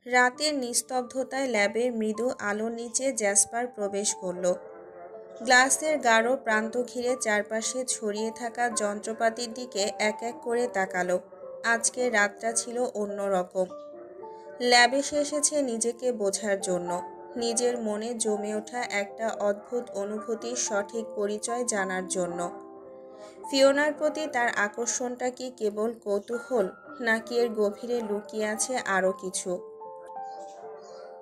রাতের নিস্তব্ধতায় ল্যাবের মৃদু আলোর নিচে জ্যাসপার প্রবেশ করল। গ্লাসের গাঢ় প্রান্ত ঘিরে চারপাশে ছড়িয়ে থাকা যন্ত্রপাতির দিকে এক এক করে তাকালো। আজকের রাতটা ছিল অন্যরকম। ল্যাবে সে এসেছে নিজেকে বোঝার জন্য, নিজের মনে জমে ওঠা একটা অদ্ভুত অনুভূতির সঠিক পরিচয় জানার জন্য। ফিওনার প্রতি তার আকর্ষণটা কি কেবল কৌতূহল, নাকি এর গভীরে লুকিয়ে আছে আরও কিছু?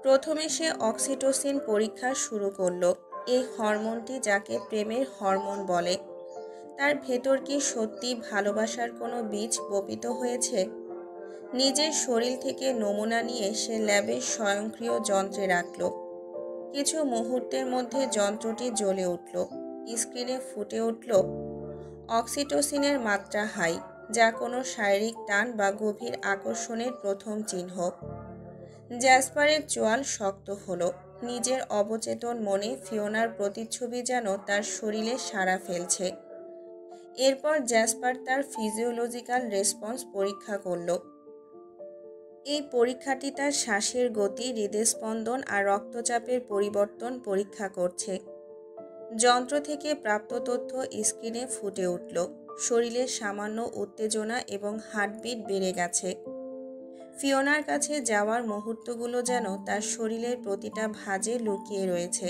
প্রথমে সে অক্সিটোসিন পরীক্ষা শুরু করলো, এই হরমোনটি যাকে প্রেমের হরমোন বলে। তার ভেতর কি সত্যি ভালোবাসার কোনো বীজ বপিত হয়েছে? নিজের শরীর থেকে নমুনা নিয়ে সে ল্যাবের স্বয়ংক্রিয় যন্ত্রে রাখল। কিছু মুহূর্তের মধ্যে যন্ত্রটি জ্বলে উঠল। স্ক্রিনে ফুটে উঠল অক্সিটোসিনের মাত্রা হাই, যা কোনো শারীরিক টান বা গভীর আকর্ষণের প্রথম চিহ্ন। জ্যাসপারের চোয়াল শক্ত হলো। নিজের অবচেতন মনে ফিওনার প্রতিচ্ছবি যেন তার শরীরে সাড়া ফেলছে। এরপর জ্যাসপার তার ফিজিওলজিক্যাল রেসপন্স পরীক্ষা করল। এই পরীক্ষাটি তার শ্বাসের গতি, হৃদস্পন্দন আর রক্তচাপের পরিবর্তন পরীক্ষা করছে। যন্ত্র থেকে প্রাপ্ত তথ্য স্ক্রিনে ফুটে উঠল। শরীরের সামান্য উত্তেজনা এবং হার্টবিট বেড়ে গেছে। ফিওনার কাছে যাওয়ার মুহূর্তগুলো যেন তার শরীরের প্রতিটা ভাঁজে লুকিয়ে রয়েছে।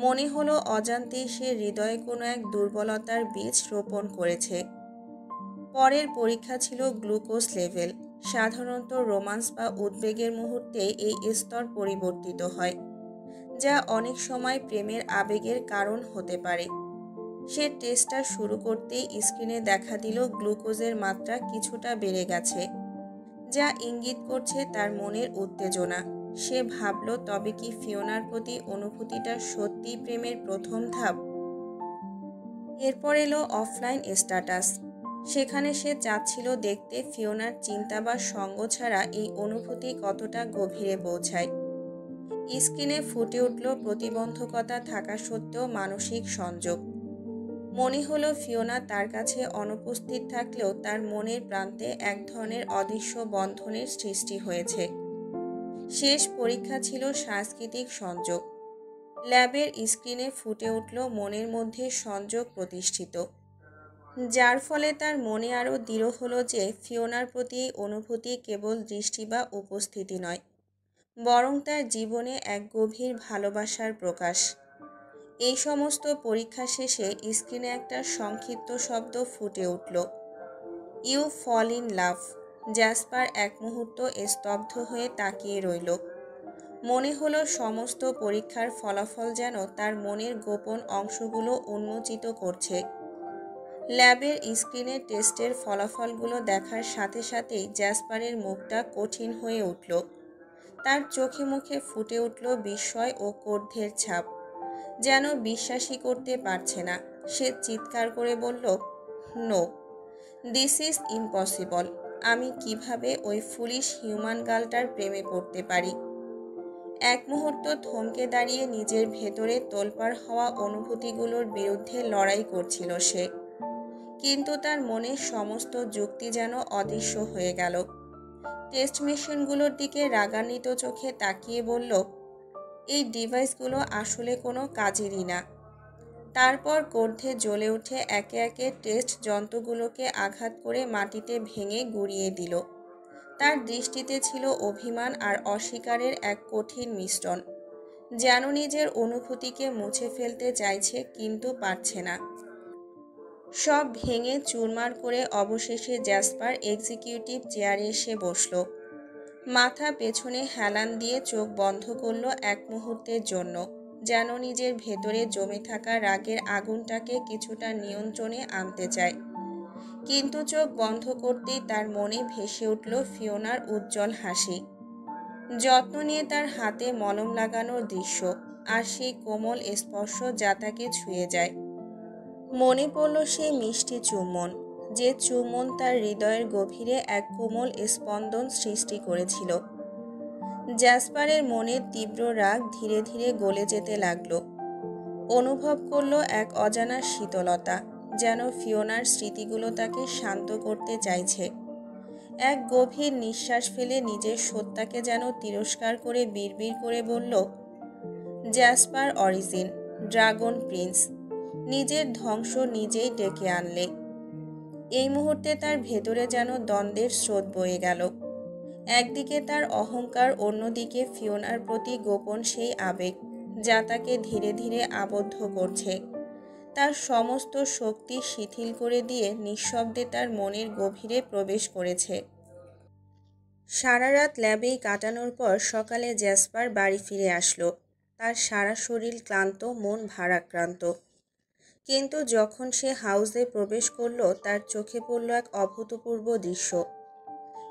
মনে হলো অজান্তেই সে হৃদয়ে কোনো এক দুর্বলতার বীজ রোপণ করেছে। পরের পরীক্ষা ছিল গ্লুকোজ লেভেল। সাধারণত রোমান্স বা উদ্বেগের মুহূর্তে এই স্তর পরিবর্তিত হয়, যা অনেক সময় প্রেমের আবেগের কারণ হতে পারে। সে টেস্টটা শুরু করতেই স্ক্রিনে দেখা দিল গ্লুকোজের মাত্রা কিছুটা বেড়ে গেছে, যা ইঙ্গিত করছে তার মনের উত্তেজনা। সে ভাবল, তবে কি ফিওনার প্রতি অনুভূতিটা সত্যি প্রেমের প্রথম ধাপ? এরপর এলো অফলাইন স্ট্যাটাস। সেখানে সে চাচ্ছিল দেখতে ফিওনার চিন্তা বা সঙ্গ ছাড়া এই অনুভূতি কতটা গভীরে পৌঁছায়। স্ক্রিনে ফুটে উঠল প্রতিবন্ধকতা থাকা সত্ত্বেও মানসিক সংযোগ। মনে হলো ফিওনা তার কাছে অনুপস্থিত থাকলেও তার মনের প্রান্তে এক ধরনের অদৃশ্য বন্ধনের সৃষ্টি হয়েছে। শেষ পরীক্ষা ছিল সাংস্কৃতিক সংযোগ। ল্যাবের স্ক্রিনে ফুটে উঠল মনের মধ্যে সংযোগ প্রতিষ্ঠিত, যার ফলে তার মনে আরও দৃঢ় হলো যে ফিওনার প্রতি এই অনুভূতি কেবল দৃষ্টি বা উপস্থিতি নয়, বরং তার জীবনে এক গভীর ভালোবাসার প্রকাশ। এই সমস্ত পরীক্ষা শেষে স্ক্রিনে একটা সংক্ষিপ্ত শব্দ ফুটে উঠল, you fall in love. Jasper এক মুহূর্ত স্তব্ধ হয়ে তাকিয়ে রইল। মনে হলো সমস্ত পরীক্ষার ফলাফল যেন তার মনের গোপন অংশগুলো উন্মোচিত করছে। ল্যাবের স্ক্রিনে টেস্টের ফলাফলগুলো দেখার সাথে সাথেই জ্যাসপারের মুখটা কঠিন হয়ে উঠল। তার চোখে মুখে ফুটে উঠল বিস্ময় ও ক্রোধের ছাপ। যেন বিশ্বাসই করতে পারছে না। সে চিৎকার করে বলল, নো, দিস ইজ ইম্পসিবল। আমি কিভাবে ওই ফুলিশ হিউম্যান গার্লটার প্রেমে পড়তে পারি? এক মুহূর্ত থমকে দাঁড়িয়ে নিজের ভেতরে তোলপাড় হওয়া অনুভূতিগুলোর বিরুদ্ধে লড়াই করছিল সে। কিন্তু তার মনের সমস্ত যুক্তি যেন অদৃশ্য হয়ে গেল। টেস্ট মেশিনগুলোর দিকে রাগান্বিত চোখে তাকিয়ে বলল, এই ডিভাইসগুলো আসলে কোনো কাজেরই না। তারপর ক্রোধে জ্বলে উঠে একে একে টেস্ট যন্ত্রগুলোকে আঘাত করে মাটিতে ভেঙে গুঁড়িয়ে দিল। তার দৃষ্টিতে ছিল অভিমান আর অস্বীকারের এক কঠিন মিশ্রণ, যেন নিজের অনুভূতিকে মুছে ফেলতে চাইছে কিন্তু পারছে না। সব ভেঙে চুরমার করে অবশেষে জ্যাসপার এক্সিকিউটিভ চেয়ারে এসে বসল। মাথা পেছনে হেলান দিয়ে চোখ বন্ধ করল এক মুহূর্তের জন্য, যেন নিজের ভেতরে জমে থাকা রাগের আগুনটাকে কিছুটা নিয়ন্ত্রণে আনতে চায়। কিন্তু চোখ বন্ধ করতেই তার মনে ভেসে উঠল ফিওনার উজ্জ্বল হাসি, যত্ন নিয়ে তার হাতে মলম লাগানোর দৃশ্য, আর সেই কোমল স্পর্শ যা তাকে ছুঁয়ে যায়। মনে পড়ল সেই মিষ্টি চুম্বন, যে চুম্বন তার হৃদয়ের গভীরে এক কোমল স্পন্দন সৃষ্টি করেছিল। জ্যাসপারের মনের তীব্র রাগ ধীরে ধীরে গলে যেতে লাগলো। অনুভব করল এক অজানা শীতলতা, যেন ফিওনার স্মৃতিগুলো তাকে শান্ত করতে চাইছে। এক গভীর নিঃশ্বাস ফেলে নিজের সত্তাকে যেন তিরস্কার করে বিড়বিড় করে বলল, জ্যাসপার অরিজিন, ড্রাগন প্রিন্স, নিজের ধ্বংস নিজেই ডেকে আনলে। এই মুহূর্তে তার ভেতরে যেন দ্বন্দ্বের স্রোত বয়ে গেল। একদিকে তার অহংকার, অন্যদিকে ফিওনার প্রতি গোপন সেই আবেগ যা তাকে ধীরে ধীরে আবদ্ধ করছে। তার সমস্ত শক্তি শিথিল করে দিয়ে নিঃশব্দে তার মনের গভীরে প্রবেশ করেছে। সারা রাত ল্যাবেই কাটানোর পর সকালে জ্যাসপার বাড়ি ফিরে আসলো। তার সারা শরীর ক্লান্ত, মন ভারাক্রান্ত। কিন্তু যখন সে হাউসে প্রবেশ করলো তার চোখে পড়ল এক অভূতপূর্ব দৃশ্য।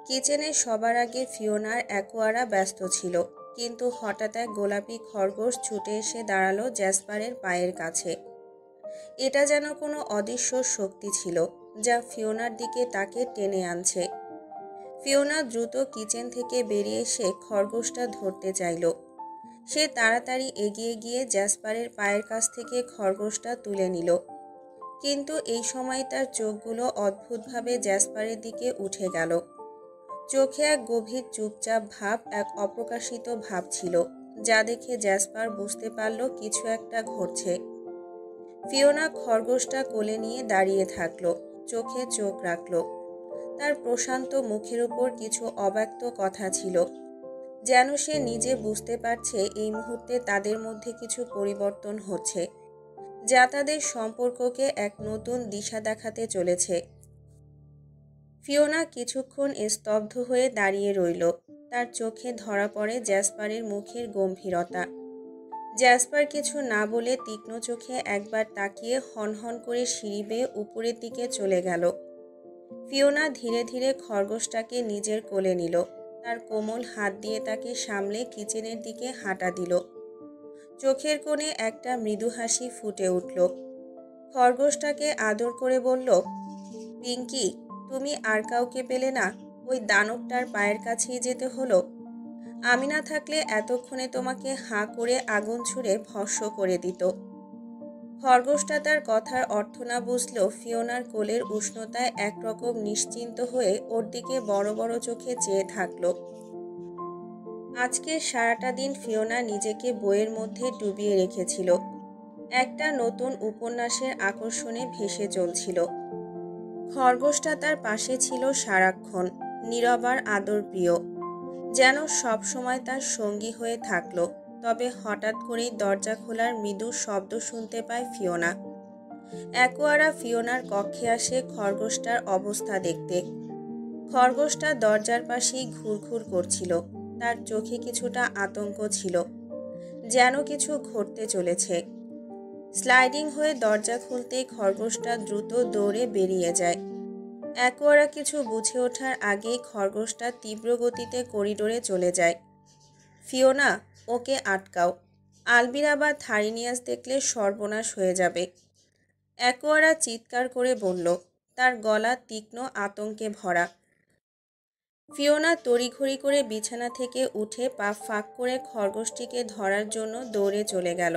কিচেনে সবার আগে ফিওনার অ্যাকোয়ারা ব্যস্ত ছিল, কিন্তু হঠাৎ এক গোলাপি খরগোশ ছুটে এসে দাঁড়ালো জ্যাসপারের পায়ের কাছে। এটা যেন কোনো অদৃশ্য শক্তি ছিল যা ফিওনার দিকে তাকে টেনে আনছে। ফিওনা দ্রুত কিচেন থেকে বেরিয়ে এসে খরগোশটা ধরতে চাইল। সে তাড়াতাড়ি এগিয়ে গিয়ে জ্যাসপারের পায়ের কাছ থেকে খরগোশটা তুলে নিল, কিন্তু এই সময় তার চোখগুলো অদ্ভুতভাবে জ্যাসপারের দিকে উঠে গেল। চোখে এক গভীর চুপচাপ ভাব, এক অপ্রকাশিত ভাব ছিল যা দেখে জ্যাসপার বুঝতে পারল কিছু একটা ঘটছে। ফিওনা খরগোশটা কোলে নিয়ে দাঁড়িয়ে থাকলো, চোখে চোখ রাখল। তার প্রশান্ত মুখের উপর কিছু অব্যক্ত কথা ছিল, যেন সে নিজে বুঝতে পারছে এই মুহূর্তে তাদের মধ্যে কিছু পরিবর্তন হচ্ছে যা তাদের সম্পর্ককে এক নতুন দিশা দেখাতে চলেছে। ফিওনা কিছুক্ষণ স্তব্ধ হয়ে দাঁড়িয়ে রইল। তার চোখে ধরা পড়ে জ্যাসপারের মুখের গম্ভীরতা। জ্যাসপার কিছু না বলে তীক্ষ্ণ চোখে একবার তাকিয়ে হনহন করে সিঁড়ি বেয়ে উপরের দিকে চলে গেল। ফিওনা ধীরে ধীরে খরগোশটাকে নিজের কোলে নিল। তার কোমল হাত দিয়ে তাকে সামলে কিচেনের দিকে হাঁটা দিল। চোখের কোণে একটা মৃদু হাসি ফুটে উঠল। খরগোশটাকে আদর করে বলল, পিঙ্কি, তুমি আর কাউকে পেলে না? ওই দানবটার পায়ের কাছেই যেতে হলো। আমি না থাকলে এতক্ষণে তোমাকে হাঁ করে আগুন ছুঁড়ে ভস্ম করে দিত। খরগোশটা তার কথার অর্থ না বুঝলেও ফিওনার কোলের উষ্ণতায় একরকম নিশ্চিন্ত হয়ে ওর দিকে বড় বড় চোখে চেয়ে থাকল। আজকে সারাটা দিন ফিওনা নিজেকে বইয়ের মধ্যে ডুবিয়ে রেখেছিল। একটা নতুন উপন্যাসের আকর্ষণে ভেসে চলছিল। খরগোশটা তার পাশে ছিল সারাক্ষণ, নীরব আর আদরপ্রিয়, যেন সব সময় তার সঙ্গী হয়ে থাকলো। তবে হঠাৎ করেই দরজা খোলার মৃদু শব্দ শুনতে পায় ফিওনা। অ্যাকোয়ারা ফিওনার কক্ষে আসে খরগোশটার অবস্থা দেখতে। খরগোশটা দরজার পাশেই ঘুরঘুর করছিল। তার চোখে কিছুটা আতঙ্ক ছিল, যেন কিছু ঘটতে চলেছে। স্লাইডিং হয়ে দরজা খুলতেই খরগোশটা দ্রুত দৌড়ে বেরিয়ে যায়। অ্যাকোয়ারা কিছু বুঝে ওঠার আগেই খরগোশটা তীব্র গতিতে করিডোরে চলে যায়। ফিওনা, ওকে আটকাও। আলবিরা বা থারিনিয়াস দেখলে সর্বনাশ হয়ে যাবে। অ্যাকোয়ারা চিৎকার করে বলল, তার গলা তীক্ষ্ণ আতঙ্কে ভরা। ফিওনা তড়িঘড়ি করে বিছানা থেকে উঠে পা ফাঁক করে খরগোশটিকে ধরার জন্য দৌড়ে চলে গেল।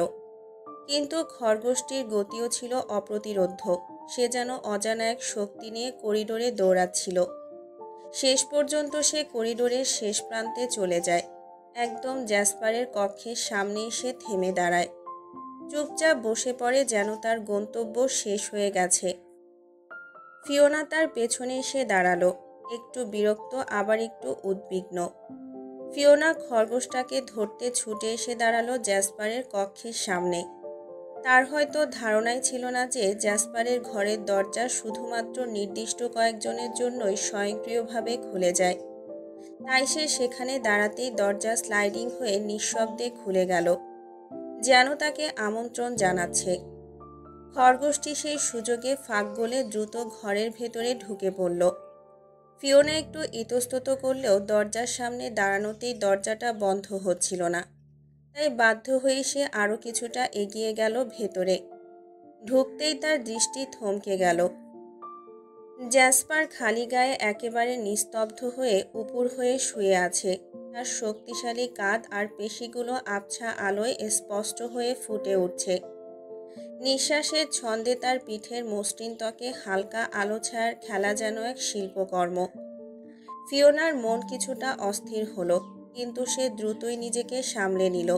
কিন্তু খরগোশটির গতিও ছিল অপ্রতিরোধ্য। সে যেন অজানা এক শক্তি নিয়ে করিডোরে দৌড়াচ্ছিল। শেষ পর্যন্ত সে করিডোরের শেষ প্রান্তে চলে যায়। একদম জ্যাসপারের কক্ষের সামনে এসে থেমে দাঁড়ায়। চুপচাপ বসে পড়ে, যেন তার গন্তব্য শেষ হয়ে গেছে। ফিওনা তার পেছনে এসে দাঁড়ালো, একটু বিরক্ত আবার একটু উদ্বিগ্ন। ফিওনা খরগোশটাকে ধরতে ছুটে এসে দাঁড়ালো জ্যাসপারের কক্ষের সামনে। তার হয়তো ধারণাই ছিল না যে জ্যাসপারের ঘরের দরজা শুধুমাত্র নির্দিষ্ট কয়েকজনের জন্যই স্বয়ংক্রিয়ভাবে খুলে যায়। তাই সে সেখানে দাঁড়াতেই দরজা স্লাইডিং হয়ে নিঃশব্দে খুলে গেল, যেন তাকে আমন্ত্রণ জানাচ্ছে। খরগোশটি সেই সুযোগে ফাঁক গলে দ্রুত ঘরের ভেতরে ঢুকে পড়ল। ফিওনা একটু ইতস্তত করলেও দরজার সামনে দাঁড়ানোতেই দরজাটা বন্ধ হচ্ছিল না। তাই বাধ্য হয়ে সে আরও কিছুটা এগিয়ে গেল ভেতরে। ঢুকতেই তার দৃষ্টি থমকে গেল। জ্যাসপার খালি গায়ে একেবারে নিস্তব্ধ হয়ে উপুড় হয়ে শুয়ে আছে। তার শক্তিশালী কাঁধ আর পেশিগুলো আবছা আলোয় স্পষ্ট হয়ে ফুটে উঠছে। নিঃশ্বাসের ছন্দে তার পিঠের মসৃণ ত্বকে হালকা আলো ছায়ার খেলা যেন এক শিল্পকর্ম। ফিওনার মন কিছুটা অস্থির হলো, কিন্তু সে দ্রুতই নিজেকে সামলে নিল।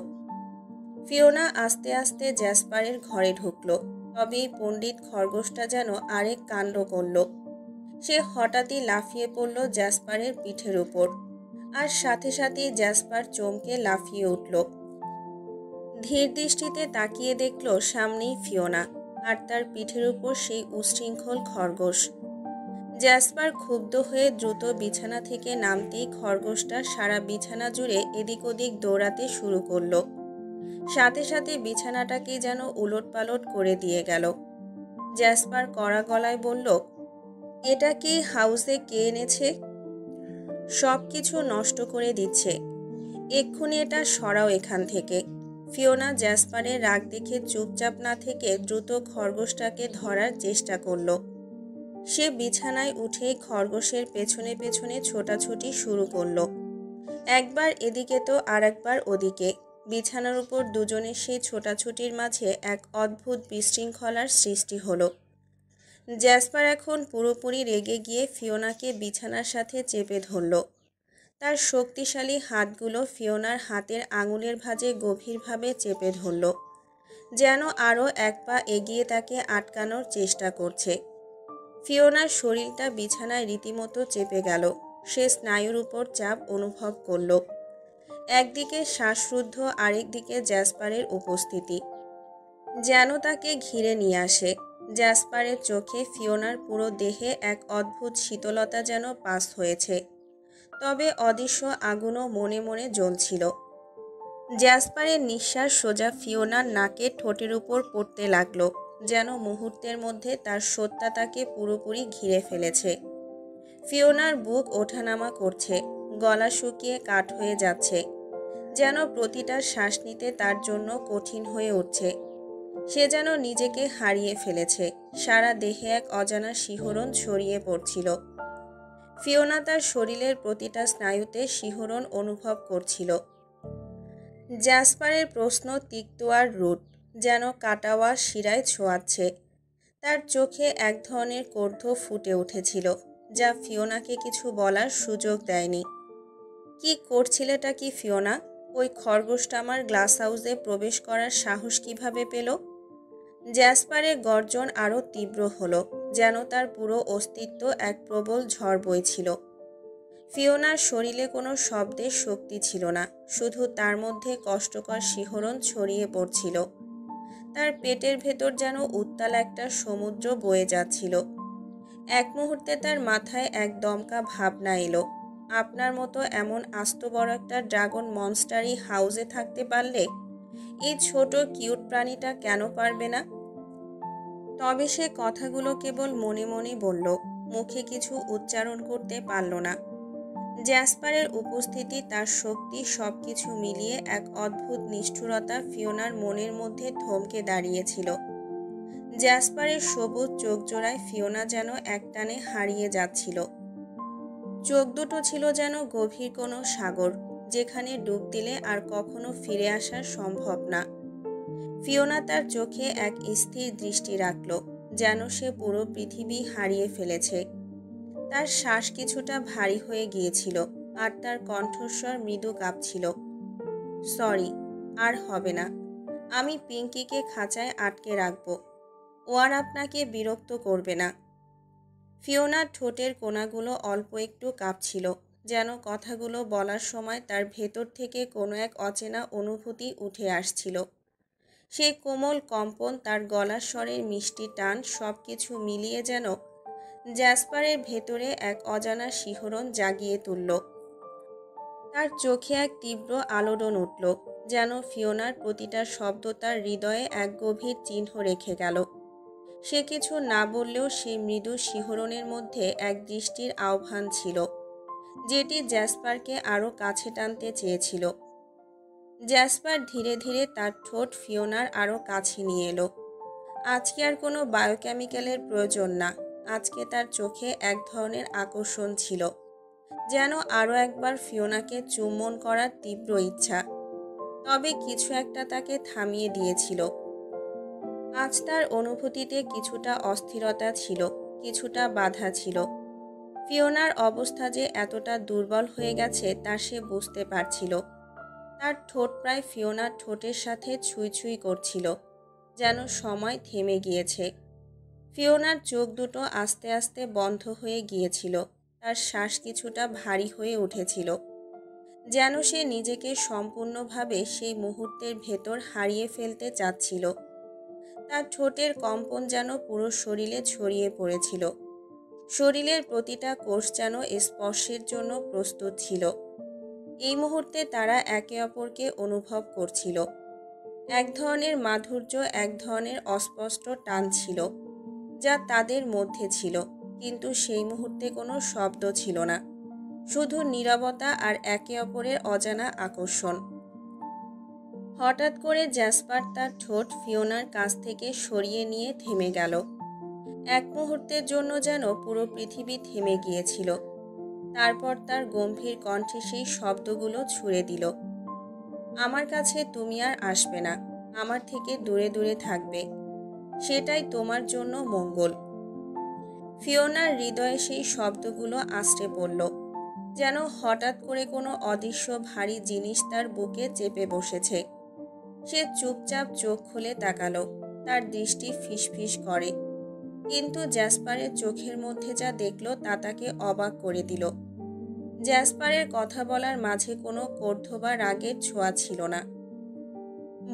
ফিওনা আস্তে আস্তে জ্যাসপারের ঘরে ঢুকলো। তবে এই পণ্ডিত খরগোশটা যেন আরেক কাণ্ড করল। সে হঠাৎই লাফিয়ে পড়ল জ্যাসপারের পিঠের উপর, আর সাথে সাথেই জ্যাসপার চমকে লাফিয়ে উঠল। ধীর দৃষ্টিতে তাকিয়ে দেখল সামনেই ফিওনা, আর তার পিঠের উপর সেই উচ্ছৃঙ্খল খরগোশ। জ্যাসপার ক্ষুব্ধ হয়ে দ্রুত বিছানা থেকে নামতেই খরগোশটা সারা বিছানা জুড়ে এদিক ওদিক দৌড়াতে শুরু করলো। সাথে সাথে বিছানাটাকে যেন উলটপালট করে দিয়ে গেল। জ্যাসপার কড়া গলায় বলল, এটা কি হাউসে কে এনেছে? সব কিছু নষ্ট করে দিচ্ছে, এক্ষুনি এটা সরাও এখান থেকে। ফিওনা জ্যাসপারের রাগ দেখে চুপচাপ না থেকে দ্রুত খরগোশটাকে ধরার চেষ্টা করল। সে বিছানায় উঠেই খরগোশের পেছনে পেছনে ছোটাছুটি শুরু করলো। একবার এদিকে তো আর একবার ওদিকে। বিছানার উপর দুজনের সেই ছোটাছুটির মাঝে এক অদ্ভুত বিশৃঙ্খলার সৃষ্টি হলো। জ্যাসপার এখন পুরোপুরি রেগে গিয়ে ফিওনাকে বিছানার সাথে চেপে ধরল। তার শক্তিশালী হাতগুলো ফিওনার হাতের আঙুলের ভাঁজে গভীরভাবে চেপে ধরল, যেন আরও এক পা এগিয়ে তাকে আটকানোর চেষ্টা করছে। ফিওনার শরীরটা বিছানায় রীতিমতো চেপে গেল। সে স্নায়ুর উপর চাপ অনুভব করল। একদিকে শ্বাসরুদ্ধ, আরেকদিকে জ্যাসপারের উপস্থিতি যেন তাকে ঘিরে নিয়ে আসে। জ্যাসপারের চোখে ফিওনার পুরো দেহে এক অদ্ভুত শীতলতা যেন পাস হয়েছে, তবে অদৃশ্য আগুনও মনে মনে জ্বলছিল। জ্যাসপারের নিঃশ্বাস সোজা ফিওনার নাকের ঠোঁটের উপর পড়তে লাগলো, যেন মুহূর্তের মধ্যে তার সত্তা তাকে পুরোপুরি ঘিরে ফেলেছে। ফিওনার বুক ওঠানামা করছে, গলা শুকিয়ে কাঠ হয়ে যাচ্ছে, যেন প্রতিটা শ্বাস নিতে তার জন্য কঠিন হয়ে উঠছে। সে যেন নিজেকে হারিয়ে ফেলেছে। সারা দেহে এক অজানা শিহরণ ছড়িয়ে পড়ছিল। ফিওনা তার শরীরের প্রতিটা স্নায়ুতে শিহরণ অনুভব করছিল। জ্যাসপারের প্রশ্ন তিক্ত আর রুট, যেন কাটাওয়া শিরায় ছোঁয়াচ্ছে। তার চোখে এক ধরনের ক্রোধ ফুটে উঠেছিল, যা ফিওনাকে কিছু বলার সুযোগ দেয়নি। কি করছিলেটা কি ফিওনা? ওই খরগোশটা আমার গ্লাস হাউসে প্রবেশ করার সাহস কিভাবে পেল? জ্যাসপারের গর্জন আরও তীব্র হলো, যেন তার পুরো অস্তিত্ব এক প্রবল ঝড় বইছিল। ফিওনার শরীরে কোনো শব্দের শক্তি ছিল না, শুধু তার মধ্যে কষ্টকর শিহরণ ছড়িয়ে পড়ছিল। তার পেটের ভেতর যেন উত্তাল একটা সমুদ্র বয়ে যাচ্ছিল। এক মুহূর্তে তার মাথায় এক দমকা ভাবনা এলো, আপনার মতো এমন আস্ত বড় একটা ড্রাগন মনস্টারই হাউসে থাকতে পারলে এই ছোট কিউট প্রাণীটা কেন পারবে না? তবে সে কথাগুলো কেবল মনে মনে বলল, মুখে কিছু উচ্চারণ করতে পারল না। জ্যাসপারের উপস্থিতি, তার শক্তি, সবকিছু মিলিয়ে এক অদ্ভুত নিষ্ঠুরতা ফিওনার মনের মধ্যে থমকে দাঁড়িয়েছিল। জ্যাসপারের সবুজ চোখ জোড়ায় ফিওনা যেন একটানে হারিয়ে যাচ্ছিল। চোখ দুটো ছিল যেন গভীর কোনো সাগর, যেখানে ডুব দিলে আর কখনো ফিরে আসা সম্ভব না। ফিওনা তার চোখে এক স্থির দৃষ্টি রাখল, যেন সে পুরো পৃথিবী হারিয়ে ফেলেছে। তার শ্বাস কিছুটা ভারী হয়ে গিয়েছিল, আর তার কণ্ঠস্বর মৃদু কাঁপছিল। সরি, আর হবে না। আমি পিঙ্কিকে খাঁচায় আটকে রাখব, ও আর আপনাকে বিরক্ত করবে না। ফিওনার ঠোঁটের কোণাগুলো অল্প একটু কাঁপছিল, যেন কথাগুলো বলার সময় তার ভেতর থেকে কোনো এক অচেনা অনুভূতি উঠে আসছিল। সেই কোমল কম্পন, তার গলার স্বরের মিষ্টি টান, সব কিছু মিলিয়ে যেন জ্যাসপারের ভেতরে এক অজানা শিহরণ জাগিয়ে তুলল। তার চোখে এক তীব্র আলোড়ন উঠল, যেন ফিওনার প্রতিটা শব্দ তার হৃদয়ে এক গভীর চিহ্ন রেখে গেল। সে কিছু না বললেও সেই মৃদু শিহরণের মধ্যে এক দৃষ্টির আহ্বান ছিল, যেটি জ্যাসপারকে আরও কাছে টানতে চেয়েছিল। জ্যাসপার ধীরে ধীরে তার ঠোঁট ফিওনার আরও কাছে নিয়ে এলো। আজকে আর কোনো বায়োকেমিক্যালের প্রয়োজন না। আজকে তার চোখে এক ধরনের আকর্ষণ ছিল, যেন আরও একবার ফিওনাকে চুম্বন করার তীব্র ইচ্ছা। তবে কিছু একটা তাকে থামিয়ে দিয়েছিল। আজ তার অনুভূতিতে কিছুটা অস্থিরতা ছিল, কিছুটা বাধা ছিল। ফিওনার অবস্থা যে এতটা দুর্বল হয়ে গেছে তা সে বুঝতে পারছিল। তার ঠোঁট প্রায় ফিওনার ঠোঁটের সাথে ছুঁই ছুঁই করছিল, যেন সময় থেমে গিয়েছে। ফিওনার চোখ দুটো আস্তে আস্তে বন্ধ হয়ে গিয়েছিল। তার শ্বাস কিছুটা ভারী হয়ে উঠেছিল, যেন সে নিজেকে সম্পূর্ণভাবে সেই মুহূর্তের ভেতর হারিয়ে ফেলতে চাচ্ছিল। তার ঠোঁটের কম্পন যেন পুরো শরীরে ছড়িয়ে পড়েছিল। শরীরের প্রতিটা কোষ যেন স্পর্শের জন্য প্রস্তুত ছিল। এই মুহূর্তে তারা একে অপরকে অনুভব করছিল। এক ধরনের মাধুর্য, এক ধরনের অস্পষ্ট টান ছিল, যা তাদের মধ্যে ছিল, কিন্তু সেই মুহূর্তে কোনো শব্দ ছিল না, শুধু নীরবতা আর একে অপরের অজানা আকর্ষণ। হঠাৎ করে জ্যাসপার তার ঠোঁট ফিওনার কাছ থেকে সরিয়ে নিয়ে থেমে গেল। এক মুহূর্তের জন্য যেন পুরো পৃথিবী থেমে গিয়েছিল। তারপর তার গম্ভীর কণ্ঠে সেই শব্দগুলো ছুঁড়ে দিল, আমার কাছে তুমি আর আসবে না, আমার থেকে দূরে দূরে থাকবে, সেটাই তোমার জন্য মঙ্গল। ফিওনার হৃদয়ে সেই শব্দগুলো আছড়ে পড়ল, যেন হঠাৎ করে কোনো অদৃশ্য ভারী জিনিস তার বুকে চেপে বসেছে। সে চুপচাপ চোখ খুলে তাকালো। তার দৃষ্টি ফিসফিস করে, কিন্তু জ্যাসপারের চোখের মধ্যে যা দেখল তা তাকে অবাক করে দিল। জ্যাসপারের কথা বলার মাঝে কোনো ক্রোধ বা রাগের ছোঁয়া ছিল না,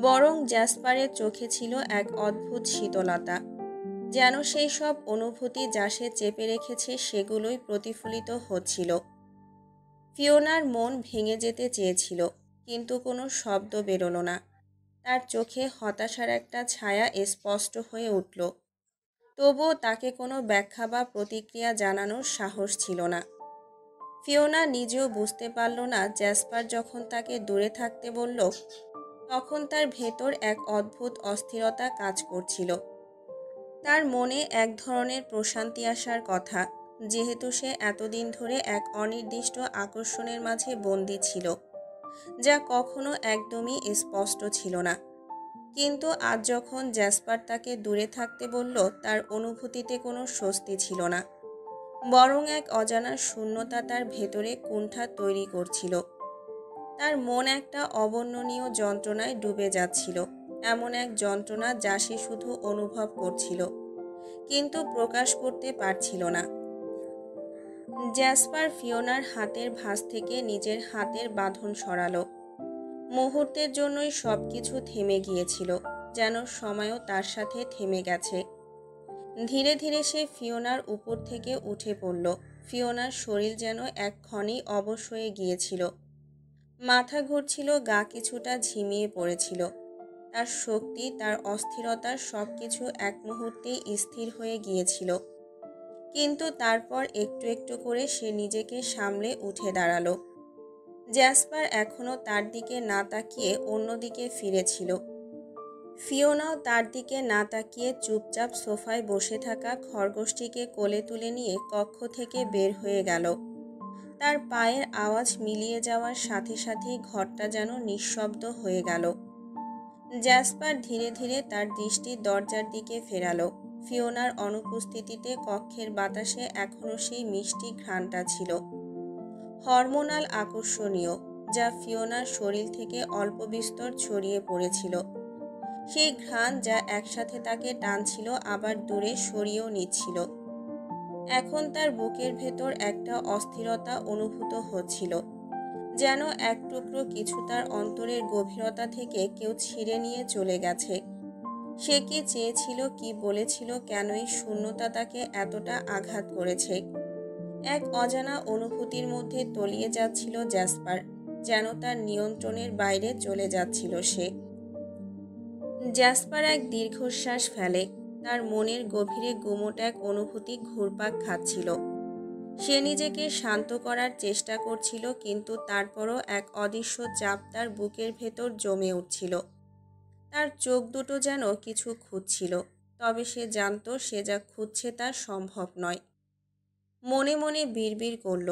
বরং জ্যাসপারের চোখে ছিল এক অদ্ভুত শীতলতা, যেন সেই সব অনুভূতি যা সে চেপে রেখেছে সেগুলোই প্রতিফলিত হচ্ছিল। ফিওনার মন ভেঙে যেতে চেয়েছিল, কিন্তু কোনো শব্দ বেরোলো না। তার চোখে হতাশার একটা ছায়া স্পষ্ট হয়ে উঠল, তবুও তাকে কোনো ব্যাখ্যা বা প্রতিক্রিয়া জানানোর সাহস ছিল না। ফিওনা নিজেও বুঝতে পারল না, জ্যাসপার যখন তাকে দূরে থাকতে বলল, তখন তার ভেতর এক অদ্ভুত অস্থিরতা কাজ করছিল। তার মনে এক ধরনের প্রশান্তি আসার কথা, যেহেতু সে এতদিন ধরে এক অনির্দিষ্ট আকর্ষণের মাঝে বন্দী ছিল, যা কখনো একদমই স্পষ্ট ছিল না। কিন্তু আজ যখন জ্যাসপার তাকে দূরে থাকতে বলল, তার অনুভূতিতে কোনো স্বস্তি ছিল না, বরং এক অজানা শূন্যতা তার ভেতরে কুণ্ঠা তৈরি করছিল। তার মন একটা অবর্ণনীয় যন্ত্রণায় ডুবে যাচ্ছিল, এমন এক যন্ত্রণা যা সে শুধু অনুভব করছিল, কিন্তু প্রকাশ করতে পারছিল না। জ্যাসপার ফিওনার হাতের ভাঁজ থেকে নিজের হাতের বাঁধন সরালো। মুহূর্তের জন্যই সবকিছু থেমে গিয়েছিল, যেন সময়ও তার সাথে থেমে গেছে। ধীরে ধীরে সে ফিওনার উপর থেকে উঠে পড়ল। ফিওনার শরীর যেন এক্ষণেই অবশ হয়ে গিয়েছিল। মাথা ঘুরছিল, গা কিছুটা ঝিমিয়ে পড়েছিল। তার শক্তি, তার অস্থিরতার সবকিছু এক মুহূর্তেই স্থির হয়ে গিয়েছিল। কিন্তু তারপর একটু একটু করে সে নিজেকে সামলে উঠে দাঁড়ালো। জ্যাসপার এখনও তার দিকে না তাকিয়ে অন্যদিকে ফিরেছিল। ফিওনাও তার দিকে না তাকিয়ে চুপচাপ সোফায় বসে থাকা খরগোশটিকে কোলে তুলে নিয়ে কক্ষ থেকে বের হয়ে গেল। তার পায়ের আওয়াজ মিলিয়ে যাওয়ার সাথে সাথেই ঘরটা যেন নিঃশব্দ হয়ে গেল। জ্যাসপার ধীরে ধীরে তার দৃষ্টি দরজার দিকে ফেরালো। ফিওনার অনুপস্থিতিতে কক্ষের বাতাসে এখনও সেই মিষ্টি ঘ্রাণটা ছিল, হরমোনাল আকর্ষণীয়, যা ফিওনার শরীর থেকে অল্প বিস্তর ছড়িয়ে পড়েছিল। সেই ঘ্রাণ যা একসাথে তাকে টানছিল, আবার দূরে সরিয়েও নিচ্ছিল। এখন তার বুকের ভেতর একটা অস্থিরতা অনুভূত হচ্ছিল, যেন এক টুকরো কিছু তার অন্তরের গভীরতা থেকে কেউ ছিঁড়ে নিয়ে চলে গেছে। সে কি চেয়েছিল, কি বলেছিল, কেন এই শূন্যতা তাকে এতটা আঘাত করেছে? এক অজানা অনুভূতির মধ্যে তলিয়ে যাচ্ছিল জ্যাসপার, যেন তার নিয়ন্ত্রণের বাইরে চলে যাচ্ছিল সে। জ্যাসপার এক দীর্ঘশ্বাস ফেলে। তার মনের গভীরে গুমোট এক অনুভূতি ঘুরপাক খাচ্ছিল। সে নিজেকে শান্ত করার চেষ্টা করছিল, কিন্তু তারপরও এক অদৃশ্য চাপ তার বুকের ভেতর জমে উঠছিল। তার চোখ দুটো যেন কিছু খুঁজছিল, তবে সে জানত সে যা খুঁজছে তা সম্ভব নয়। মনে মনে বিড়বিড় করল,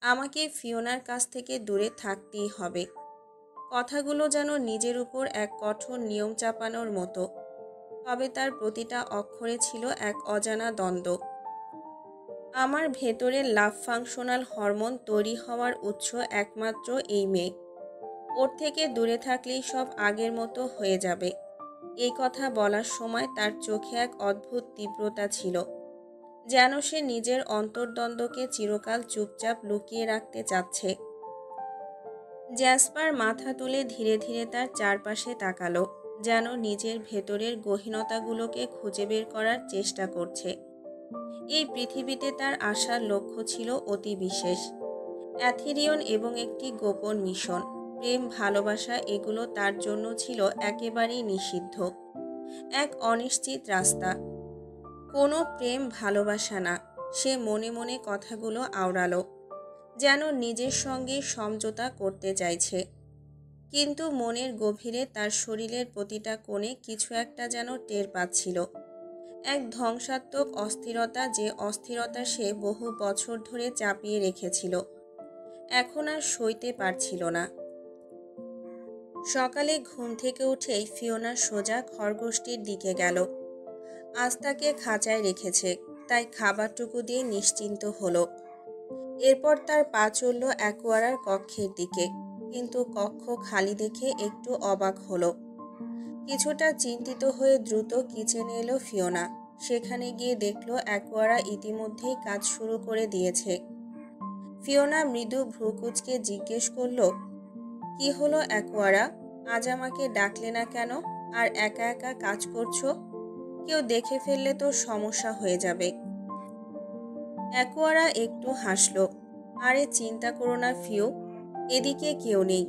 আমাকে ফিওনার কাছ থেকে দূরে থাকতেই হবে। কথাগুলো যেন নিজের উপর এক কঠোর নিয়ম চাপানোর মতো, তবে তার প্রতিটা অক্ষরে ছিল এক অজানা দ্বন্দ্ব। আমার ভেতরের লাভ ফাংশনাল হরমোন তৈরি হওয়ার উৎস একমাত্র এই মেয়ে। ওর থেকে দূরে থাকলেই সব আগের মতো হয়ে যাবে। এই কথা বলার সময় তার চোখে এক অদ্ভুত তীব্রতা ছিল, যেন সে নিজের অন্তর্দ্বন্দ্বকে চিরকাল চুপচাপ লুকিয়ে রাখতে চাচ্ছে। জ্যাসপার মাথা তুলে ধীরে ধীরে তার চারপাশে তাকালো, যেন নিজের ভেতরের গহীনতাগুলোকে খুঁজে বের করার চেষ্টা করছে। এই পৃথিবীতে তার আসার লক্ষ্য ছিল অতি বিশেষ, অ্যাথেরিয়ন এবং একটি গোপন মিশন। প্রেম ভালোবাসা এগুলো তার জন্য ছিল একেবারেই নিষিদ্ধ, এক অনিশ্চিত রাস্তা। কোনো প্রেম ভালোবাসা না। সে মনে মনে কথাগুলো আওড়ালো, যেন নিজের সঙ্গে সমঝোতা করতে চাইছে। কিন্তু মনের গভীরে তার শরীরের প্রতিটা কোণে কিছু একটা যেন টের পাচ্ছিল, এক ধ্বংসাত্মক অস্থিরতা, যে অস্থিরতা সে বহু বছর ধরে চাপিয়ে রেখেছিল, এখন আর সইতে পারছিল না। সকালে ঘুম থেকে উঠেই ফিওনা সোজা খরগোশটির দিকে গেল। আজ তাকে খাঁচায় রেখেছে, তাই খাবারটুকু দিয়ে নিশ্চিন্ত হলো। এরপর তার পা চলল অ্যাকোয়ারার কক্ষের দিকে, কিন্তু কক্ষ খালি দেখে একটু অবাক হলো। কিছুটা চিন্তিত হয়ে দ্রুত কিচেনে এলো ফিওনা। সেখানে গিয়ে দেখলো অ্যাকোয়ারা ইতিমধ্যেই কাজ শুরু করে দিয়েছে। ফিওনা মৃদু ভ্রুকুচকে জিজ্ঞেস করল, কি হলো অ্যাকোয়ারা? আজ আমাকে ডাকলে না কেন? আর একা একা কাজ করছো? কেউ দেখে ফেললে তো সমস্যা হয়ে যাবে। অ্যাকোয়ারা একটু হাসল। আরে চিন্তা করো না ফিও, এদিকে কেউ নেই।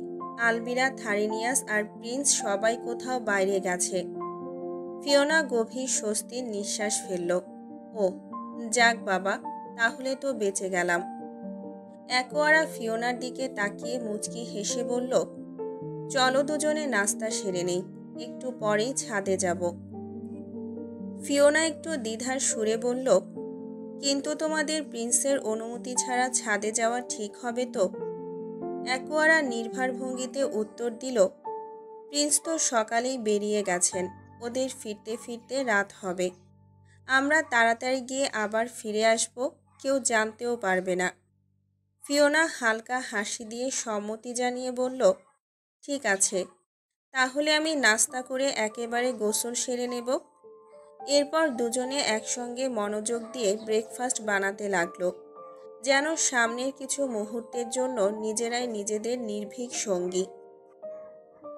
আলবিরা, থারিনিয়াস আর প্রিন্স সবাই কোথাও বাইরে গেছে। ফিওনা গভীর স্বস্তির নিঃশ্বাস ফেলল। ও যাক বাবা, তাহলে তো বেঁচে গেলাম। অ্যাকোয়ারা ফিওনার দিকে তাকিয়ে মুচকি হেসে বলল, চলো দুজনে নাস্তা সেরে নেই, একটু পরেই ছাদে যাব। ফিওনা একটু দ্বিধার সুরে বলল, কিন্তু তোমাদের প্রিন্সের অনুমতি ছাড়া ছাদে যাওয়া ঠিক হবে তো? অ্যাকোয়ারা নির্ভার ভঙ্গিতে উত্তর দিল, প্রিন্স তো সকালেই বেরিয়ে গেছেন, ওদের ফিরতে ফিরতে রাত হবে। আমরা তাড়াতাড়ি গিয়ে আবার ফিরে আসব, কেউ জানতেও পারবে না। ফিওনা হালকা হাসি দিয়ে সম্মতি জানিয়ে বলল, ঠিক আছে, তাহলে আমি নাস্তা করে একেবারে গোসল সেরে নেব। এরপর দুজনে একসঙ্গে মনোযোগ দিয়ে ব্রেকফাস্ট বানাতে লাগলো, যেন সামনের কিছু মুহূর্তের জন্য নিজেরাই নিজেদের নির্ভীক সঙ্গী।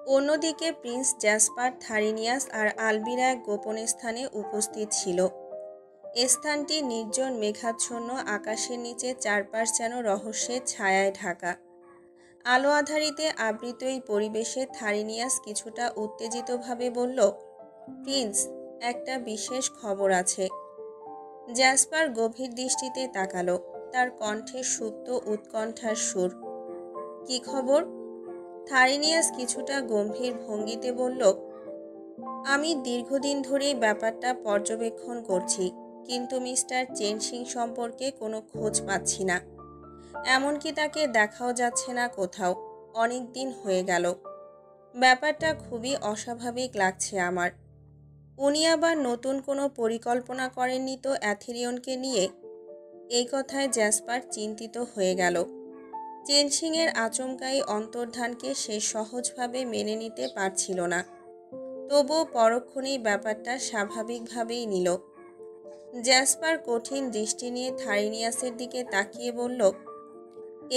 অন্যদিকে প্রিন্স জ্যাসপার, থারিনিয়াস আর আলবিরা এক গোপন স্থানে উপস্থিত ছিল। স্থানটি নির্জন মেঘাচ্ছন্ন আকাশের নিচে, চারপাশ যেন রহস্যের ছায়ায় ঢাকা। আলো আধারিতে আবৃত এই পরিবেশে থারিনিয়াস কিছুটা উত্তেজিতভাবে বলল, প্রিন্স, একটা বিশেষ খবর আছে। জ্যাসপার গভীর দৃষ্টিতে তাকালো, তার কণ্ঠে সুপ্ত উৎকণ্ঠার সুর। কি খবর? থারিনিয়াস কিছুটা গম্ভীর ভঙ্গিতে বলল, আমি দীর্ঘদিন ধরেই ব্যাপারটা পর্যবেক্ষণ করছি, কিন্তু মিস্টার চেনসিং সম্পর্কে কোনো খোঁজ পাচ্ছি না। এমনকি তাকে দেখাও যাচ্ছে না কোথাও, অনেক দিন হয়ে গেল। ব্যাপারটা খুবই অস্বাভাবিক লাগছে আমার। উনি আবার নতুন কোনো পরিকল্পনা করেননি তো অ্যাথেরিয়নকে নিয়ে? এই কথায় জ্যাসপার চিন্তিত হয়ে গেল। চেনসিংয়ের আচমকাই অন্তর্ধানকে সে সহজভাবে মেনে নিতে পারছিল না, তবুও পরক্ষণেই ব্যাপারটা স্বাভাবিকভাবেই নিল। জ্যাসপার কঠিন দৃষ্টি নিয়ে থারিনিয়াসের দিকে তাকিয়ে বলল,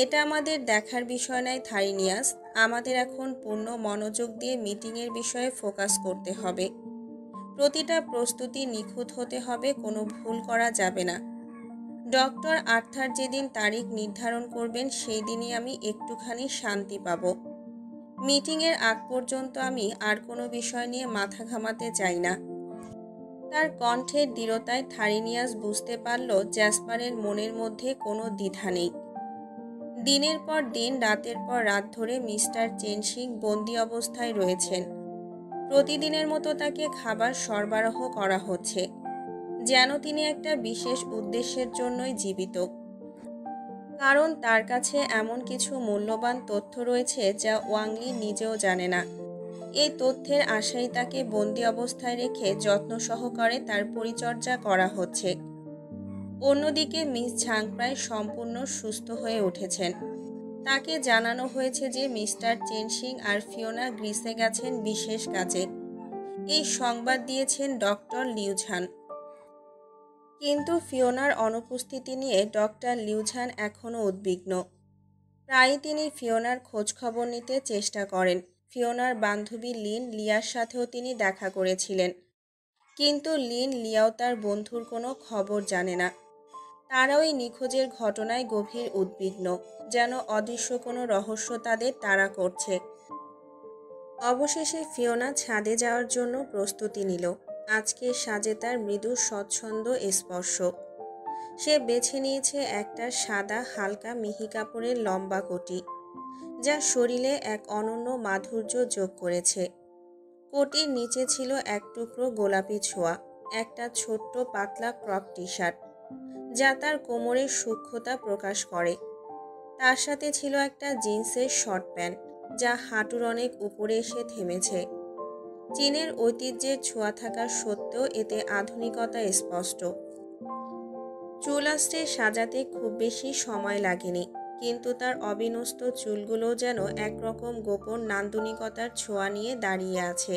এটা আমাদের দেখার বিষয় নয় থারিনিয়াস, আমাদের এখন পূর্ণ মনোযোগ দিয়ে মিটিংয়ের বিষয়ে ফোকাস করতে হবে। প্রতিটা প্রস্তুতি নিখুঁত হতে হবে, কোনো ভুল করা যাবে না। ডক্টর আর্থার যেদিন তারিখ নির্ধারণ করবেন সেই দিনই আমি একটুখানি শান্তি পাব। মিটিংয়ের আগ পর্যন্ত আমি আর কোনো বিষয় নিয়ে মাথা ঘামাতে চাই না। তার কণ্ঠের দৃঢ়তায় থারিনিয়াস বুঝতে পারল জ্যাসপারের মনের মধ্যে কোনো দ্বিধা নেই। দিনের পর দিন, রাতের পর রাত ধরে মিস্টার চেনসিং বন্দি অবস্থায় রয়েছেন। প্রতিদিনের মতো তাকে খাবার সরবরাহ করা হচ্ছে, যেন তিনি একটা বিশেষ উদ্দেশ্যের জন্যই জীবিত। কারণ তার কাছে এমন কিছু মূল্যবান তথ্য রয়েছে যা ওয়াংলি নিজেও জানে না। এই তথ্যের আশায় তাকে বন্দি অবস্থায় রেখে যত্ন সহকারে তার পরিচর্যা করা হচ্ছে। অন্যদিকে মিস ঝাং প্রায় সম্পূর্ণ সুস্থ হয়ে উঠেছেন। তাকে জানানো হয়েছে যে মিস্টার চেনসিং আর ফিওনা গ্রিসে গেছেন বিশেষ কাজে। এই সংবাদ দিয়েছেন ডক্টর লিউঝান। কিন্তু ফিওনার অনুপস্থিতি নিয়ে ডক্টর লিউঝান এখনও উদ্বিগ্ন। প্রায়ই তিনি ফিওনার খোঁজখবর নিতে চেষ্টা করেন। ফিওনার বান্ধবী লিয়ার সাথেও তিনি দেখা করেছিলেন, কিন্তু লিয়াও তার বন্ধুর কোনো খবর জানে না। তারা ওই নিখোঁজের ঘটনায় গভীর উদ্বিগ্ন, যেন অদৃশ্য কোনো রহস্য তাদের তাড়া করছে। অবশেষে ফিওনা ছাদে যাওয়ার জন্য প্রস্তুতি নিল। আজকে সাজে তার মৃদু স্বচ্ছন্দ স্পর্শ। সে বেছে নিয়েছে একটা সাদা হালকা মিহি কাপড়ের লম্বা কোটি, যা শরীরে এক অনন্য মাধুর্য যোগ করেছে। কোটির নিচে ছিল এক টুকরো গোলাপি ছোঁয়া, একটা ছোট্ট পাতলা ক্রপ টি শার্ট, যা তার কোমরের সূক্ষ্মতা প্রকাশ করে। তার সাথে ছিল একটা জিন্সের শর্ট প্যান্ট, যা হাঁটুর অনেক উপরে এসে থেমেছে। চীনের ঐতিহ্যের ছোঁয়া থাকা সত্ত্বেও এতে আধুনিকতা স্পষ্ট। চুল আঁচড়ে সাজাতে খুব বেশি সময় লাগেনি, কিন্তু তার অবিন্যস্ত চুলগুলো যেন একরকম গোপন নান্দনিকতার ছোঁয়া নিয়ে দাঁড়িয়ে আছে।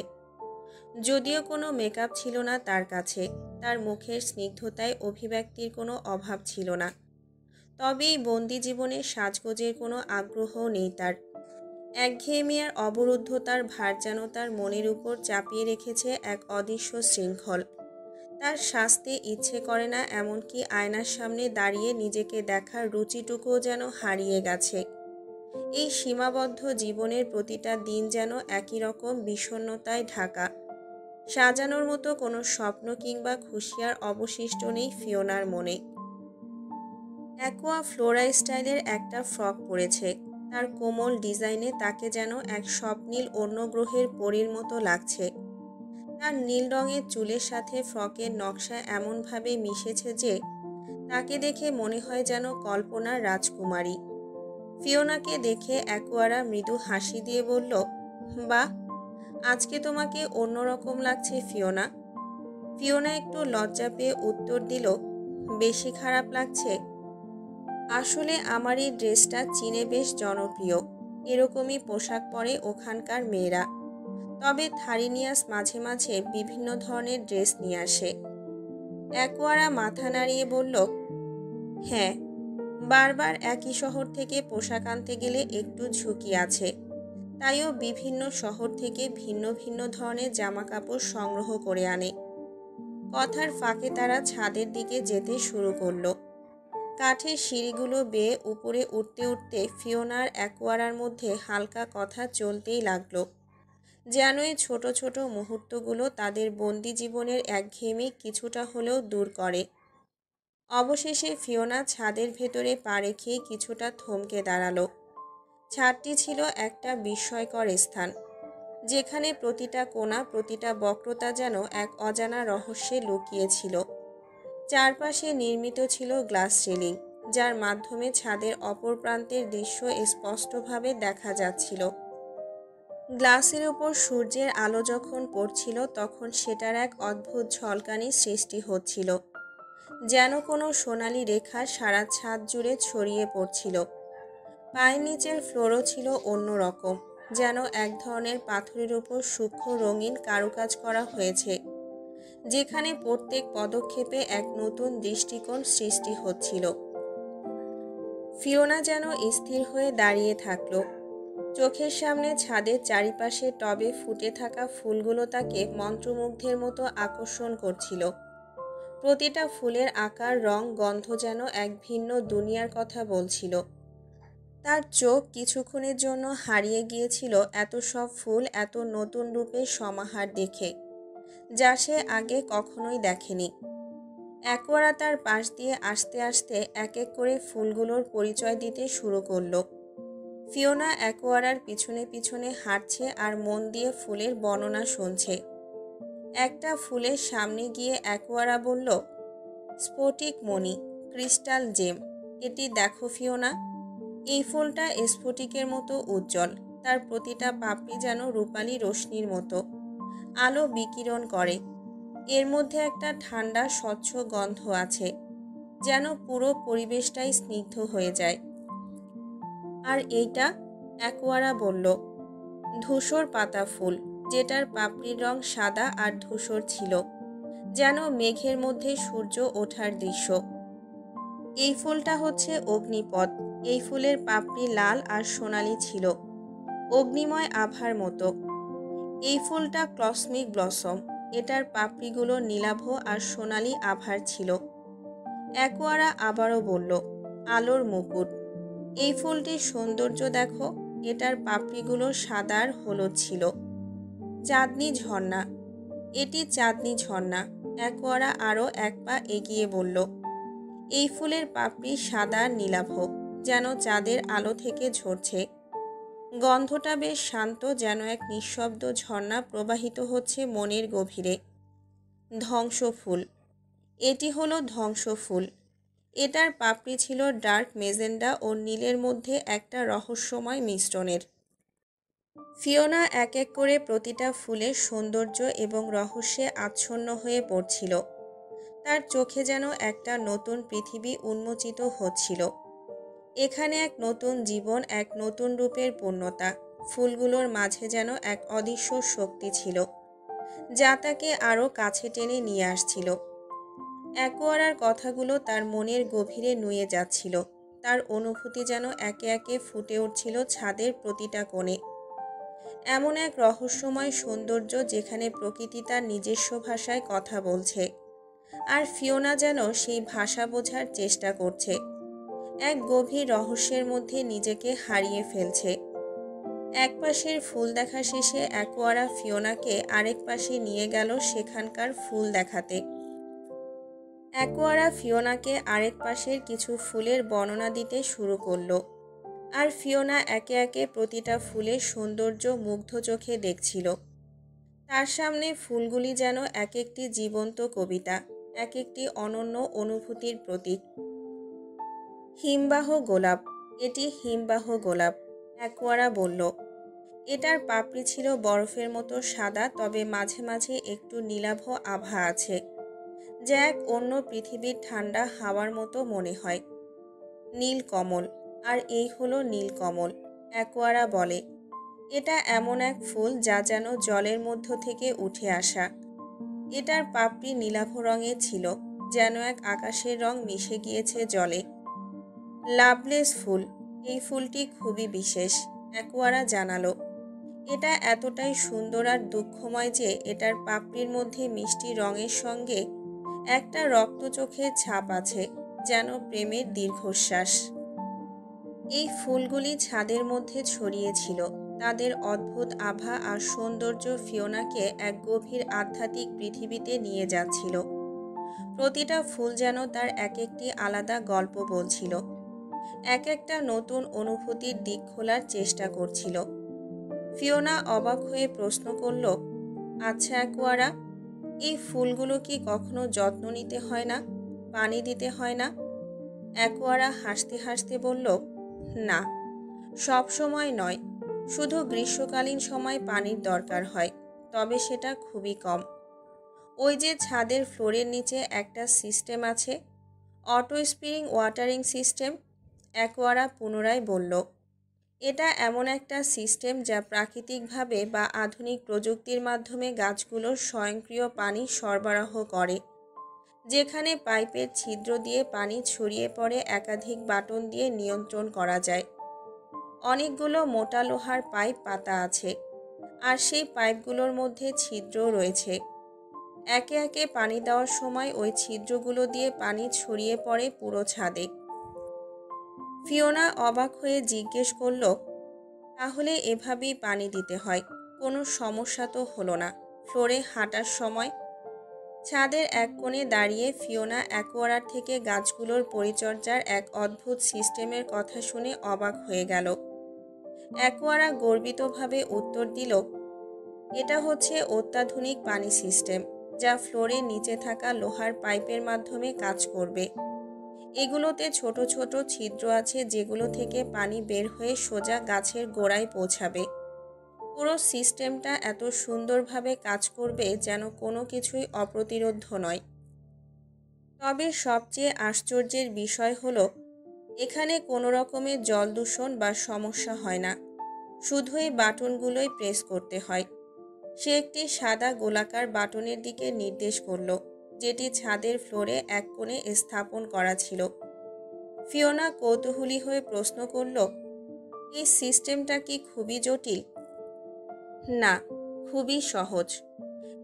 যদিও কোনো মেকআপ ছিল না তার কাছে, তার মুখের স্নিগ্ধতায় অভিব্যক্তির কোনো অভাব ছিল না। তবে এই বন্দি জীবনের সাজগোজের কোনো আগ্রহও নেই তার। একঘেয়েমি আর অবরুদ্ধতার ভার যেন তার মনের উপর চাপিয়ে রেখেছে এক অদৃশ্য শৃঙ্খল। তার সাজতে ইচ্ছে করে না, এমনকি আয়নার সামনে দাঁড়িয়ে নিজেকে দেখার রুচিটুকুও যেন হারিয়ে গেছে। এই সীমাবদ্ধ জীবনের প্রতিটা দিন যেন একই রকম বিষণ্ণতায় ঢাকা। সাজানোর মতো কোনো স্বপ্ন কিংবা খুশিয়ার অবশিষ্ট নেই ফিওনার মনে। অ্যাকোয়া ফ্লোরা স্টাইলের একটা ফ্রক পরেছে। তার কোমল ডিজাইনে তাকে যেন এক স্বপ্নীল অন্য গ্রহের পরীর মতো লাগছে। তার নীল রঙের চুলের সাথে ফ্রকের নকশা এমনভাবে মিশেছে যে তাকে দেখে মনে হয় যেন কল্পনার রাজকুমারী। ফিওনাকে দেখে অ্যাকোয়ারা মৃদু হাসি দিয়ে বলল, বাহ, আজকে তোমাকে অন্যরকম লাগছে ফিওনা। ফিওনা একটু লজ্জা পেয়ে উত্তর দিল, বেশি খারাপ লাগছে? আসলে আমার এই ড্রেসটা চীনে বেশ জনপ্রিয়। এরকমই পোশাক পরে ওখানকার মেয়েরা। তবে থারিনিয়াস মাঝে মাঝে বিভিন্ন ধরনের ড্রেস নিয়ে আসে। অ্যাকোয়ারা মাথা নাড়িয়ে বলল, হ্যাঁ, বারবার একই শহর থেকে পোশাক আনতে গেলে একটু ঝুঁকি আছে। তাইও বিভিন্ন শহর থেকে ভিন্ন ভিন্ন ধরনের জামাকাপড় সংগ্রহ করে আনে। কথার ফাঁকে তারা ছাদের দিকে যেতে শুরু করলো। কাঠের সিঁড়িগুলো বেয়ে উপরে উঠতে উঠতে ফিওনার অ্যাকোয়ারার মধ্যে হালকা কথা চলতেই লাগলো, যেন এই ছোট ছোট মুহূর্তগুলো তাদের বন্দি জীবনের একঘেয়েমি কিছুটা হলেও দূর করে। অবশেষে ফিওনা ছাদের ভেতরে পা রেখে কিছুটা থমকে দাঁড়ালো। ছাদটি ছিল একটা বিস্ময়কর স্থান, যেখানে প্রতিটা কোণা প্রতিটা বক্রতা যেন এক অজানা রহস্যে লুকিয়েছিল। চারপাশে নির্মিত ছিল গ্লাস সিলিং, যার মাধ্যমে ছাদের অপর প্রান্তের দৃশ্য স্পষ্টভাবে দেখা যাচ্ছিল। গ্লাসের উপর সূর্যের আলো যখন পড়ছিল তখন সেটার এক অদ্ভুত ঝলকানি সৃষ্টি হচ্ছিল, যেন কোনো সোনালি রেখা সারা ছাদ জুড়ে ছড়িয়ে পড়ছিল। পায়ের নিচের ফ্লোরও ছিল অন্যরকম, যেন এক ধরনের পাথরের উপর সূক্ষ্ম রঙিন কারুকাজ করা হয়েছে, যেখানে প্রত্যেক পদক্ষেপে এক নতুন দৃষ্টিকোণ সৃষ্টি হচ্ছিল। ফিওনা যেন স্থির হয়ে দাঁড়িয়ে থাকলো। চোখের সামনে ছাদের চারিপাশে টবে ফুটে থাকা ফুলগুলো তাকে মন্ত্রমুগ্ধের মতো আকর্ষণ করছিল। প্রতিটা ফুলের আকার, রং, গন্ধ যেন এক ভিন্ন দুনিয়ার কথা বলছিল। তার চোখ কিছুক্ষণের জন্য হারিয়ে গিয়েছিল এত সব ফুল এত নতুন রূপের সমাহার দেখে, যা সে আগে কখনোই দেখেনি। অ্যাকোয়ারা তার পাশ দিয়ে আস্তে আস্তে এক এক করে ফুলগুলোর পরিচয় দিতে শুরু করলো। ফিওনা অ্যাকোয়ারার পিছনে পিছনে হাঁটছে আর মন দিয়ে ফুলের বর্ণনা শুনছে। একটা ফুলের সামনে গিয়ে অ্যাকোয়ারা বলল, স্ফটিক মণি, ক্রিস্টাল জেম। এটি দেখো ফিওনা, এই ফুলটা স্ফটিকের মতো উজ্জ্বল। তার প্রতিটা পাপড়ি যেন রূপালী রশ্মির মতো আলো বিকিরণ করে। এর মধ্যে একটা ঠান্ডা স্বচ্ছ গন্ধ আছে। যেন পুরো পরিবেশটাই স্নিগ্ধ হয়ে যায়। আর এইটা? অ্যাকোয়ারা বলল। ধূসর পাতা ফুল, যেটার পাপড়ির রং সাদা আর ধূসর ছিল, যেন মেঘের মধ্যে সূর্য ওঠার দৃশ্য। এই ফুলটা হচ্ছে অগ্নিপথ। এই ফুলের পাপড়ি লাল আর সোনালি ছিল, অগ্নিময় আভার মতো। এই ফুলটা কসমিক ব্লসম। এটার পাপড়িগুলো নীলাভ আর সোনালি আভার ছিল। অ্যাকোয়ারা আবারও বলল, আলোর মুকুট। এই ফুলটির সৌন্দর্য দেখো, এটার পাপড়িগুলো সাদা আর হলুদ ছিল। চাঁদনি ঝর্ণা। এটি চাঁদনি ঝর্ণা। অ্যাকোয়ারা আরও এক পা এগিয়ে বলল, এই ফুলের পাপড়ি সাদা আর নীলাভ, যেন চাঁদের আলো থেকে ঝরছে। গন্ধটা বেশ শান্ত, যেন এক নিঃশব্দ ঝর্ণা প্রবাহিত হচ্ছে মনের গভীরে। ধ্বংস ফুল। এটি হলো ধ্বংস ফুল। এটার পাপড়ি ছিল ডার্ক মেজেন্ডা ও নীলের মধ্যে একটা রহস্যময় মিশ্রণের। ফিওনা এক এক করে প্রতিটা ফুলের সৌন্দর্য এবং রহস্যে আচ্ছন্ন হয়ে পড়ছিল। তার চোখে যেন একটা নতুন পৃথিবী উন্মোচিত হচ্ছিল। এখানে এক নতুন জীবন, এক নতুন রূপের পূর্ণতা। ফুলগুলোর মাঝে যেন এক অদৃশ্য শক্তি ছিল, যা তাকে আরও কাছে টেনে নিয়ে আসছিল। অ্যাকোয়ারার কথাগুলো তার মনের গভীরে নুয়ে যাচ্ছিল। তার অনুভূতি যেন একে একে ফুটে উঠছিল ছাদের প্রতিটা কোণে। এমন এক রহস্যময় সৌন্দর্য, যেখানে প্রকৃতি তার নিজস্ব ভাষায় কথা বলছে, আর ফিওনা যেন সেই ভাষা বোঝার চেষ্টা করছে। এক গভীর রহস্যের মধ্যে নিজেকে হারিয়ে ফেলছে। এক পাশের ফুল দেখা শেষে অ্যাকোয়ারা ফিওনাকে আরেক পাশে নিয়ে গেল সেখানকার ফুল দেখাতে। অ্যাকোয়ারা ফিওনাকে আরেক পাশের কিছু ফুলের বর্ণনা দিতে শুরু করলো, আর ফিওনা একে একে প্রতিটা ফুলের সৌন্দর্য মুগ্ধ চোখে দেখছিল। তার সামনে ফুলগুলি যেন এক একটি জীবন্ত কবিতা, এক একটি অনন্য অনুভূতির প্রতীক। হিমবাহ গোলাপ। এটি হিমবাহ গোলাপ, অ্যাকোয়ারা বলল। এটার পাপড়ি ছিল বরফের মতো সাদা, তবে মাঝে মাঝে একটু নীলাভ আভা আছে, যা এক অন্য পৃথিবীর ঠান্ডা হাওয়ার মতো মনে হয়। নীলকমল। আর এই হলো নীলকমল, অ্যাকোয়ারা বলে। এটা এমন এক ফুল যা যেন জলের মধ্য থেকে উঠে আসা। এটার পাপড়ি নীলাভ রঙের ছিল, যেন এক আকাশের রং মিশে গিয়েছে জলে। লাভলেস ফুল। এই ফুলটি খুবই বিশেষ, অ্যাকোয়ারা জানালো। এটা এতটাই সুন্দর আর দুঃখময় যে এটার পাপড়ির মধ্যে মিষ্টি রঙের সঙ্গে একটা রক্ত চোখের ছাপ আছে, যেন প্রেমের দীর্ঘশ্বাস। এই ফুলগুলি ছাদের মধ্যে ছড়িয়েছিল। তাদের অদ্ভুত আভা আর সৌন্দর্য ফিওনাকে এক গভীর আধ্যাত্মিক পৃথিবীতে নিয়ে যাচ্ছিল। প্রতিটা ফুল যেন তার এক একটি আলাদা গল্প বলছিল, এক একটা নতুন অনুভূতির দিক খোলার চেষ্টা করছিল। ফিওনা অবাক হয়ে প্রশ্ন করল, আচ্ছা অ্যাকোয়ারা, এই ফুলগুলো কি কখনো যত্ন নিতে হয় না, পানি দিতে হয় না? অ্যাকোয়ারা হাসতে হাসতে বলল, না, সব সময় নয়। শুধু গ্রীষ্মকালীন সময় পানির দরকার হয়, তবে সেটা খুবই কম। ওই যে ছাদের ফ্লোরের নিচে একটা সিস্টেম আছে, অটো স্প্রিং ওয়াটারিং সিস্টেম, অ্যাকোয়ারা পুনরায় বলল। এটা এমন একটা সিস্টেম যা প্রাকৃতিকভাবে বা আধুনিক প্রযুক্তির মাধ্যমে গাছগুলোর স্বয়ংক্রিয় পানি সরবরাহ করে, যেখানে পাইপের ছিদ্র দিয়ে পানি ছড়িয়ে পড়ে একাধিক বাটন দিয়ে নিয়ন্ত্রণ করা যায়। অনেকগুলো মোটা লোহার পাইপ পাতা আছে, আর সেই পাইপগুলোর মধ্যে ছিদ্রও রয়েছে। একে একে পানি দেওয়ার সময় ওই ছিদ্রগুলো দিয়ে পানি ছড়িয়ে পড়ে পুরো ছাদে। ফিওনা অবাক হয়ে জিজ্ঞেস করল, তাহলে এভাবেই পানি দিতে হয়? কোনো সমস্যা তো হলো না ফ্লোরে হাঁটার সময়? ছাদের এক কোণে দাঁড়িয়ে ফিওনা অ্যাকোয়ারার থেকে গাছগুলোর পরিচর্যার এক অদ্ভুত সিস্টেমের কথা শুনে অবাক হয়ে গেল। অ্যাকোয়ারা গর্বিতভাবে উত্তর দিল, এটা হচ্ছে অত্যাধুনিক পানি সিস্টেম, যা ফ্লোরের নিচে থাকা লোহার পাইপের মাধ্যমে কাজ করবে। এগুলোতে ছোট ছোট ছিদ্র আছে, যেগুলো থেকে পানি বের হয়ে সোজা গাছের গোড়ায় পৌঁছাবে। পুরো সিস্টেমটা এত সুন্দরভাবে কাজ করবে যেন কোনো কিছুই অপ্রতিরোধ্য নয়। তবে সবচেয়ে আশ্চর্যের বিষয় হলো এখানে কোনো রকমের জল দূষণ বা সমস্যা হয় না। শুধু এই বাটনগুলোই প্রেস করতে হয়। সে একটি সাদা গোলাকার বাটনের দিকে নির্দেশ করল, যেটি ছাদের ফ্লোরে এক কোণে স্থাপন করা ছিল। ফিওনা কৌতূহলী হয়ে প্রশ্ন করল, এই সিস্টেমটা কি খুবই জটিল? না, খুবই সহজ।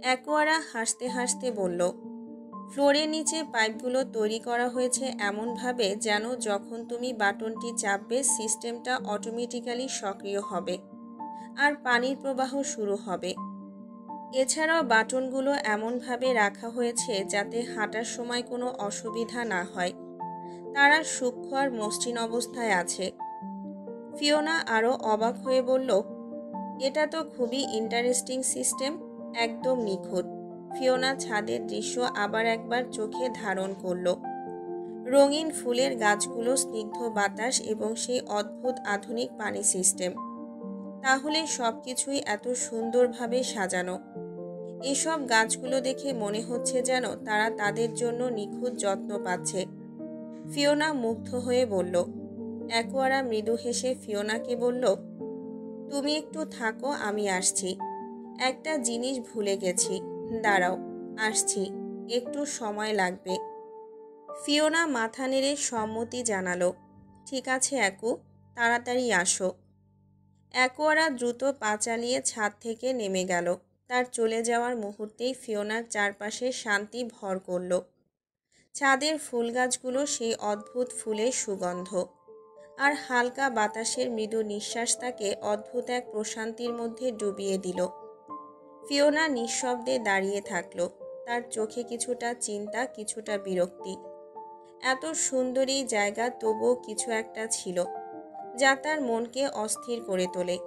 অ্যাকোয়ারা হাসতে হাসতে বলল, ফ্লোরের নিচে পাইপগুলো তৈরি করা হয়েছে এমনভাবে যেন যখন তুমি বাটনটি চাপবে সিস্টেমটা অটোমেটিক্যালি সক্রিয় হবে আর পানির প্রবাহ শুরু হবে। এছাড়াও বাটনগুলো এমনভাবে রাখা হয়েছে যাতে হাঁটার সময় কোনো অসুবিধা না হয়। তারা সূক্ষ্ম আর মসৃণ অবস্থায় আছে। ফিওনা আরও অবাক হয়ে বলল, এটা তো খুবই ইন্টারেস্টিং সিস্টেম, একদম নিখুঁত। ফিওনা ছাদের দৃশ্য আবার একবার চোখে ধারণ করল। রঙিন ফুলের গাছগুলো, স্নিগ্ধ বাতাস এবং সেই অদ্ভুত আধুনিক পানি সিস্টেম। তাহলে সবকিছুই এত সুন্দরভাবে সাজানো। এসব গাছগুলো দেখে মনে হচ্ছে যেন তারা তাদের জন্য নিখুঁত যত্ন পাচ্ছে। ফিওনা মুগ্ধ হয়ে বলল। অ্যাকোয়ারা মৃদু হেসে ফিওনাকে বলল, তুমি একটু থাকো, আমি আসছি। একটা জিনিস ভুলে গেছি, দাঁড়াও, আসছি, একটু সময় লাগবে। ফিওনা মাথা নেড়ে সম্মতি জানালো। ঠিক আছে অ্যাকু, তাড়াতাড়ি আসো। অ্যাকোয়ারা দ্রুত পা চালিয়ে ছাদ থেকে নেমে গেল। তার চলে যাওয়ার মুহূর্তেই ফিওনার চারপাশে শান্তি ভর করল। ছাদের ফুল গাছগুলো সেই অদ্ভুত ফুলের সুগন্ধ আর হালকা বাতাসের মৃদু নিঃশ্বাস তাকে অদ্ভুত এক প্রশান্তির মধ্যে ডুবিয়ে দিল। ফিওনা নিঃশব্দে দাঁড়িয়ে থাকল, তার চোখে কিছুটা চিন্তা, কিছুটা বিরক্তি। এত সুন্দরী জায়গা, তবুও কিছু একটা ছিল যা তার মনকে অস্থির করে তোলে।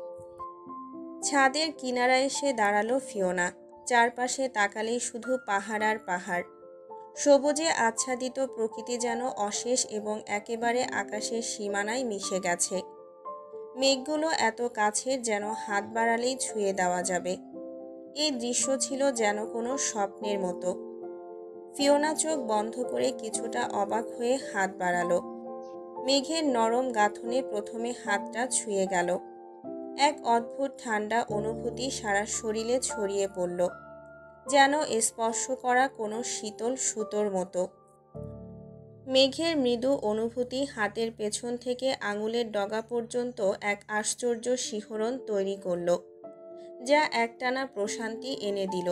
ছাদের কিনারায় এসে দাঁড়ালো ফিওনা। চারপাশে তাকালেই শুধু পাহাড় আর পাহাড়। সবুজে আচ্ছাদিত প্রকৃতি যেন অশেষ এবং একেবারে আকাশের সীমানায় মিশে গেছে। মেঘগুলো এত কাছের যেন হাত বাড়ালেই ছুঁয়ে দেওয়া যাবে। এই দৃশ্য ছিল যেন কোনো স্বপ্নের মতো। ফিওনা চোখ বন্ধ করে কিছুটা অবাক হয়ে হাত বাড়ালো। মেঘের নরম গাঁথনে প্রথমে হাতটা ছুঁয়ে গেল। এক অদ্ভুত ঠান্ডা অনুভূতি সারা শরীরে ছড়িয়ে পড়ল, যেন স্পর্শ করা কোনো শীতল সুতোর মতো। মেঘের মৃদু অনুভূতি হাতের পেছন থেকে আঙুলের ডগা পর্যন্ত এক আশ্চর্য শিহরণ তৈরি করল, যা একটানা প্রশান্তি এনে দিল।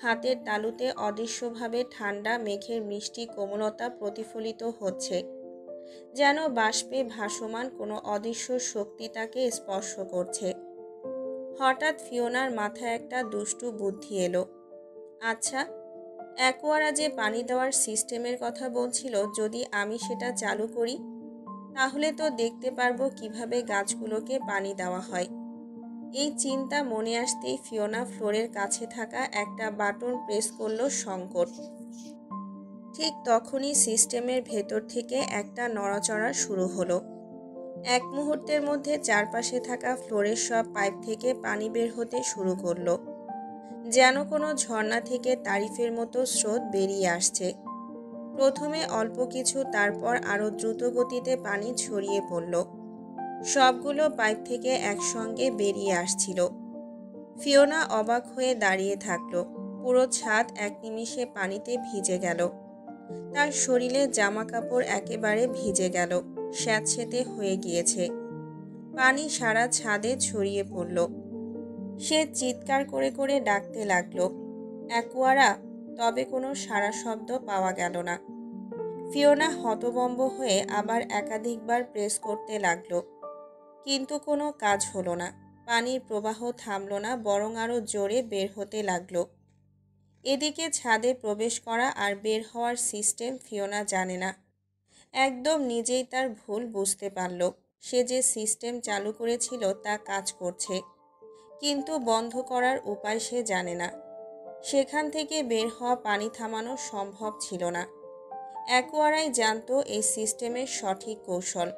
হাতের তালুতে অদৃশ্যভাবে ঠান্ডা মেঘের মিষ্টি কোমলতা প্রতিফলিত হচ্ছে, যেন বাষ্পে ভাসমান কোনো অদৃশ্য শক্তি তাকে স্পর্শ করছে। হঠাৎ ফিওনার মাথায় একটা দুষ্টু বুদ্ধি এলো। আচ্ছা, অ্যাকোয়ারা যে পানি দেওয়ার সিস্টেমের কথা বলছিল, যদি আমি সেটা চালু করি, তাহলে তো দেখতে পারবো কিভাবে গাছগুলোকে পানি দেওয়া হয়। এই চিন্তা মনে আসতেই ফিওনা ফ্লোরের কাছে থাকা একটা বাটন প্রেস করল সংকট। ঠিক তখনই সিস্টেমের ভেতর থেকে একটা নড়াচড়া শুরু হলো। এক মুহূর্তের মধ্যে চারপাশে থাকা ফ্লোরের সব পাইপ থেকে পানি বের হতে শুরু করলো, যেন কোনো ঝর্ণা থেকে তারিফের মতো স্রোত বেরিয়ে আসছে। প্রথমে অল্প কিছু, তারপর আরও দ্রুত গতিতে পানি ছড়িয়ে পড়ল। সবগুলো পাইপ থেকে একসঙ্গে বেরিয়ে আসছিল। ফিওনা অবাক হয়ে দাঁড়িয়ে থাকলো। পুরো ছাদ এক নিমিষে পানিতে ভিজে গেল। তার শরীরে জামা কাপড় একেবারে ভিজে গেল, স্যাঁতসেঁতে হয়ে গিয়েছে। পানি সারা ছাদে ছড়িয়ে পড়ল। সে চিৎকার করে করে ডাকতে লাগলো, অ্যাকোয়ারা, তবে কোনো সাড়া শব্দ পাওয়া গেল না। ফিওনা হতভম্ব হয়ে আবার একাধিকবার প্রেস করতে লাগলো, কিন্তু কোনো কাজ হলো না। পানির প্রবাহ থামল না, বরং আরও জোরে বের হতে লাগলো। এদিকে ছাদে প্রবেশ করা আর বের হওয়ার সিস্টেম ফিওনা জানে না। একদম নিজেই তার ভুল বুঝতে পারল। সে যে সিস্টেম চালু করেছিল তা কাজ করছে, কিন্তু বন্ধ করার উপায় সে জানে না। সেখান থেকে বের হওয়া পানি থামানো সম্ভব ছিল না। অ্যাকোয়ারাই জানতো এই সিস্টেমের সঠিক কৌশল।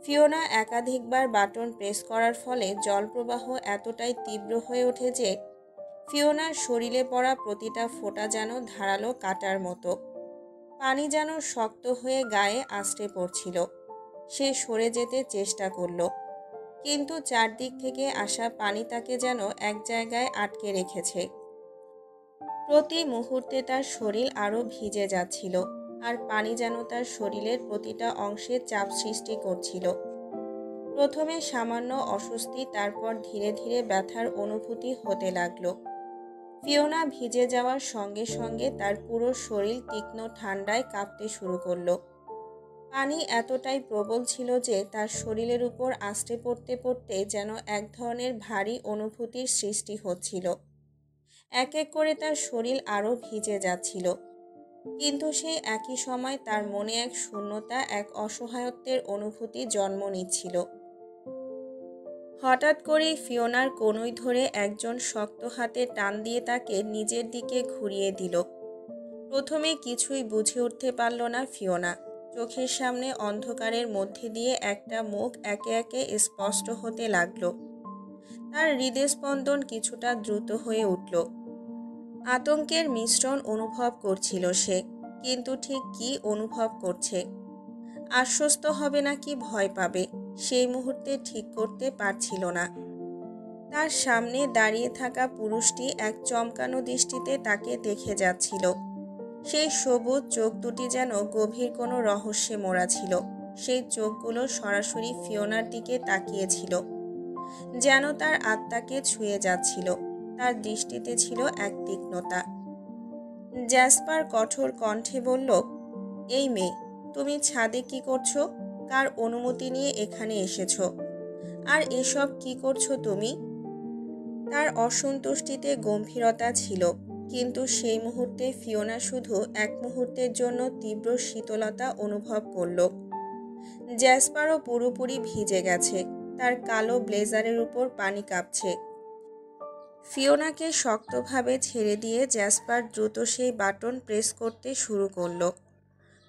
ফিওনা একাধিকবার বাটন প্রেস করার ফলে জলপ্রবাহ এতটাই তীব্র হয়ে ওঠে যে ফিওনার শরীরে পড়া প্রতিটা ফোঁটা যেন ধারালো কাঁটার মতো। পানি যেন শক্ত হয়ে গায়ে আছড়ে পড়ছিল। সে সরে যেতে চেষ্টা করল, কিন্তু চারদিক থেকে আসা পানি তাকে যেন এক জায়গায় আটকে রেখেছে। প্রতি মুহূর্তে তার শরীর আরও ভিজে যাচ্ছিল, আর পানি যেন তার শরীরের প্রতিটা অংশে চাপ সৃষ্টি করছিল। প্রথমে সামান্য অস্বস্তি, তারপর ধীরে ধীরে ব্যথার অনুভূতি হতে লাগলো। ফিওনা ভিজে যাওয়ার সঙ্গে সঙ্গে তার পুরো শরীর তীক্ষ্ণ ঠান্ডায় কাঁপতে শুরু করলো। পানি এতটাই প্রবল ছিল যে তার শরীরের উপর আছড়ে পড়তে পড়তে যেন এক ধরনের ভারী অনুভূতির সৃষ্টি হচ্ছিল। এক এক করে তার শরীর আরও ভিজে যাচ্ছিল, কিন্তু সেই একই সময় তার মনে এক শূন্যতা, এক অসহায়ত্বের অনুভূতি জন্ম নিচ্ছিল। হঠাৎ করেই ফিওনার কনুই ধরে একজন শক্ত হাতে টান দিয়ে তাকে নিজের দিকে ঘুরিয়ে দিল। প্রথমে কিছুই বুঝে উঠতে পারল না ফিওনা। চোখের সামনে অন্ধকারের মধ্যে দিয়ে একটা মুখ একে একে স্পষ্ট হতে লাগলো। তার হৃদস্পন্দন কিছুটা দ্রুত হয়ে উঠল। আতঙ্কের মিশ্রণ অনুভব করছিল সে, কিন্তু ঠিক কী অনুভব করছে, আশ্বস্ত হবে নাকি ভয় পাবে, সেই মুহূর্তে ঠিক করতে পারছিল না। তার সামনে দাঁড়িয়ে থাকা পুরুষটি এক চমকানো দৃষ্টিতে তাকে দেখে যাচ্ছিল। সেই সবুজ চোখ দুটি যেন গভীর কোনো রহস্যে মোড়া ছিল। সেই চোখগুলো সরাসরি ফিওনার দিকে তাকিয়েছিল, যেন তার আত্মাকে ছুঁয়ে যাচ্ছিল। তার দৃষ্টিতে ছিল এক তীক্ষ্ণতা। জ্যাসপার কঠোর কণ্ঠে বলল, এই মেয়ে, তুমি ছাদে কি করছো? কার অনুমতি নিয়ে এখানে এসেছো? আর এসব কি করছো তুমি? তার অসন্তুষ্টিতে গম্ভীরতা ছিল, কিন্তু সেই মুহূর্তে ফিওনা শুধু এক মুহূর্তের জন্য তীব্র শীতলতা অনুভব করল। জ্যাসপারও পুরোপুরি ভিজে গেছে, তার কালো ব্লেজারের উপর পানি কাঁপছে। ফিওনাকে শক্তভাবে ছেড়ে দিয়ে জ্যাসপার দ্রুত সেই বাটন প্রেস করতে শুরু করল।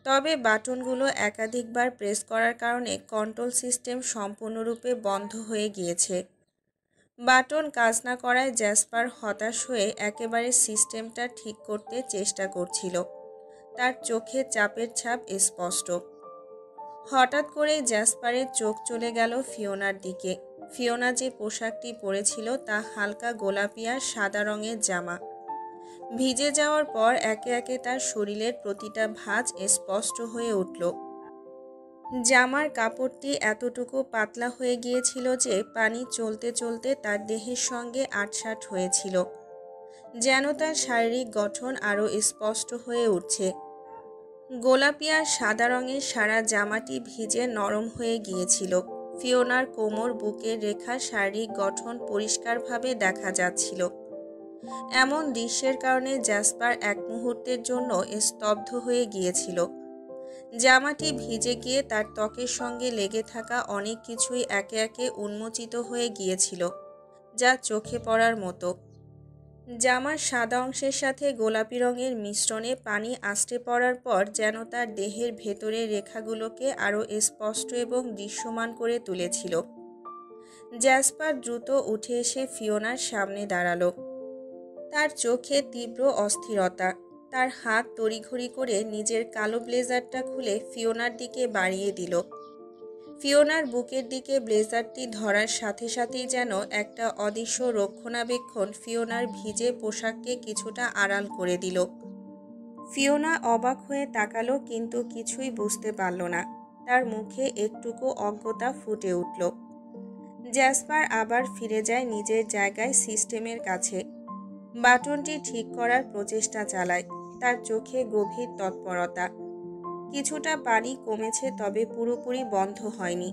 তবে বাটনগুলো একাধিকবার প্রেস করার কারণে কন্ট্রোল সিস্টেম সম্পূর্ণরূপে বন্ধ হয়ে গিয়েছে। বাটন কাজ না করায় জ্যাসপার হতাশ হয়ে একেবারে সিস্টেমটা ঠিক করতে চেষ্টা করছিল। তার চোখে চাপের ছাপ স্পষ্ট। হঠাৎ করেই জ্যাসপারের চোখ চলে গেল ফিওনার দিকে। ফিওনা যে পোশাকটি পরেছিল তা হালকা গোলাপি আর সাদা রঙের জামা। ভিজে যাওয়ার পর একে একে তার শরীরের প্রতিটা ভাঁজ স্পষ্ট হয়ে উঠল। জামার কাপড়টি এতটুকু পাতলা হয়ে গিয়েছিল যে পানি চলতে চলতে তার দেহের সঙ্গে আঁটসাঁট হয়েছিল, যেন তার শারীরিক গঠন আরও স্পষ্ট হয়ে উঠছে। গোলাপি আর সাদা রঙের সারা জামাটি ভিজে নরম হয়ে গিয়েছিল। ফিওনার কোমর, বুকের রেখা, শারীরিক গঠন পরিষ্কারভাবে দেখা যাচ্ছিল। এমন দৃশ্যের কারণে জ্যাসপার এক মুহূর্তের জন্য স্তব্ধ হয়ে গিয়েছিল। জামাটি ভিজে গিয়ে তার ত্বকের সঙ্গে লেগে থাকা অনেক কিছুই একে একে উন্মোচিত হয়ে গিয়েছিল, যা চোখে পড়ার মতো। জামার সাদা অংশের সাথে গোলাপি রঙের মিশ্রণে পানি আছড়ে পড়ার পর যেন তার দেহের ভেতরের রেখাগুলোকে আরও স্পষ্ট এবং দৃশ্যমান করে তুলেছিল। জ্যাসপার দ্রুত উঠে এসে ফিওনার সামনে দাঁড়ালো। তার চোখে তীব্র অস্থিরতা। তার হাত তড়িঘড়ি করে নিজের কালো ব্লেজারটা খুলে ফিওনার দিকে বাড়িয়ে দিল। ফিওনার বুকের দিকে ব্লেজারটি ধরার সাথে সাথেই যেন একটা অদৃশ্য রক্ষণাবেক্ষণ ফিওনার ভিজে পোশাককে কিছুটা আড়াল করে দিল। ফিওনা অবাক হয়ে তাকালো, কিন্তু কিছুই বুঝতে পারল না। তার মুখে একটুকু অজ্ঞতা ফুটে উঠল। জ্যাসপার আবার ফিরে যায় নিজের জায়গায়, সিস্টেমের কাছে। বাটনটি ঠিক করার প্রচেষ্টা চালায়। তার চোখে গভীর তৎপরতা। কিছুটা পানি কমেছে, তবে পুরোপুরি বন্ধ হয়নি।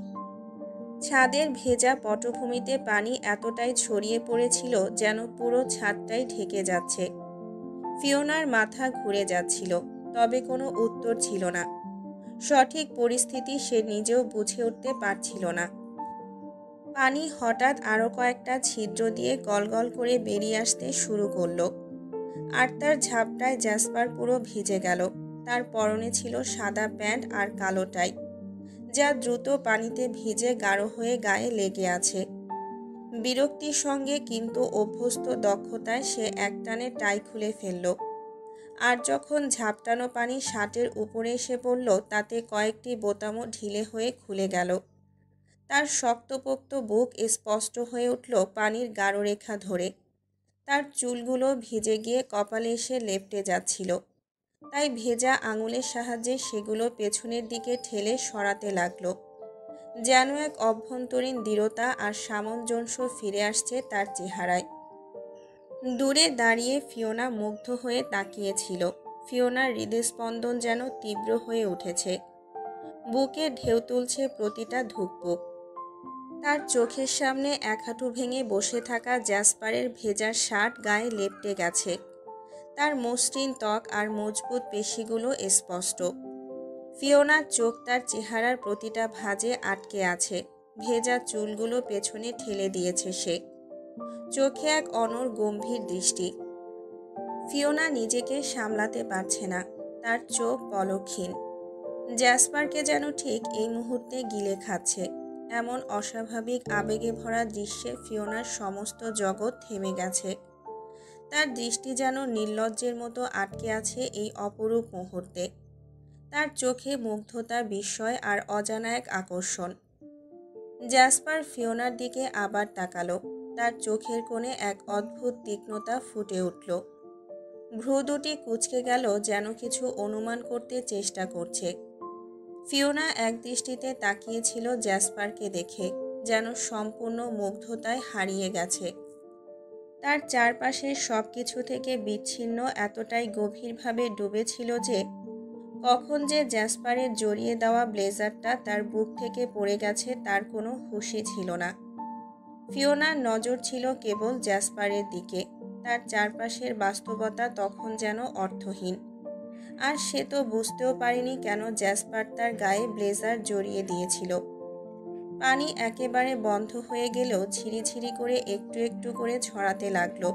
ছাদের ভেজা পটভূমিতে পানি এতটাই ছড়িয়ে পড়েছিল যেন পুরো ছাদটাই ঢেকে যাচ্ছে। ফিওনার মাথা ঘুরে যাচ্ছিল, তবে কোনো উত্তর ছিল না। সঠিক পরিস্থিতি সে নিজেও বুঝে উঠতে পারছিল না। পানি হঠাৎ আরও কয়েকটা ছিদ্র দিয়ে গলগল করে বেরিয়ে আসতে শুরু করলো, আর তার ঝাপটায় জ্যাসপার পুরো ভিজে গেল। তার পরনে ছিল সাদা প্যান্ট আর কালো টাই, যা দ্রুত পানিতে ভিজে গাঢ় হয়ে গায়ে লেগে আছে। বিরক্তির সঙ্গে কিন্তু অভ্যস্ত দক্ষতায় সে একটানে টাই খুলে ফেলল। আর যখন ঝাপটানো পানি শার্টের উপরে এসে পড়ল তাতে কয়েকটি বোতামও ঢিলে হয়ে খুলে গেল। তার শক্তপোক্ত বুক স্পষ্ট হয়ে উঠল পানির গাঢ়রেখা ধরে। তার চুলগুলো ভিজে গিয়ে কপালে এসে লেপ্টে যাচ্ছিল, তাই ভেজা আঙুলের সাহায্যে সেগুলো পেছনের দিকে ঠেলে সরাতে লাগলো। যেন এক অভ্যন্তরীণ দৃঢ়তা আর সামঞ্জস্য ফিরে আসছে তার চেহারায়। দূরে দাঁড়িয়ে ফিওনা মুগ্ধ হয়ে তাকিয়েছিল। ফিওনার হৃদস্পন্দন যেন তীব্র হয়ে উঠেছে, বুকে ঢেউ তুলছে প্রতিটা ধুকপুক। তার চোখের সামনে এক হাঁটু ভেঙে বসে থাকা জ্যাসপারের ভেজা শার্ট গায়ে লেপ্টে গেছে। তার মসৃণ ত্বক আর মজবুত পেশিগুলো স্পষ্ট। ফিওনার চোখ তার চেহারার প্রতিটা ভাঁজে আটকে আছে। ভেজা চুলগুলো পেছনে ঠেলে দিয়েছে সে, চোখে এক অনড় গম্ভীর দৃষ্টি। ফিওনা নিজেকে সামলাতে পারছে না, তার চোখ পলকহীন। জ্যাসপারকে যেন ঠিক এই মুহূর্তে গিলে খাচ্ছে। এমন অস্বাভাবিক আবেগে ভরা দৃশ্যে ফিওনার সমস্ত জগৎ থেমে গেছে। তার দৃষ্টি যেন নির্লজ্জের মতো আটকে আছে এই অপরূপ মুহূর্তে। তার চোখে মুগ্ধতা, বিস্ময় আর অজানা এক আকর্ষণ। জ্যাসপার ফিওনার দিকে আবার তাকালো। তার চোখের কোণে এক অদ্ভুত তীক্ষ্ণতা ফুটে উঠল। ভ্রু দুটি কুঁচকে গেল, যেন কিছু অনুমান করতে চেষ্টা করছে। ফিওনা এক দৃষ্টিতে তাকিয়েছিল জ্যাসপারকে দেখে, যেন সম্পূর্ণ মুগ্ধতায় হারিয়ে গেছে। তার চারপাশের সব কিছু থেকে বিচ্ছিন্ন এতটাই গভীরভাবে ডুবেছিল যে কখন যে জ্যাসপারের জড়িয়ে দেওয়া ব্লেজারটা তার বুক থেকে পড়ে গেছে তার কোনো হুঁশই ছিল না। ফিওনার নজর ছিল কেবল জ্যাসপারের দিকে। তার চারপাশের বাস্তবতা তখন যেন অর্থহীন। আর সে তো বুঝতেও পারেনি কেন জ্যাসপার তার গায়ে ব্লেজার জড়িয়ে দিয়েছিল। পানি একেবারে বন্ধ হয়ে গেলেও ঝিরিঝিরি করে একটু একটু করে ছড়াতে লাগলো।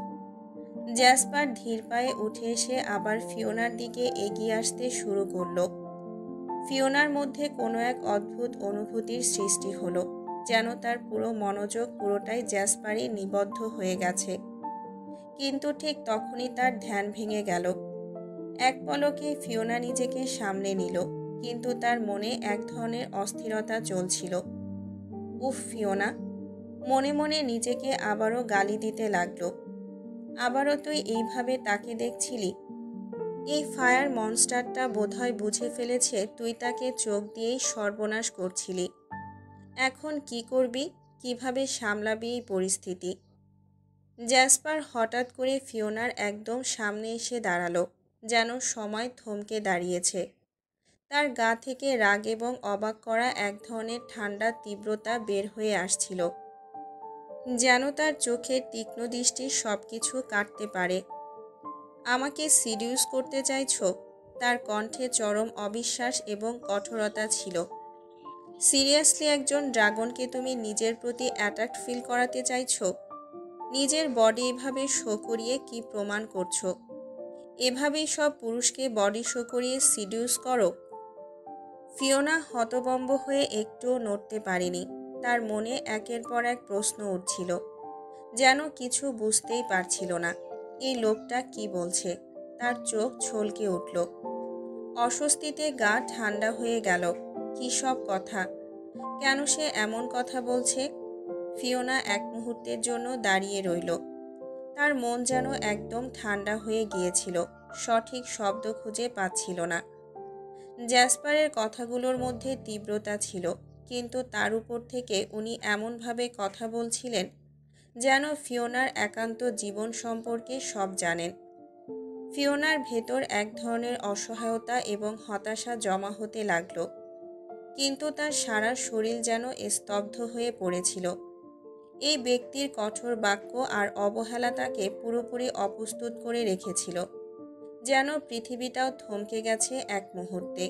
জ্যাসপার ধীর পায়ে উঠে এসে আবার ফিওনার দিকে এগিয়ে আসতে শুরু করলো। ফিওনার মধ্যে কোনো এক অদ্ভুত অনুভূতির সৃষ্টি হলো, যেন তার পুরো মনোযোগ পুরোটাই জ্যাসপারে নিবদ্ধ হয়ে গেছে। কিন্তু ঠিক তখনই তার ধ্যান ভেঙে গেল। এক পলকে ফিওনা নিজেকে সামলে নিল, কিন্তু তার মনে এক ধরনের অস্থিরতা চলছিল। উফ ফিওনা, মনে মনে নিজেকে আবারও গালি দিতে লাগলো। আবারও তুই এইভাবে তাকে দেখছিলি? এই ফায়ার মনস্টারটা বোধহয় বুঝে ফেলেছে তুই তাকে চোখ দিয়েই সর্বনাশ করছিলি। এখন কি করবি, কিভাবে সামলাবি এই পরিস্থিতি? জ্যাসপার হঠাৎ করে ফিওনার একদম সামনে এসে দাঁড়ালো, যেন সময় থমকে দাঁড়িয়েছে। তার গা থেকে রাগ এবং অবাক করা এক ধরনের ঠান্ডা তীব্রতা বের হয়ে আসছিল, যেন তার চোখের তীক্ষ্ণ দৃষ্টি সব কিছু কাটতে পারে। আমাকে সিডিউস করতে চাইছো? তার কণ্ঠে চরম অবিশ্বাস এবং কঠোরতা ছিল। সিরিয়াসলি একজন ড্রাগনকে তুমি নিজের প্রতি অ্যাট্রাক্ট ফিল করাতে চাইছো? নিজের বডি এভাবে শো করিয়ে কি প্রমাণ করছো? এভাবেই সব পুরুষকে বডি শো করিয়ে সিডিউস করো? ফিওনা হতভম্ব হয়ে একটুও নড়তে পারেনি। তার মনে একের পর এক প্রশ্ন উঠছিল, যেন কিছু বুঝতেই পারছিল না। এই লোকটা কি বলছে? তার চোখ ছলকে উঠল। অস্বস্তিতে গা ঠান্ডা হয়ে গেল। কি সব কথা? কেন সে এমন কথা বলছে? ফিওনা এক মুহূর্তের জন্য দাঁড়িয়ে রইল। তার মন যেন একদম ঠান্ডা হয়ে গিয়েছিল, সঠিক শব্দ খুঁজে পাচ্ছিল না। জ্যাসপারের কথাগুলোর মধ্যে তীব্রতা ছিল, কিন্তু তার উপর থেকে উনি এমনভাবে কথা বলছিলেন যেন ফিওনার একান্ত জীবন সম্পর্কে সব জানেন। ফিওনার ভেতর এক ধরনের অসহায়তা এবং হতাশা জমা হতে লাগলো, কিন্তু তার সারা শরীর যেন স্তব্ধ হয়ে পড়েছিল। এই ব্যক্তির কঠোর বাক্য আর অবহেলা তাকে পুরোপুরি অপ্রস্তুত করে রেখেছিল, যেন পৃথিবীটাও থমকে গেছে এক মুহূর্তে।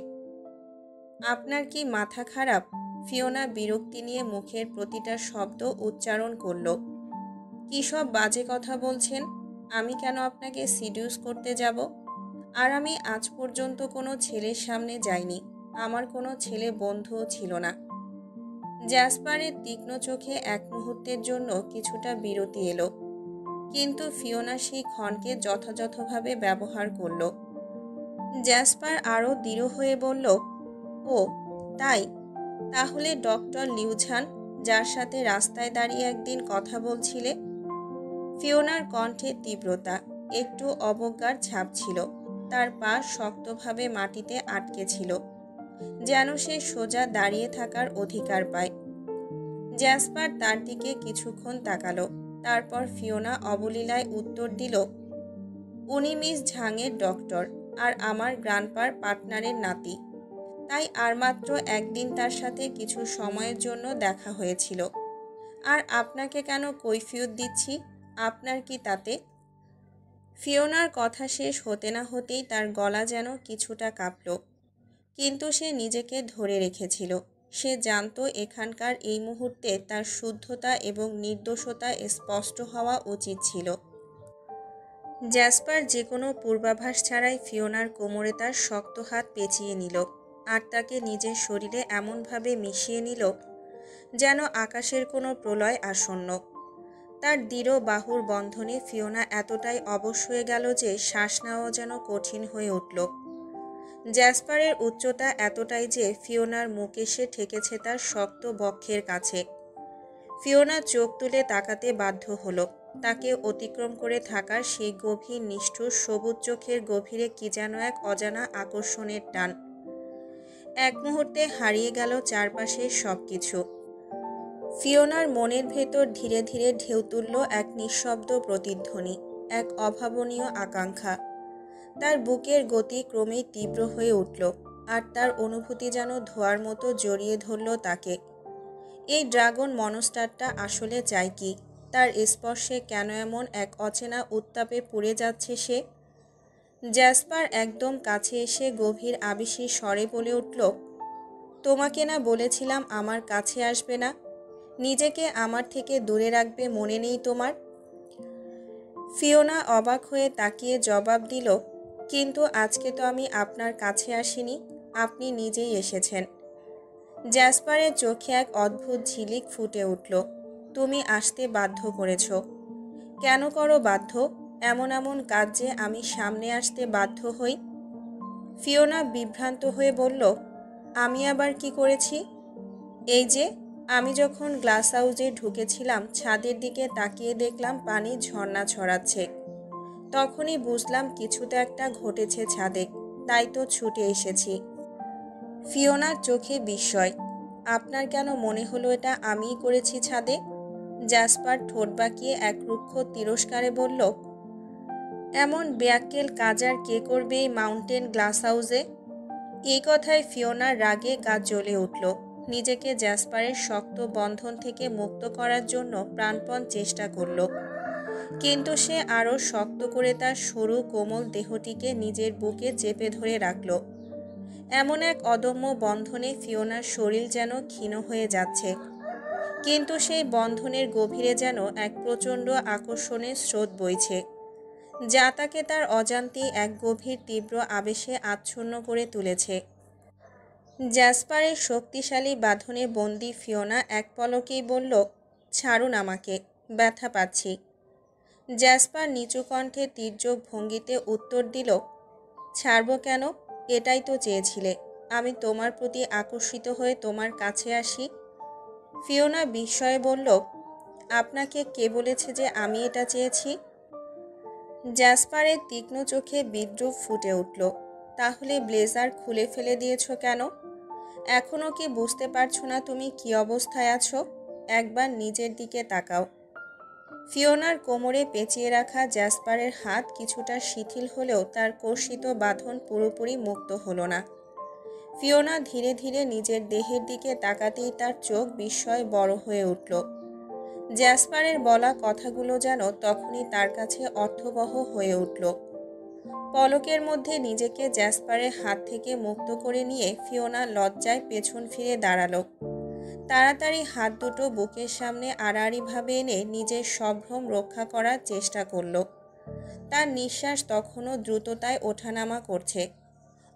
আপনার কি মাথা খারাপ? ফিওনা বিরক্তি নিয়ে মুখের প্রতিটা শব্দ উচ্চারণ করল। কী সব বাজে কথা বলছেন? আমি কেন আপনাকে সিডিউস করতে যাব? আর আমি আজ পর্যন্ত কোনো ছেলের সামনে যাইনি। আমার কোনো ছেলে বন্ধুও ছিল না। জ্যাসপারের তীক্ষ্ণ চোখে এক মুহূর্তের জন্য কিছুটা বিরতি এলো, কিন্তু ফিওনা সেই ক্ষণকে যথাযথভাবে ব্যবহার করল। জ্যাসপার আরও দৃঢ় হয়ে বলল, ও তাই? তাহলে ডক্টর লিউঝান, যার সাথে রাস্তায় দাঁড়িয়ে একদিন কথা বলছিলে? ফিওনার কণ্ঠে তীব্রতা, একটু অবজ্ঞার ছাপ ছিল। তার পা শক্তভাবে মাটিতে আটকে ছিল, যেন সে সোজা দাঁড়িয়ে থাকার অধিকার পায়। জ্যাসপার তার দিকে কিছুক্ষণ তাকালো। তারপর ফিওনা অবলীলায় উত্তর দিল, উনি মিস ঝাংয়ের ডক্টর আর আমার গ্র্যান্ডপার পার্টনারের নাতি। তাই আর মাত্র একদিন তার সাথে কিছু সময়ের জন্য দেখা হয়েছিল। আর আপনাকে কেন কৈফিয়ত দিচ্ছি? আপনার কি তাতে? ফিওনার কথা শেষ হতে না হতেই তার গলা যেন কিছুটা কাঁপল, কিন্তু সে নিজেকে ধরে রেখেছিল। সে জানত এখানকার এই মুহূর্তে তার শুদ্ধতা এবং নির্দোষতা স্পষ্ট হওয়া উচিত ছিল। জ্যাসপার যে কোনো পূর্বাভাস ছাড়াই ফিওনার কোমরে তার শক্ত হাত পেঁচিয়ে নিল আর তাকে নিজের শরীরে এমনভাবে মিশিয়ে নিল যেন আকাশের কোনো প্রলয় আসন্ন। তার দৃঢ় বাহুর বন্ধনে ফিওনা এতটাই অবশ হয়ে গেল যে শ্বাস নেওয়া যেন কঠিন হয়ে উঠল। জ্যাসপারের উচ্চতা এতটাই যে ফিওনার মুখ এসে ঠেকেছে তার শক্ত বক্ষের কাছে। ফিওনা চোখ তুলে তাকাতে বাধ্য হলো। তাকে অতিক্রম করে থাকার সেই গভীর নিষ্ঠুর সবুজ চোখের গভীরে কি যেন এক অজানা আকর্ষণের টান। এক মুহূর্তে হারিয়ে গেল চারপাশের সবকিছু। ফিওনার মনের ভেতর ধীরে ধীরে ঢেউ তুলল এক নিঃশব্দ প্রতিধ্বনি, এক অভাবনীয় আকাঙ্ক্ষা। তার বুকের গতি ক্রমেই তীব্র হয়ে উঠল, আর তার অনুভূতি যেন ধোঁয়ার মতো জড়িয়ে ধরল তাকে। এই ড্রাগন মনস্টারটা আসলে চায় কি? তার স্পর্শে কেন এমন এক অচেনা উত্তাপে পুড়ে যাচ্ছে সে? জ্যাসপার একদম কাছে এসে গভীর আবেশী স্বরে বলে উঠল, তোমাকে না বলেছিলাম আমার কাছে আসবে না? নিজেকে আমার থেকে দূরে রাখবে, মনে নেই তোমার? ফিওনা অবাক হয়ে তাকিয়ে জবাব দিল, কিন্তু আজকে তো আমি আপনার কাছে আসিনি, আপনি নিজেই এসেছেন। জ্যাসপারের চোখে এক অদ্ভুত ঝিলিক ফুটে উঠল। তুমি আসতে বাধ্য করেছ। কেন করো বাধ্য? এমন এমন কাজ যে আমি সামনে আসতে বাধ্য হই? ফিওনা বিভ্রান্ত হয়ে বলল, আমি আবার কি করেছি? এই যে, আমি যখন গ্লাস হাউসে ঢুকেছিলাম ছাদের দিকে তাকিয়ে দেখলাম পানি ঝর্ণা ছড়াচ্ছে। তখনই বুঝলাম কিছু তো একটা ঘটেছে ছাদে, তাই তো ছুটে এসেছি। ফিওনার চোখে বিস্ময়। আপনার কেন মনে হলো এটা আমিই করেছি ছাদে? জ্যাসপার ঠোঁট বাঁকিয়ে এক রুক্ষ তিরস্কারে বলল, এমন বেয়াক্কেল কাজ আর কে করবে এই মাউন্টেন গ্লাস হাউসে? এই কথায় ফিওনার রাগে গা জ্বলে উঠল। নিজেকে জ্যাসপারের শক্ত বন্ধন থেকে মুক্ত করার জন্য প্রাণপণ চেষ্টা করল, কিন্তু সে আরও শক্ত করে তার সরু কোমল দেহটিকে নিজের বুকে চেপে ধরে রাখল। এমন এক অদম্য বন্ধনে ফিওনার শরীর যেন ক্ষীণ হয়ে যাচ্ছে, কিন্তু সেই বন্ধনের গভীরে যেন এক প্রচণ্ড আকর্ষণের স্রোত বইছে, যা তাকে তার অজান্তেই এক গভীর তীব্র আবেশে আচ্ছন্ন করে তুলেছে। জ্যাসপারের শক্তিশালী বাঁধনে বন্দি ফিওনা এক পলকেই বলল, ছাড়ুন আমাকে, ব্যথা পাচ্ছি। জ্যাসপার নিচু কণ্ঠে তীর্যক ভঙ্গিতে উত্তর দিল, ছাড়ব কেন? এটাই তো চেয়েছিলে, আমি তোমার প্রতি আকর্ষিত হয়ে তোমার কাছে আসি। ফিওনা বিস্ময়ে বলল, আপনাকে কে বলেছে যে আমি এটা চেয়েছি? জ্যাসপারের তীক্ষ্ণ চোখে বিদ্রুপ ফুটে উঠল। তাহলে ব্লেজার খুলে ফেলে দিয়েছ কেন? এখনও কি বুঝতে পারছো না তুমি কি অবস্থায় আছো? একবার নিজের দিকে তাকাও। ফিওনার কোমরে পেঁচিয়ে রাখা জ্যাসপারের হাত কিছুটা শিথিল হলেও তার কর্ষিত বাঁধন পুরোপুরি মুক্ত হলো না। ফিওনা ধীরে ধীরে নিজের দেহের দিকে তাকাতেই তার চোখ বিস্ময়ে বড় হয়ে উঠল। জ্যাসপারের বলা কথাগুলো যেন তখনই তার কাছে অর্থবহ হয়ে উঠল। পলকের মধ্যে নিজেকে জ্যাসপারের হাত থেকে মুক্ত করে নিয়ে ফিওনা লজ্জায় পেছন ফিরে দাঁড়ালো। তাড়াতাড়ি হাত দুটো বুকের সামনে আড়াআড়িভাবে এনে নিজের সম্ভ্রম রক্ষা করার চেষ্টা করল। তার নিঃশ্বাস তখনও দ্রুততায় ওঠানামা করছে,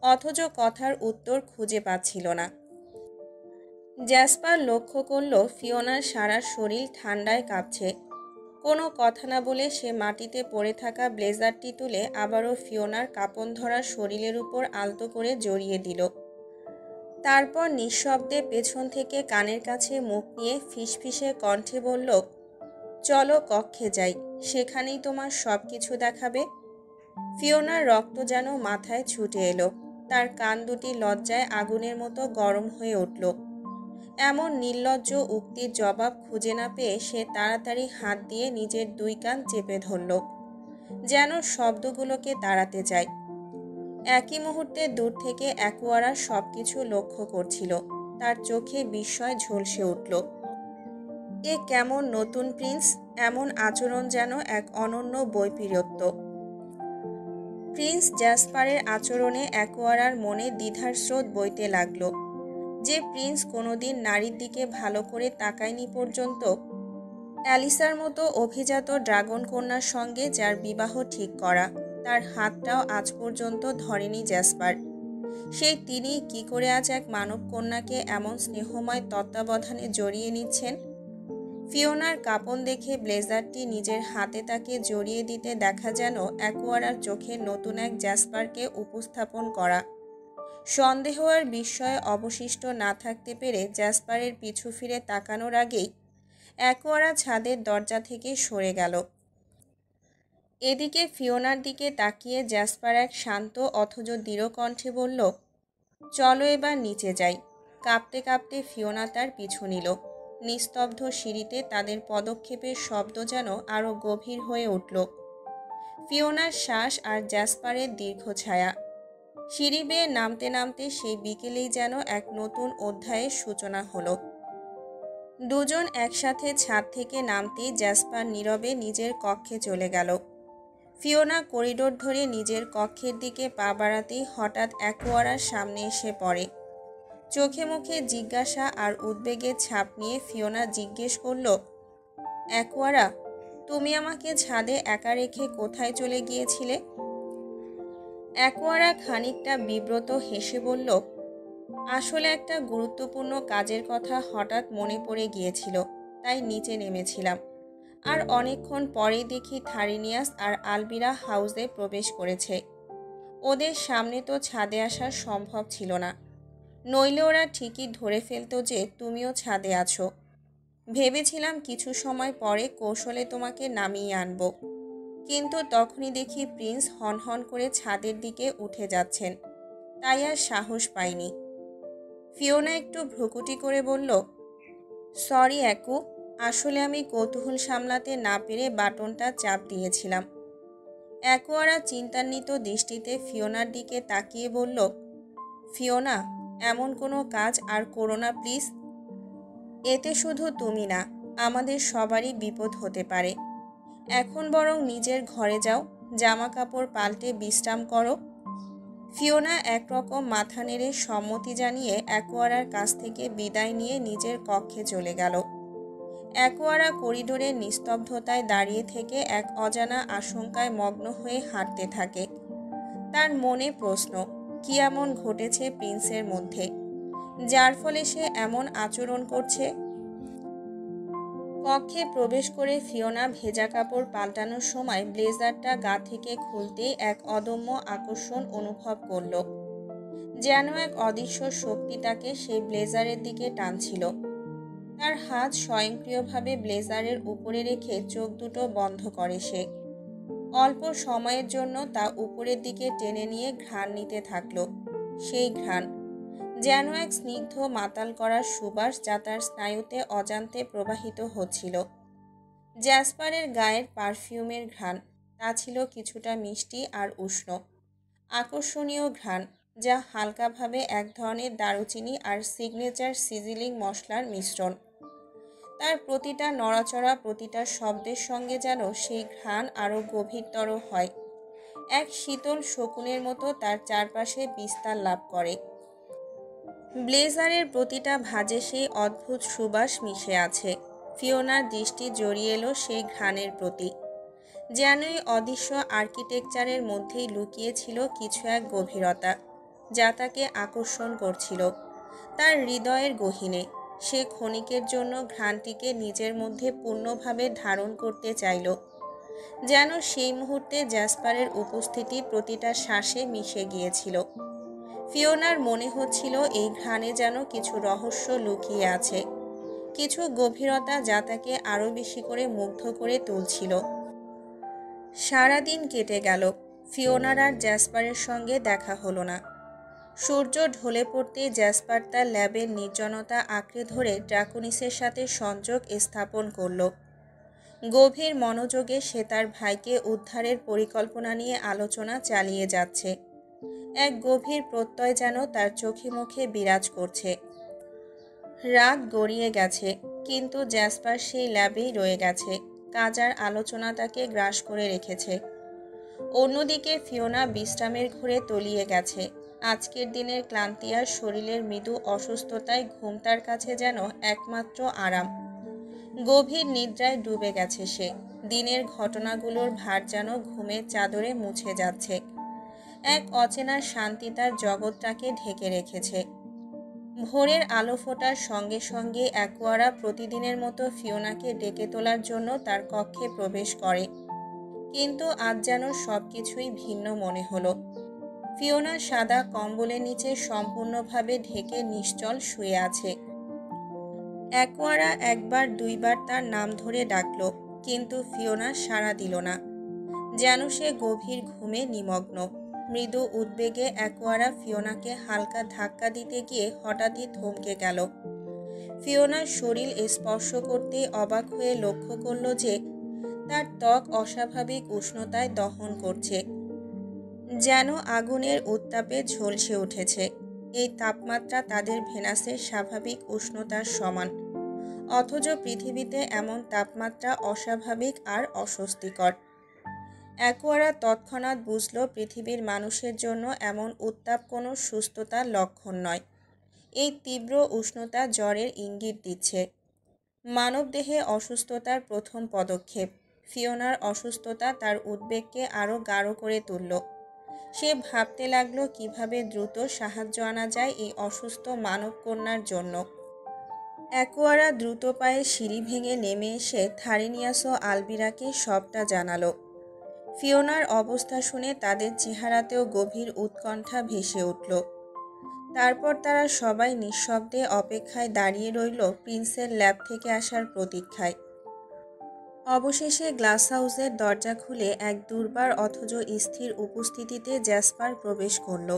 অথচ কথার উত্তর খুঁজে পাচ্ছিল না। জ্যাসপার লক্ষ্য করল ফিওনার সারা শরীর ঠান্ডায় কাঁপছে। কোনো কথা না বলে সে মাটিতে পড়ে থাকা ব্লেজারটি তুলে আবারও ফিওনার কাঁপন ধরা শরীরের উপর আলতো করে জড়িয়ে দিল। তারপর নিঃশব্দে পেছন থেকে কানের কাছে মুখ নিয়ে ফিসফিসে কণ্ঠে বলল, চলো কক্ষে যাই, সেখানেই তোমার সব কিছু দেখাবে। ফিওনার রক্ত যেন মাথায় ছুটে এলো। তার কান দুটি লজ্জায় আগুনের মতো গরম হয়ে উঠল। এমন নির্লজ্জ উক্তির জবাব খুঁজে না পেয়ে সে তাড়াতাড়ি হাত দিয়ে নিজের দুই কান চেপে ধরল, যেন শব্দগুলোকে তাড়াতে চায়। একই মুহূর্তে দূর থেকে অ্যাকোয়ারা সব কিছু লক্ষ্য করছিল। তার চোখে বিস্ময় ঝলসে উঠল। এ কেমন নতুন প্রিন্স! এমন আচরণ যেন এক অনন্য বৈপরীত্য। প্রিন্স জ্যাসপারের আচরণে অ্যাকোয়ারার মনে দ্বিধার স্রোত বইতে লাগলো। যে প্রিন্স কোনোদিন নারীর দিকে ভালো করে তাকায়নি পর্যন্ত, অ্যালিসার মতো অভিজাত ড্রাগন কন্যার সঙ্গে যার বিবাহ ঠিক করা, তার হাতটাও আজ পর্যন্ত ধরেনি জ্যাসপার। সেই তিনি কি করে আজ এক মানব কন্যাকে এমন স্নেহময় তত্ত্বাবধানে জড়িয়ে নিচ্ছেন? ফিওনার কাঁপন দেখে ব্লেজারটি নিজের হাতে তাকে জড়িয়ে দিতে দেখা যেন অ্যাকোয়ারার চোখে নতুন এক জ্যাসপারকে উপস্থাপন করা। সন্দেহ আর বিস্ময়ে অবশিষ্ট না থাকতে পেরে জ্যাসপারের পিছু ফিরে তাকানোর আগেই অ্যাকোয়ারা ছাদের দরজা থেকে সরে গেল। এদিকে ফিওনার দিকে তাকিয়ে জ্যাসপার এক শান্ত অথচ দৃঢ় কণ্ঠে বলল, চলো এবার নিচে যাই। কাঁপতে কাঁপতে ফিওনা তার পিছু নিল। নিস্তব্ধ সিঁড়িতে তাদের পদক্ষেপের শব্দ যেন আরও গভীর হয়ে উঠল। ফিওনার শ্বাস আর জ্যাসপারের দীর্ঘ ছায়া। সিঁড়ি বেয়ে নামতে নামতে সেই বিকেলেই যেন এক নতুন অধ্যায়ের সূচনা হলো। দুজন একসাথে ছাদ থেকে নামতেই জ্যাসপার নীরবে নিজের কক্ষে চলে গেল। ফিওনা করিডোর ধরে নিজের কক্ষের দিকে পা বাড়াতেই হঠাৎ অ্যাকোয়ারার সামনে এসে পড়ে। চোখে মুখে জিজ্ঞাসা আর উদ্বেগের ছাপ নিয়ে ফিওনা জিজ্ঞেস করল, অ্যাকোয়ারা, তুমি আমাকে ছাদে একা রেখে কোথায় চলে গিয়েছিলে? অ্যাকোয়ারা খানিকটা বিব্রত হেসে বলল, আসলে একটা গুরুত্বপূর্ণ কাজের কথা হঠাৎ মনে পড়ে গিয়েছিল, তাই নিচে নেমেছিলাম। আর অনেকক্ষণ পরেই দেখি থারিনিয়াস আর আলবিরা হাউসে প্রবেশ করেছে। ওদের সামনে তো ছাদে আসা সম্ভব ছিল না, নইলে ওরা ঠিকই ধরে ফেলতো যে তুমিও ছাদে আছো। ভেবেছিলাম কিছু সময় পরে কৌশলে তোমাকে নামিয়ে আনবো, কিন্তু তখনই দেখি প্রিন্স হনহন করে ছাদের দিকে উঠে যাচ্ছেন, তাই আর সাহস পাইনি। ফিওনা একটু ভ্রুকুটি করে বলল, সরি অ্যাকু, আসলে আমি কৌতূহল সামলাতে না পেরে বাটনটা চাপ দিয়েছিলাম। অ্যাকোয়ারা চিন্তান্বিত দৃষ্টিতে ফিওনার দিকে তাকিয়ে বলল, ফিওনা, এমন কোনো কাজ আর করো না প্লিজ। এতে শুধু তুমি না, আমাদের সবারই বিপদ হতে পারে। এখন বরং নিজের ঘরে যাও, জামা কাপড় পাল্টে বিশ্রাম করো। ফিওনা একরকম মাথা নেড়ে সম্মতি জানিয়ে অ্যাকোয়ারার কাছ থেকে বিদায় নিয়ে নিজের কক্ষে চলে গেল। অ্যাকোয়ারা করিডোরের নিস্তব্ধতায় দাঁড়িয়ে থেকে এক অজানা আশঙ্কায় মগ্ন হয়ে হাঁটতে থাকে। তার মনে প্রশ্ন, কি এমন ঘটেছে প্রিন্সের মধ্যে, যার ফলে সে এমন আচরণ করছে? কক্ষে প্রবেশ করে ফিওনা ভেজা কাপড় পাল্টানোর সময় ব্লেজারটা গা থেকে খুলতেই এক অদম্য আকর্ষণ অনুভব করল। যেন এক অদৃশ্য শক্তি তাকে সেই ব্লেজারের দিকে টানছিল। তার হাত স্বয়ংক্রিয়ভাবে ব্লেজারের উপরে রেখে চোখ দুটো বন্ধ করে সে। অল্প সময়ের জন্য তা উপরের দিকে টেনে নিয়ে ঘ্রাণ নিতে থাকল। সেই ঘ্রাণ যেন এক স্নিগ্ধ মাতাল করার সুবাস যা তার স্নায়ুতে অজান্তে প্রবাহিত হচ্ছিল। জ্যাসপারের গায়ের পারফিউমের ঘ্রাণ, তা ছিল কিছুটা মিষ্টি আর উষ্ণ, আকর্ষণীয় ঘ্রাণ, যা হালকাভাবে এক ধরনের দারুচিনি আর সিগনেচার সিজিলিং মশলার মিশ্রণ। তার প্রতিটা নড়াচড়া, প্রতিটা শব্দের সঙ্গে যেন সেই ঘ্রাণ আরও গভীরতর হয়, এক শীতল শকুনের মতো তার চারপাশে বিস্তার লাভ করে। ব্লেজারের প্রতিটা ভাঁজে সেই অদ্ভুত সুবাস মিশে আছে। ফিওনার দৃষ্টি জড়িয়ে এলো সেই ঘ্রাণের প্রতি। যেন এই অদৃশ্য আর্কিটেকচারের মধ্যেই লুকিয়েছিল কিছু এক গভীরতা, যা তাকে আকর্ষণ করছিল। তার হৃদয়ের গহীনে সে ক্ষণিকের জন্য ঘ্রাণটিকে নিজের মধ্যে পূর্ণভাবে ধারণ করতে চাইল, যেন সেই মুহূর্তে জ্যাসপারের উপস্থিতি প্রতিটা শ্বাসে মিশে গিয়েছিল। ফিওনার মনে হচ্ছিল এই ঘ্রাণে যেন কিছু রহস্য লুকিয়ে আছে, কিছু গভীরতা যা তাকে আরও বেশি করে মুগ্ধ করে তুলছিল। সারাদিন কেটে গেল, ফিওনার আর জ্যাসপারের সঙ্গে দেখা হলো না। সূর্য ঢলে পড়তে জ্যাসপার তার ল্যাবের নির্জনতা আঁকড়ে ধরে ড্রাকোনিসের সাথে সংযোগ স্থাপন করল। গভীর মনোযোগে সে তার ভাইকে উদ্ধারের পরিকল্পনা নিয়ে আলোচনা চালিয়ে যাচ্ছে। এক গভীর প্রত্যয় যেন তার চোখে মুখে বিরাজ করছে। রাত গড়িয়ে গেছে, কিন্তু জ্যাসপার সেই ল্যাবেই রয়ে গেছে। কাজ আর আলোচনা তাকে গ্রাস করে রেখেছে। অন্যদিকে ফিওনা বিশ্রামের ঘরে তলিয়ে গেছে। আজকের দিনের ক্লান্তি আর শরীরের মৃদু অসুস্থতায় ঘুম তার কাছে যেন একমাত্র আরাম। গভীর নিদ্রায় ডুবে গেছে সে। দিনের ঘটনাগুলোর ভার যেন ঘুমের চাদরে মুছে যাচ্ছে। এক অচেনা শান্তি তার জগৎটাকে ঢেকে রেখেছে। ভোরের আলো ফোটার সঙ্গে সঙ্গে অ্যাকোয়ারা প্রতিদিনের মতো ফিওনাকে ডেকে তোলার জন্য তার কক্ষে প্রবেশ করে, কিন্তু আজ যেন সবকিছুই ভিন্ন মনে হলো। ফিওনা সাদা কম্বলের নিচে সম্পূর্ণভাবে ঢেকে নিশ্চল শুয়ে আছে। অ্যাকোয়ারা একবার দুইবার তার নাম ধরে ডাকল, কিন্তু ফিওনা সাড়া দিল না, যেন সে গভীর ঘুমে নিমগ্ন। মৃদু উদ্বেগে অ্যাকোয়ারা ফিওনাকে হালকা ধাক্কা দিতে গিয়ে হঠাৎই থমকে গেল। ফিওনার শরীর স্পর্শ করতে অবাক হয়ে লক্ষ্য করল যে তার ত্বক অস্বাভাবিক উষ্ণতায় দহন করছে, যেন আগুনের উত্তাপে ঝলসে উঠেছে। এই তাপমাত্রা তাদের ভেনাসের স্বাভাবিক উষ্ণতার সমান, অথচ পৃথিবীতে এমন তাপমাত্রা অস্বাভাবিক আর অস্বস্তিকর। অ্যাকোয়ারা তৎক্ষণাৎ বুঝল পৃথিবীর মানুষের জন্য এমন উত্তাপ কোনো সুস্থতার লক্ষণ নয়। এই তীব্র উষ্ণতা জ্বরের ইঙ্গিত দিচ্ছে। মানবদেহে অসুস্থতার প্রথম পদক্ষেপ। ফিওনার অসুস্থতা তার উদ্বেগকে আরও গাঢ় করে তুলল। সে ভাবতে লাগল কিভাবে দ্রুত সাহায্য আনা যায় এই অসুস্থ মানব কন্যার জন্য। অ্যাকোয়ারা দ্রুত পায়ে সিঁড়ি ভেঙে নেমে এসে থারিনিয়াস ও আলবিরাকে সবটা জানালো। ফিওনার অবস্থা শুনে তাদের চেহারাতেও গভীর উৎকণ্ঠা ভেসে উঠল। তারপর তারা সবাই নিঃশব্দে অপেক্ষায় দাঁড়িয়ে রইল প্রিন্সের ল্যাব থেকে আসার প্রতীক্ষায়। অবশেষে গ্লাস হাউসের দরজা খুলে এক দুর্বার অথচ স্থির উপস্থিতিতে জ্যাসপার প্রবেশ করল।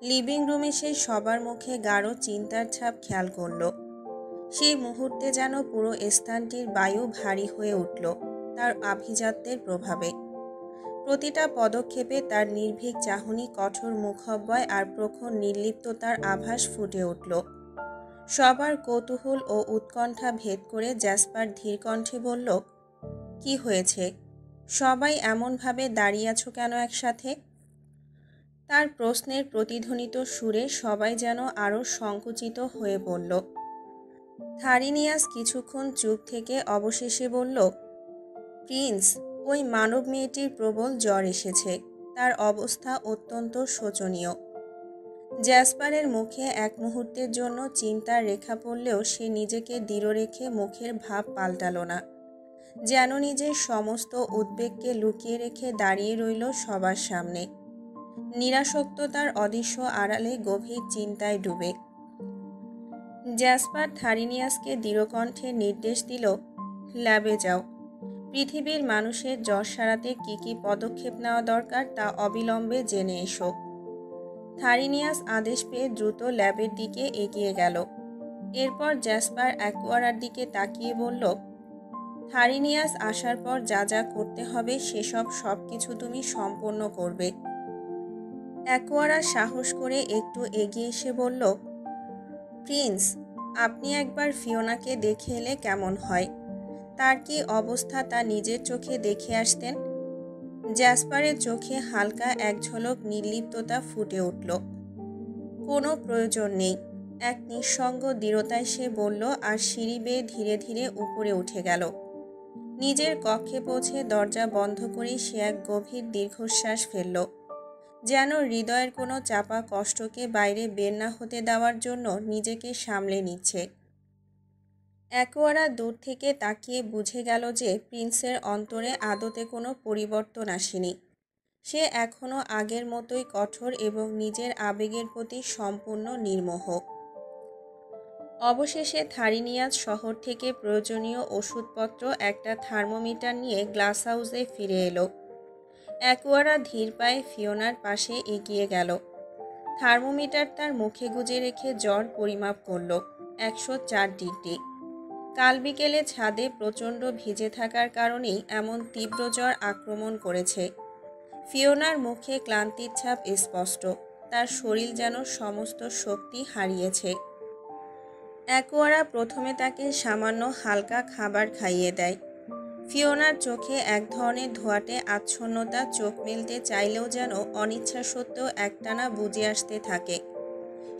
লিভিং রুমে সে সবার মুখে গাঢ় চিন্তার ছাপ খেয়াল করল। সেই মুহূর্তে যেন পুরো স্থানটির বায়ু ভারী হয়ে উঠল তার আভিজাত্যের প্রভাবে। প্রতিটা পদক্ষেপে তার নির্ভীক চাহনি, কঠোর মুখব্বয় আর প্রখর নির্লিপ্ততার আভাস ফুটে উঠল। সবার কৌতূহল ও উৎকণ্ঠা ভেদ করে জ্যাসপার ধীর কণ্ঠে বলল, কি হয়েছে? সবাই এমনভাবে দাঁড়িয়ে আছো কেন একসাথে? তার প্রশ্নের প্রতিধ্বনিত সুরে সবাই যেন আরও সংকুচিত হয়ে পড়ল। থারিনিয়াস কিছুক্ষণ চুপ থেকে অবশেষে বলল, প্রিন্স, ওই মানব মেয়েটির প্রবল জ্বর এসেছে। তার অবস্থা অত্যন্ত শোচনীয়। জ্যাসপারের মুখে এক মুহূর্তের জন্য চিন্তার রেখা পড়লেও সে নিজেকে দৃঢ় রেখে মুখের ভাব পাল্টাল না, যেন নিজের সমস্ত উদ্বেগকে লুকিয়ে রেখে দাঁড়িয়ে রইল সবার সামনে, নিরাসক্ততার অদৃশ্য আড়ালে গভীর চিন্তায় ডুবে। জ্যাসপার থারিনিয়াসকে দৃঢ়কণ্ঠে নির্দেশ দিল, ল্যাবে যাও। পৃথিবীর মানুষের জ্বর সারাতে কী কী পদক্ষেপ নেওয়া দরকার তা অবিলম্বে জেনে এসো। থারিনিয়াস আদেশ পেয়ে দ্রুত ল্যাবের দিকে এগিয়ে গেল। এরপর জ্যাসপার অ্যাকোয়ারার দিকে তাকিয়ে বলল, থারিনিয়াস আসার পর যা যা করতে হবে সেসব সবকিছু তুমি সম্পন্ন করবে। অ্যাকোয়ারা সাহস করে একটু এগিয়ে এসে বলল, প্রিন্স, আপনি একবার ফিওনাকে দেখে এলে কেমন হয়? তার কি অবস্থা তা নিজের চোখে দেখে আসতেন। জ্যাসপারের চোখে হালকা এক ঝলক নির্লিপ্ততা ফুটে উঠল। কোনো প্রয়োজন নেই, এক নিঃসঙ্গ দৃঢ়তায় সে বলল, আর সিঁড়ি বেয়ে ধীরে ধীরে উপরে উঠে গেল। নিজের কক্ষে পৌঁছে দরজা বন্ধ করে সে এক গভীর দীর্ঘশ্বাস ফেলল, যেন হৃদয়ের কোনো চাপা কষ্টকে বাইরে বের না হতে দেওয়ার জন্য নিজেকে সামলে নিচ্ছে। অ্যাকোয়ারা দূর থেকে তাকিয়ে বুঝে গেল যে প্রিন্সের অন্তরে আদতে কোনো পরিবর্তন আসেনি। সে এখনও আগের মতোই কঠোর এবং নিজের আবেগের প্রতি সম্পূর্ণ নির্মোহ। অবশেষে থারিনিয়াজ শহর থেকে প্রয়োজনীয় ওষুধপত্র একটা থার্মোমিটার নিয়ে গ্লাস হাউসে ফিরে এলো। অ্যাকোয়ারা ধীর পায়ে ফিওনার পাশে এগিয়ে গেল। থার্মোমিটার তার মুখে গুজে রেখে জ্বর পরিমাপ করল 104 ডিগ্রি। কাল বিকেলে ছাদে প্রচণ্ড ভিজে থাকার কারণেই এমন তীব্র জ্বর আক্রমণ করেছে। ফিওনার মুখে ক্লান্তির ছাপ স্পষ্ট, তার শরীর যেন সমস্ত শক্তি হারিয়েছে। অ্যাকোয়ারা প্রথমে তাকে সামান্য হালকা খাবার খাইয়ে দেয়। ফিওনার চোখে এক ধরনের ধোঁয়াটে আচ্ছন্নতা চোখ মেলতে চাইলেও যেন অনিচ্ছা সত্ত্বেও একটানা বুঝে আসতে থাকে।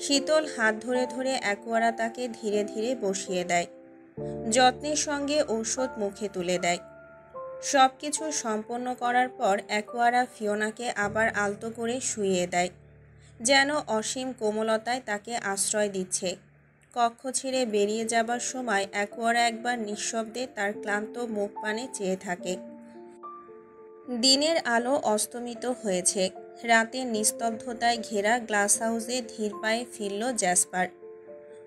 শীতল হাত ধরে ধরে অ্যাকোয়ারা তাকে ধীরে ধীরে বসিয়ে দেয়, যত্নের সঙ্গে ঔষধ মুখে তুলে দেয়। সব কিছু সম্পন্ন করার পর অ্যাকোয়ারা ফিওনাকে আবার আলতো করে শুইয়ে দেয়, যেন অসীম কোমলতায় তাকে আশ্রয় দিচ্ছে। কক্ষ ছেড়ে বেরিয়ে যাবার সময় অ্যাকোয়ারা একবার নিঃশব্দে তার ক্লান্ত মুখ পানে চেয়ে থাকে। দিনের আলো অস্তমিত হয়েছে। রাতের নিস্তব্ধতায় ঘেরা গ্লাস হাউসে ধীর পায়ে ফিরল জ্যাসপার।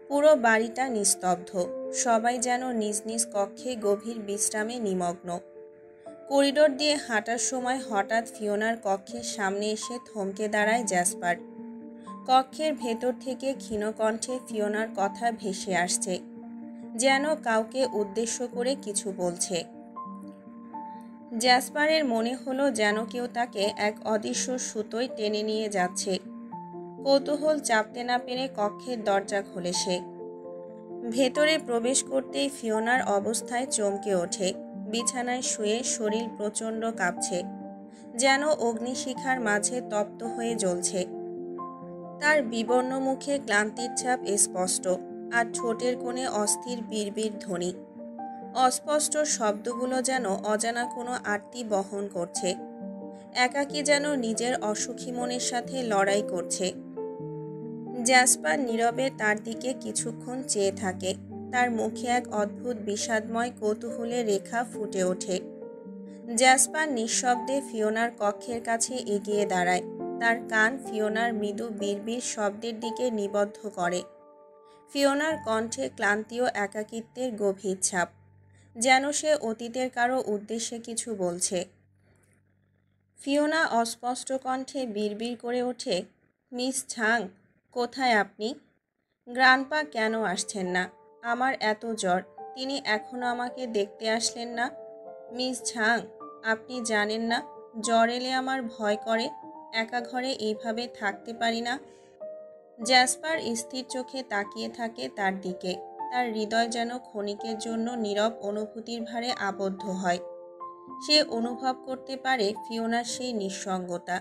পুরো বাড়িটা নিস্তব্ধ, সবাই যেন নিজ নিজ কক্ষে গভীর বিশ্রামে নিমগ্ন। করিডোর দিয়ে হাঁটার সময় হঠাৎ ফিওনার কক্ষের সামনে এসে থমকে দাঁড়ায় জ্যাসপার। কক্ষের ভেতর থেকে ক্ষীণকণ্ঠে ফিওনার কথা ভেসে আসছে, যেন কাউকে উদ্দেশ্য করে কিছু বলছে। জ্যাসপারের মনে হলো যেন কেউ তাকে এক অদৃশ্য সুতোয় টেনে নিয়ে যাচ্ছে। কৌতূহল চাপতে না পেরে কক্ষের দরজা খোলে সে। ভেতরে প্রবেশ করতেই ফিওনার অবস্থায় চমকে ওঠে। বিছানায় শুয়ে শরীর প্রচণ্ড কাঁপছে, যেন অগ্নিশিখার মাঝে তপ্ত হয়ে জ্বলছে। তার বিবর্ণ মুখে ক্লান্তির ছাপ স্পষ্ট, আর ঠোঁটের কোণে অস্থির বিড়বিড় ধ্বনি। অস্পষ্ট শব্দগুলো যেন অজানা কোনো আরতি বহন করছে। একাকী যেন নিজের অসুখী মনের সাথে লড়াই করছে। জ্যাসপার নীরবে তার দিকে কিছুক্ষণ চেয়ে থাকে। তার মুখে এক অদ্ভুত বিষাদময় কৌতূহলের রেখা ফুটে ওঠে। জ্যাসপার নিঃশব্দে ফিওনার কক্ষের কাছে এগিয়ে দাঁড়ায়। তার কান ফিওনার মৃদু বিড়বিড় শব্দের দিকে নিবদ্ধ করে। ফিওনার কণ্ঠে ক্লান্তি ও একাকিত্বের গভীর ছাপ, যেন সে অতীতের কারো উদ্দেশ্যে কিছু বলছে। ফিওনা অস্পষ্ট কণ্ঠে বিড়বিড় করে ওঠে, মিস ঝাং, কোথায় আপনি? গ্রান্ডপা কেন আসছেন না? আমার এত জ্বর, তিনি এখনও আমাকে দেখতে আসলেন না। মিস ঝাং, আপনি জানেন না, জ্বর এলে আমার ভয় করে, একা ঘরে এইভাবে থাকতে পারি না। জ্যাসপার স্থির চোখে তাকিয়ে থাকে তার দিকে। তার হৃদয় যেন ক্ষণিকের জন্য নীরব অনুভূতির ভারে আবদ্ধ হয়। সে অনুভব করতে পারে ফিওনার সেই নিঃসঙ্গতা,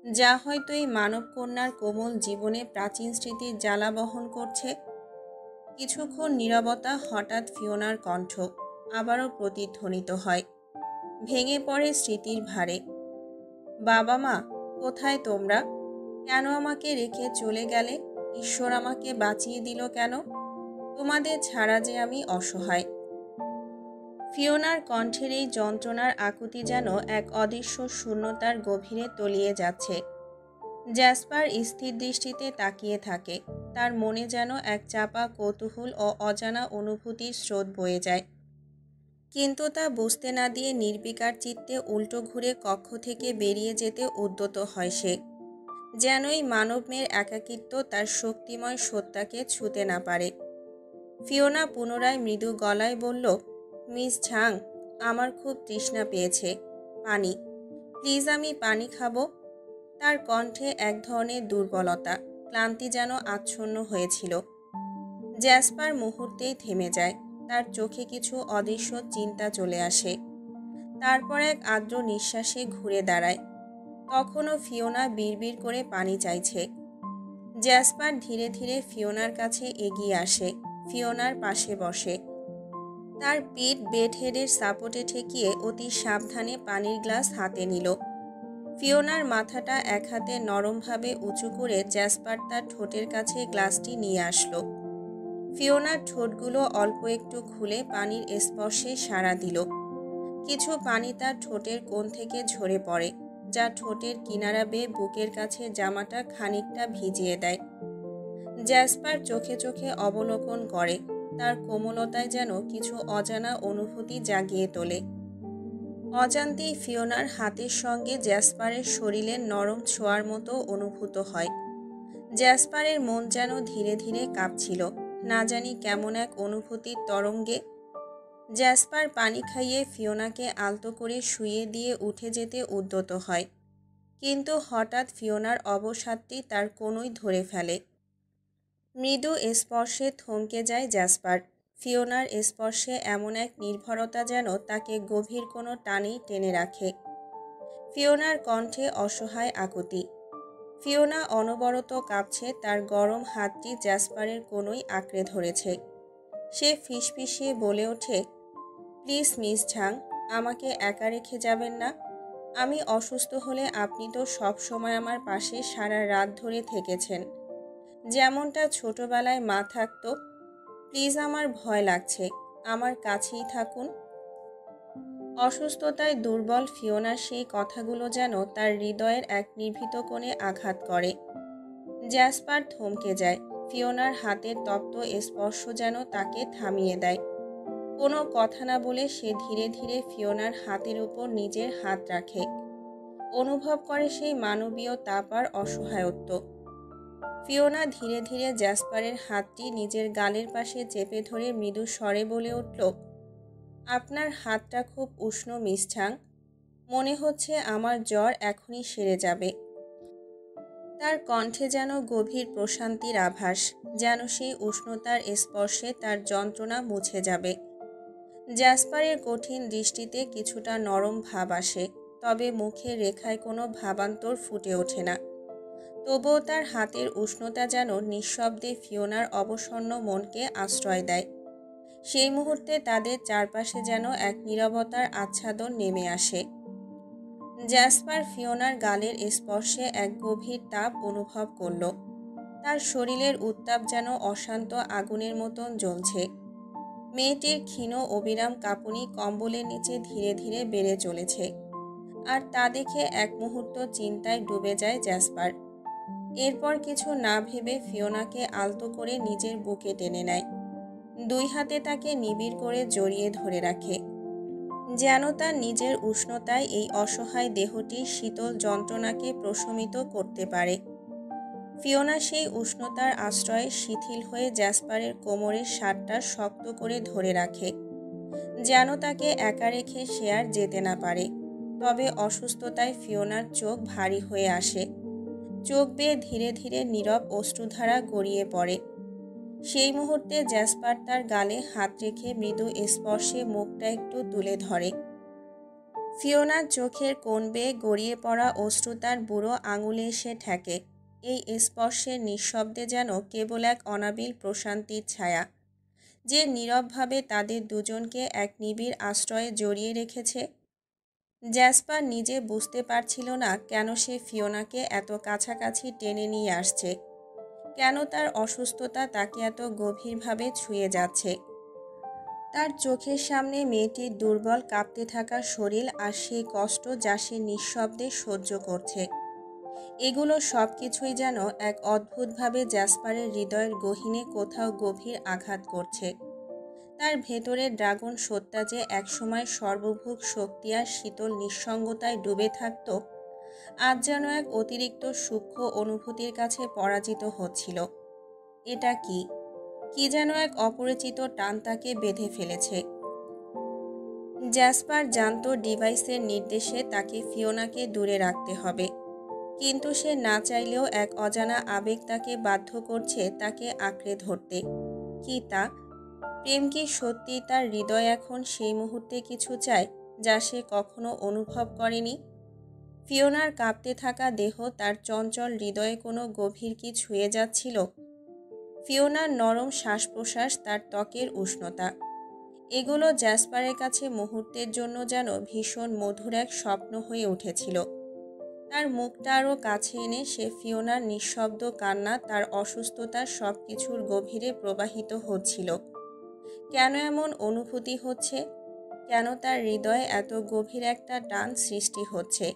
যা হয়তো এই মানবকন্যার কোমল জীবনে প্রাচীন স্মৃতির জ্বালা বহন করছে। কিছুক্ষণ নীরবতা, হঠাৎ ফিওনার কণ্ঠ আবারও প্রতিধ্বনিত হয়, ভেঙে পড়ে স্মৃতির ভারে। বাবা মা, কোথায় তোমরা? কেন আমাকে রেখে চলে গেলে? ঈশ্বর আমাকে বাঁচিয়ে দিল কেন? তোমাদের ছাড়া যে আমি অসহায়। ফিওনার কণ্ঠের এই যন্ত্রণার আকুতি যেন এক অদৃশ্য শূন্যতার গভীরে তলিয়ে যাচ্ছে। জ্যাসপার স্থির দৃষ্টিতে তাকিয়ে থাকে। তার মনে যেন এক চাপা কৌতূহল ও অজানা অনুভূতির স্রোত বয়ে যায়। কিন্তু তা বুঝতে না দিয়ে নির্বিকার চিত্তে উল্টো ঘুরে কক্ষ থেকে বেরিয়ে যেতে উদ্যত হয় সে, যেন এই মানব মেয়ের একাকিত্ব তার শক্তিময় সত্তাকে ছুঁতে না পারে। ফিওনা পুনরায় মৃদু গলায় বলল, মিস ঝাং, আমার খুব তৃষ্ণা পেয়েছে, পানি, প্লিজ আমি পানি খাবো। তার কণ্ঠে এক ধরনের দুর্বলতা, ক্লান্তি যেন আচ্ছন্ন হয়েছিল। জ্যাসপার মুহূর্তেই থেমে যায়। তার চোখে কিছু অদৃশ্য চিন্তা চলে আসে। তারপর এক আর্দ্র নিঃশ্বাসে ঘুরে দাঁড়ায়। তখনও ফিওনা বিড়বিড় করে পানি চাইছে। জ্যাসপার ধীরে ধীরে ফিওনার কাছে এগিয়ে আসে, ফিওনার পাশে বসে। তার পিঠ বেড হেডের সাপোর্টে ঠেকিয়ে অতি সাবধানে পানির গ্লাস হাতে নিল। ফিওনার মাথাটা এক হাতে নরমভাবে উঁচু করে জ্যাসপার তার ঠোঁটের কাছে গ্লাসটি নিয়ে আসলো। ফিওনার ঠোঁটগুলো অল্প একটু খুলে পানির স্পর্শে সাড়া দিল। কিছু পানি তার ঠোঁটের কোণ থেকে ঝরে পড়ে, যা ঠোঁটের কিনারা বেয়ে বুকের কাছে জামাটা খানিকটা ভিজিয়ে দেয়। জ্যাসপার চোখে চোখে অবলোকন করে, তার কোমলতায় যেন কিছু অজানা অনুভূতি জাগিয়ে তোলে। অজান্তেই ফিওনার হাতের সঙ্গে জ্যাসপারের শরীরের নরম ছোঁয়ার মতো অনুভূত হয়। জ্যাসপারের মন যেন ধীরে ধীরে কাঁপছিল, না জানি কেমন এক অনুভূতির তরঙ্গে। জ্যাসপার পানি খাইয়ে ফিওনাকে আলতো করে শুইয়ে দিয়ে উঠে যেতে উদ্যত হয়, কিন্তু হঠাৎ ফিওনার অবসাদটি তার কোনোই ধরে ফেলে। মৃদু স্পর্শে থমকে যায় জ্যাসপার। ফিওনার স্পর্শে এমন এক নির্ভরতা যেন তাকে গভীর কোনো টানেই টেনে রাখে। ফিওনার কণ্ঠে অসহায় আকুতি। ফিওনা অনবরত কাঁপছে, তার গরম হাতটি জ্যাসপারের কোনোই আঁকড়ে ধরেছে। সে ফিসফিসিয়ে বলে ওঠে, প্লিজ মিস ঝাং, আমাকে একা রেখে যাবেন না। আমি অসুস্থ হলে আপনি তো সবসময় আমার পাশে সারা রাত ধরে থেকেছেন, যেমনটা ছোটবেলায় মা থাকতো। প্লিজ, আমার ভয় লাগছে, আমার কাছেই থাকুন। অসুস্থতায় দুর্বল ফিওনার সেই কথাগুলো যেন তার হৃদয়ের এক নিভৃত কোণে আঘাত করে। জ্যাসপার থমকে যায়। ফিওনার হাতের তপ্ত স্পর্শ যেন তাকে থামিয়ে দেয়। কোনো কথা না বলে সে ধীরে ধীরে ফিওনার হাতের উপর নিজের হাত রাখে। অনুভব করে সেই মানবীয় তাপ আর অসহায়ত্ব। ফিওনা ধীরে ধীরে জ্যাসপারের হাতটি নিজের গালের পাশে চেপে ধরে মৃদু স্বরে বলে উঠল, আপনার হাতটা খুব উষ্ণ মিস ঝাং, মনে হচ্ছে আমার জ্বর এখনই সেরে যাবে। তার কণ্ঠে যেন গভীর প্রশান্তির আভাস, যেন সেই উষ্ণতার স্পর্শে তার যন্ত্রণা মুছে যাবে। জ্যাসপারের কঠিন দৃষ্টিতে কিছুটা নরম ভাব আসে, তবে মুখের রেখায় কোনো ভাবান্তর ফুটে ওঠে না। তবুও তার হাতের উষ্ণতা যেন নিঃশব্দে ফিওনার অবসন্ন মনকে আশ্রয় দেয়। সেই মুহূর্তে তাদের চারপাশে যেন এক নীরবতার আচ্ছাদন নেমে আসে। জ্যাসপার ফিওনার গালের স্পর্শে এক গভীর তাপ অনুভব করল। তার শরীরের উত্তাপ যেন অশান্ত আগুনের মতন জ্বলছে। মেয়েটির ক্ষীণ অবিরাম কাঁপুনি কম্বলের নিচে ধীরে ধীরে বেড়ে চলেছে, আর তা দেখে এক মুহূর্ত চিন্তায় ডুবে যায় জ্যাসপার। এরপর কিছু না ভেবে ফিওনাকে আলতো করে নিজের বুকে টেনে নেয়। দুই হাতে তাকে নিবিড় করে জড়িয়ে ধরে রাখে, যেন তার নিজের উষ্ণতায় এই অসহায় দেহটির শীতল যন্ত্রণাকে প্রশমিত করতে পারে। ফিওনা সেই উষ্ণতার আশ্রয়ে শিথিল হয়ে জ্যাসপারের কোমরের শার্টটা শক্ত করে ধরে রাখে, যেন তাকে একা রেখে সে আর যেতে না পারে। তবে অসুস্থতায় ফিওনার চোখ ভারী হয়ে আসে, চোখ বেয়ে ধীরে ধীরে নীরব অশ্রুধারা গড়িয়ে পড়ে। সেই মুহূর্তে জ্যাসপার তার গালে হাত রেখে মৃদু স্পর্শে মুখটা একটু তুলে ধরে। ফিওনার চোখের কোণ বেয়ে গড়িয়ে পড়া অশ্রু তার বুড়ো আঙুলে এসে ঠেকে। এই স্পর্শের নিঃশব্দে যেন কেবল এক অনাবিল প্রশান্তির ছায়া, যে নীরবভাবে তাদের দুজনকে এক নিবিড় আশ্রয়ে জড়িয়ে রেখেছে। জ্যাসপার নিজে বুঝতে পারছিল না কেন সে ফিওনাকে এত কাছাকাছি টেনে নিয়ে আসছে, কেন তার অসুস্থতা তাকে এত গভীরভাবে ছুঁয়ে যাচ্ছে। তার চোখের সামনে মেয়েটির দুর্বল কাঁপতে থাকা শরীর আর সেই কষ্ট যা সে নিঃশব্দে সহ্য করছে, এগুলো সব কিছুই যেন এক অদ্ভুতভাবে জ্যাসপারের হৃদয়ের গহীনে কোথাও গভীর আঘাত করছে। তার ভেতরের ড্রাগন সত্তা যে একসময় সর্বভোগ শক্তি আর শীতল নিঃসঙ্গতায় ডুবে থাকত, আজ যেন এক অতিরিক্ত সূক্ষ্ম অনুভূতির কাছে পরাজিত হচ্ছিল। এটা কি যেন এক অপরিচিত টান তাকে বেঁধে ফেলেছে। জ্যাসপার জানত ডিভাইসের নির্দেশে তাকে ফিওনাকে দূরে রাখতে হবে, কিন্তু সে না চাইলেও এক অজানা আবেগ তাকে বাধ্য করছে তাকে আঁকড়ে ধরতে। কি তা? প্রেম কি সত্যি তার হৃদয় এখন সেই মুহূর্তে কিছু চায় যা সে কখনো অনুভব করেনি? ফিওনার কাঁপতে থাকা দেহ তার চঞ্চল হৃদয়ে কোনো গভীর কি ছুঁয়ে যাচ্ছিল? ফিওনার নরম শ্বাস প্রশ্বাস, তার ত্বকের উষ্ণতা, এগুলো জ্যাসপারের কাছে মুহূর্তের জন্য যেন ভীষণ মধুর এক স্বপ্ন হয়ে উঠেছিল। তার মুখটা আরও কাছে এনে সে ফিওনার নিঃশব্দ কান্না, তার অসুস্থতার সব কিছুর গভীরে প্রবাহিত হচ্ছিল। কেন এমন অনুভূতি হচ্ছে? কেন তার হৃদয়ে এত গভীর একটা টান সৃষ্টি হচ্ছে?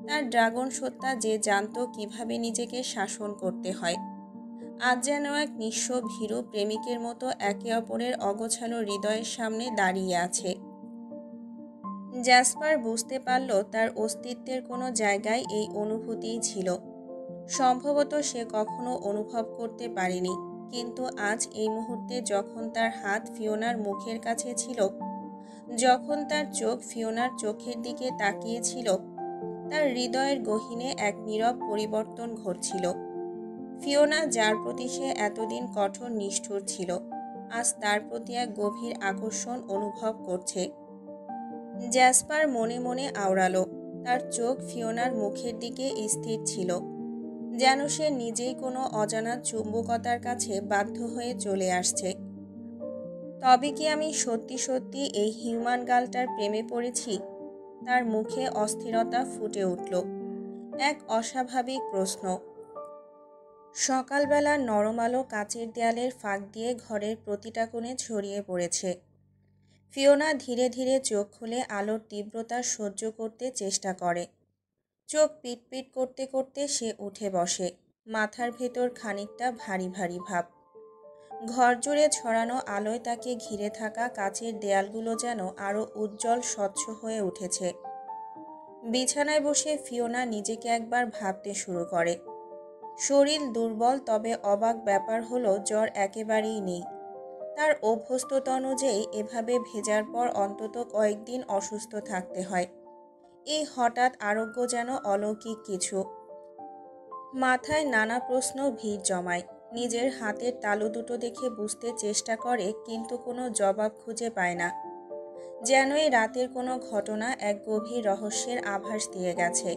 তার ড্রাগন সত্তা যে জানতো কিভাবে নিজেকে শাসন করতে হয়, আজ যেন এক নিঃস্ব ভীরু প্রেমিকের মতো একে অপরের অগোছালো হৃদয়ের সামনে দাঁড়িয়ে আছে। জ্যাসপার বুঝতে পারল তার অস্তিত্বের কোনো জায়গায় এই অনুভূতিই ছিল। সম্ভবত সে কখনো অনুভব করতে পারেনি, কিন্তু আজ এই মুহূর্তে যখন তার হাত ফিওনার মুখের কাছে ছিল, যখন তার চোখ ফিওনার চোখের দিকে তাকিয়েছিল, তার হৃদয়ের গহীনে এক নীরব পরিবর্তন ঘটছিল। ফিওনা, যার প্রতি সে এতদিন কঠোর নিষ্ঠুর ছিল, আজ তার প্রতি এক গভীর আকর্ষণ অনুভব করছে। জ্যাসপার মনে মনে আওড়ালো। তার চোখ ফিওনার মুখের দিকে স্থির ছিল, যেন সে নিজেই কোনো অজানা চুম্বকতার কাছে বাধ্য হয়ে চলে আসছে। তবে কি আমি সত্যি সত্যি এই হিউম্যান গার্লটার প্রেমে পড়েছি? তার মুখে অস্থিরতা ফুটে উঠল। এক অস্বাভাবিক প্রশ্ন। সকালবেলার নরম আলো কাচের দেয়ালের ফাঁক দিয়ে ঘরের প্রতিটা কোণে ছড়িয়ে পড়েছে। ফিওনা ধীরে ধীরে চোখ খুলে আলোর তীব্রতা সহ্য করতে চেষ্টা করে। চোখ পিটপিট করতে করতে সে উঠে বসে। মাথার ভেতর খানিকটা ভারী ভারী ভাব। ঘর জুড়ে ছড়ানো আলোয় তাকে ঘিরে থাকা কাচের দেয়ালগুলো যেন আরও উজ্জ্বল স্বচ্ছ হয়ে উঠেছে। বিছানায় বসে ফিওনা নিজেকে একবার ভাবতে শুরু করে। শরীর দুর্বল, তবে অবাক ব্যাপার হলো জ্বর একেবারেই নেই। তার অভ্যস্ততা অনুযায়ী এভাবে ভেজার পর অন্তত কয়েকদিন অসুস্থ থাকতে হয়। এই হঠাৎ আরোগ্য যেন অলৌকিক কিছু। মাথায় নানা প্রশ্ন ভিড় জমায়। নিজের হাতের তালু দুটো দেখে বুঝতে চেষ্টা করে, কিন্তু কোনো জবাব খুঁজে পায় না। যেন এই রাতের কোনো ঘটনা এক গভীর রহস্যের আভাস দিয়ে গেছে,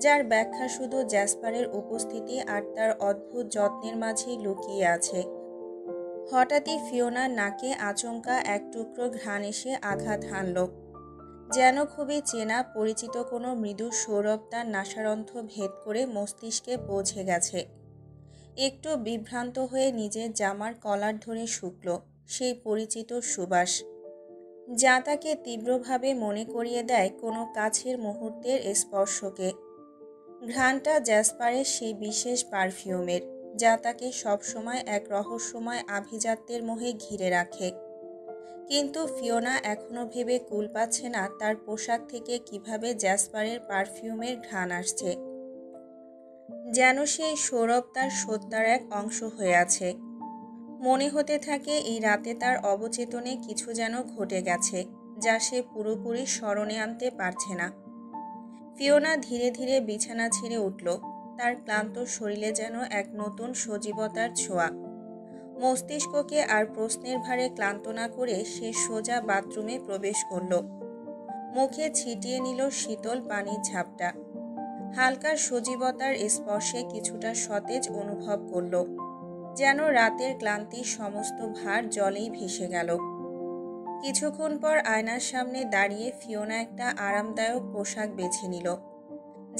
যার ব্যাখ্যা শুধু জ্যাসপারের উপস্থিতি আর তার অদ্ভুত যত্নের মাঝেই লুকিয়ে আছে। হঠাৎই ফিওনার নাকে আচমকা এক টুকরো ঘ্রাণ এসে আঘাত হানল। যেন খুবই চেনা পরিচিত কোনো মৃদু সৌরভ তার নাসারন্ধ্র ভেদ করে মস্তিষ্কে পৌঁছে গেছে। একটু বিভ্রান্ত হয়ে নিজের জামার কলার ধরে শুকল সেই পরিচিত সুবাস, যা তাকে তীব্রভাবে মনে করিয়ে দেয় কোনো কাছের মুহূর্তের স্পর্শকে। ঘ্রাণটা জ্যাসপারের সেই বিশেষ পারফিউমের, যা তাকে সবসময় এক রহস্যময় আভিজাত্যের মোহে ঘিরে রাখে। কিন্তু ফিওনা এখনও ভেবে কুল পাচ্ছে না তার পোশাক থেকে কিভাবে জ্যাসপারের পারফিউমের ঘ্রাণ আসছে। যেন সেই সৌরভ তার সত্তার এক অংশ হয়ে আছে। মনে হতে থাকে এই রাতে তার অবচেতনে কিছু যেন ঘটে গেছে, যা সে পুরোপুরি স্মরণে আনতে পারছে না। ফিওনা ধীরে ধীরে বিছানা ছেড়ে উঠল। তার ক্লান্ত শরীরে যেন এক নতুন সজীবতার ছোঁয়া। মস্তিষ্ককে আর প্রশ্নের ভারে ক্লান্ত না করে সে সোজা বাথরুমে প্রবেশ করল। মুখে ছিটিয়ে নিল শীতল পানির ঝাপটা। হালকা সজীবতার স্পর্শে কিছুটা সতেজ অনুভব করল, যেন রাতের ক্লান্তির সমস্ত ভার জলেই ভেসে গেল। কিছুক্ষণ পর আয়নার সামনে দাঁড়িয়ে ফিওনা একটা আরামদায়ক পোশাক বেছে নিল,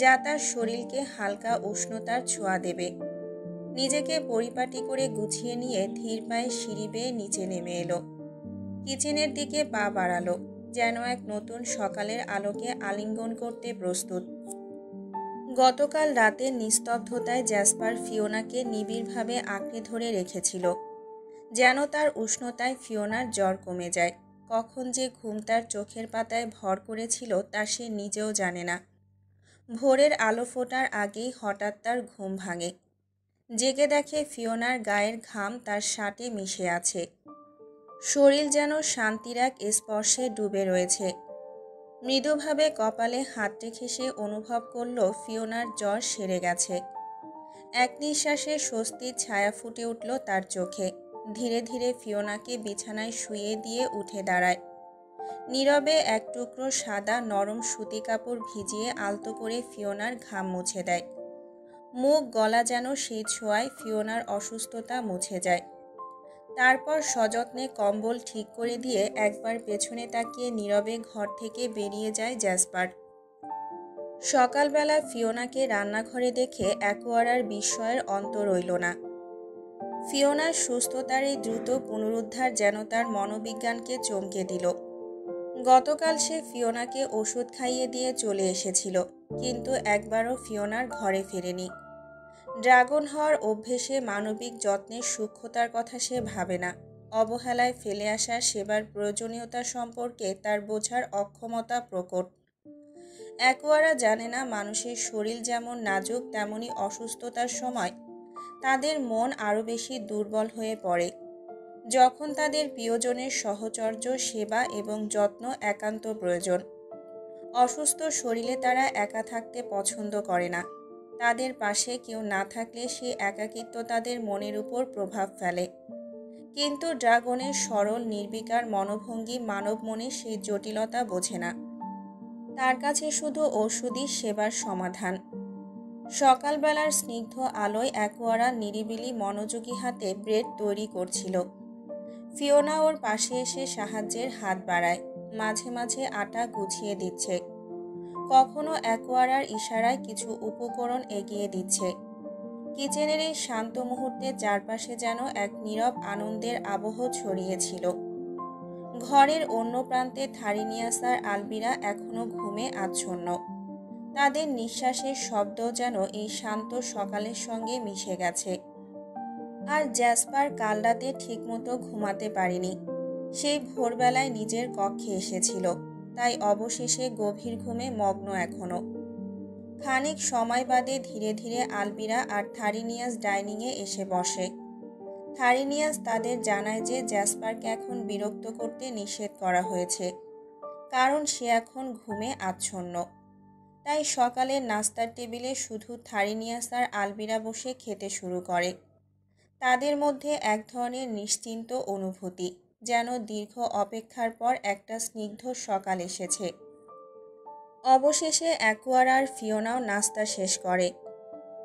যা তার শরীরকে হালকা উষ্ণতার ছোঁয়া দেবে। নিজেকে পরিপাটি করে গুছিয়ে নিয়ে ধীর পায়ে সিঁড়ি বেয়ে নিচে নেমে এলো। কিচেনের দিকে পা বাড়ালো, যেন এক নতুন সকালের আলোকে আলিঙ্গন করতে প্রস্তুত। গতকাল রাতের নিস্তব্ধতায় জ্যাসপার ফিওনাকে নিবিড়ভাবে আঁকড়ে ধরে রেখেছিল, যেন তার উষ্ণতায় ফিওনার জ্বর কমে যায়। কখন যে ঘুম তার চোখের পাতায় ভর করেছিল তা সে নিজেও জানে না। ভোরের আলো ফোটার আগেই হঠাৎ তার ঘুম ভাঙে। জেগে দেখে ফিওনার গায়ের ঘাম তার শার্টে মিশে আছে। শরীর যেন শান্তির এক স্পর্শে ডুবে রয়েছে। মৃদুভাবে কপালে হাত রেখে সে অনুভব করল ফিওনার জ্বর সেরে গেছে। এক নিঃশ্বাসে স্বস্তির ছায়া ফুটে উঠল তার চোখে। ধীরে ধীরে ফিওনাকে বিছানায় শুইয়ে দিয়ে উঠে দাঁড়ায়। নীরবে এক টুকরো সাদা নরম সুতি কাপড় ভিজিয়ে আলতো করে ফিওনার ঘাম মুছে দেয়। মুখ গলা যেন সেই ছোঁয়ায় ফিওনার অসুস্থতা মুছে যায়। তারপর সযত্নে কম্বল ঠিক করে দিয়ে একবার পেছনে তাকিয়ে নীরবে ঘর থেকে বেরিয়ে যায় জ্যাসপার। সকালবেলা ফিওনাকে রান্নাঘরে দেখে অ্যাকোয়ারার বিস্ময়ের অন্ত রইল না। ফিওনার সুস্থতার এই দ্রুত পুনরুদ্ধার যেন তার মনোবিজ্ঞানকে চমকে দিল। গতকাল সে ফিওনাকে ওষুধ খাইয়ে দিয়ে চলে এসেছিল, কিন্তু একবারও ফিওনার ঘরে ফেরেনি। ড্রাগন হওয়ার অভ্যেসে মানবিক যত্নের সূক্ষ্মতার কথা সে ভাবে না। অবহেলায় ফেলে আসা সেবার প্রয়োজনীয়তা সম্পর্কে তার বোঝার অক্ষমতা প্রকট। অ্যাকোয়ারা জানে না মানুষের শরীর যেমন নাজুক, তেমনি অসুস্থতার সময় তাদের মন আরও বেশি দুর্বল হয়ে পড়ে, যখন তাদের প্রিয়জনের সহচর্য, সেবা এবং যত্ন একান্ত প্রয়োজন। অসুস্থ শরীরে তারা একা থাকতে পছন্দ করে না। তাদের পাশে কেউ না থাকলে সেই একাকিত্ব তাদের মনের উপর প্রভাব ফেলে। কিন্তু ড্রাগনের সরল নির্বিকার মনোভঙ্গি মানব মনে সেই জটিলতা বোঝে না। তার কাছে শুধু ওষুধই সেবার সমাধান। সকালবেলার স্নিগ্ধ আলোয় অ্যাকোয়ারা নিরিবিলি মনোযোগী হাতে ব্রেড তৈরি করছিল। ফিওনা ওর পাশে এসে সাহায্যের হাত বাড়ায়, মাঝে মাঝে আটা গুছিয়ে দিচ্ছে, কখনো অ্যাকোয়ারার ইশারায় কিছু উপকরণ এগিয়ে দিচ্ছে। কিচেনের এই শান্ত মুহূর্তে চারপাশে যেন এক নীরব আনন্দের আবহ ছড়িয়েছিল। ঘরের অন্য প্রান্তে থারিনিয়াস আর আলবিরা এখনো ঘুমে আচ্ছন্ন। তাদের নিঃশ্বাসের শব্দ যেন এই শান্ত সকালের সঙ্গে মিশে গেছে। আর জ্যাসপার কাল রাতে ঠিকমতো ঘুমাতে পারেনি। সেই ভোরবেলায় নিজের কক্ষে এসেছিল, তাই অবশেষে গভীর ঘুমে মগ্ন এখনো। খানিক সময় বাদে ধীরে ধীরে আলবিরা আর থারিনিয়াস ডাইনিংয়ে এসে বসে। থারিনিয়াস তাদের জানায় যে জ্যাসপারকে এখন বিরক্ত করতে নিষেধ করা হয়েছে, কারণ সে এখন ঘুমে আচ্ছন্ন। তাই সকালের নাস্তার টেবিলে শুধু থারিনিয়াস আর আলবিরা বসে খেতে শুরু করে। তাদের মধ্যে এক ধরনের নিশ্চিন্ত অনুভূতি, যেন দীর্ঘ অপেক্ষার পর একটা স্নিগ্ধ সকাল এসেছে। অবশেষে অ্যাকোয়ারা আর ফিওনাও নাস্তা শেষ করে।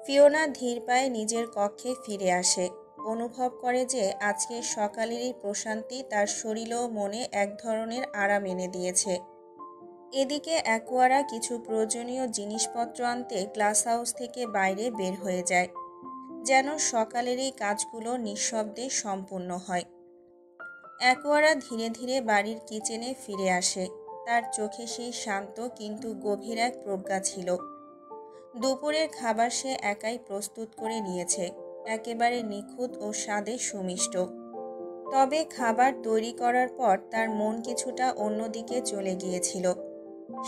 ফিওনা ধীর পায়ে নিজের কক্ষে ফিরে আসে, অনুভব করে যে আজকের সকালেরই প্রশান্তি তার শরীর ও মনে এক ধরনের আরাম এনে দিয়েছে। এদিকে অ্যাকোয়ারা কিছু প্রয়োজনীয় জিনিসপত্র আনতে গ্লাস হাউস থেকে বাইরে বের হয়ে যায়, যেন সকালের এই কাজগুলো নিঃশব্দে সম্পূর্ণ হয়। অ্যাকোয়ারা ধীরে ধীরে বাড়ির কিচেনে ফিরে আসে। তার চোখে সেই শান্ত কিন্তু গভীর এক প্রজ্ঞা ছিল। দুপুরের খাবার সে একাই প্রস্তুত করে নিয়েছে, একেবারে নিখুঁত ও স্বাদে সুমিষ্ট। তবে খাবার তৈরি করার পর তার মন কিছুটা অন্যদিকে চলে গিয়েছিল।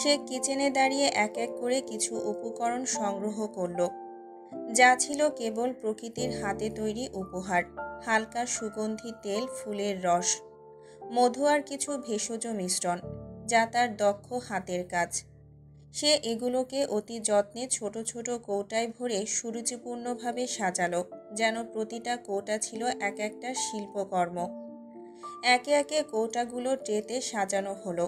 সে কিচেনে দাঁড়িয়ে এক এক করে কিছু উপকরণ সংগ্রহ করল, যা ছিল কেবল প্রকৃতির হাতে তৈরি উপহার। হালকা সুগন্ধি তেল, ফুলের রস, মধু আর কিছু ভেষজ মিশ্রণ, যা তার দক্ষ হাতের কাজ। সে এগুলোকে অতি যত্নে ছোট ছোট কৌটায় ভরে সুরুচিপূর্ণভাবে সাজালো, যেন প্রতিটা কৌটা ছিল এক একটা শিল্পকর্ম। একে একে কৌটাগুলো ট্রেতে সাজানো হলো,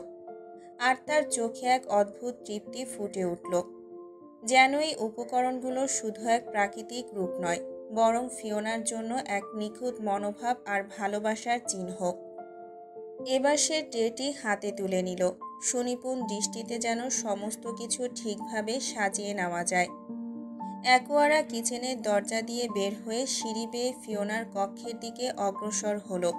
আর তার চোখে এক অদ্ভুত তৃপ্তি ফুটে উঠল। যেন এই উপকরণগুলো শুধু এক প্রাকৃতিক রূপ নয়, বরং ফিওনার জন্য এক নিখুঁত মনোভাব আর ভালোবাসার চিহ্ন। এবার সে ট্রেটি হাতে তুলে নিল, সুনিপুণ দৃষ্টিতে যেন সমস্ত কিছু ঠিকভাবে সাজিয়ে নেওয়া যায়। অ্যাকোয়ারা কিচেনের দরজা দিয়ে বের হয়ে সিঁড়ি বেয়ে ফিওনার কক্ষের দিকে অগ্রসর হলো।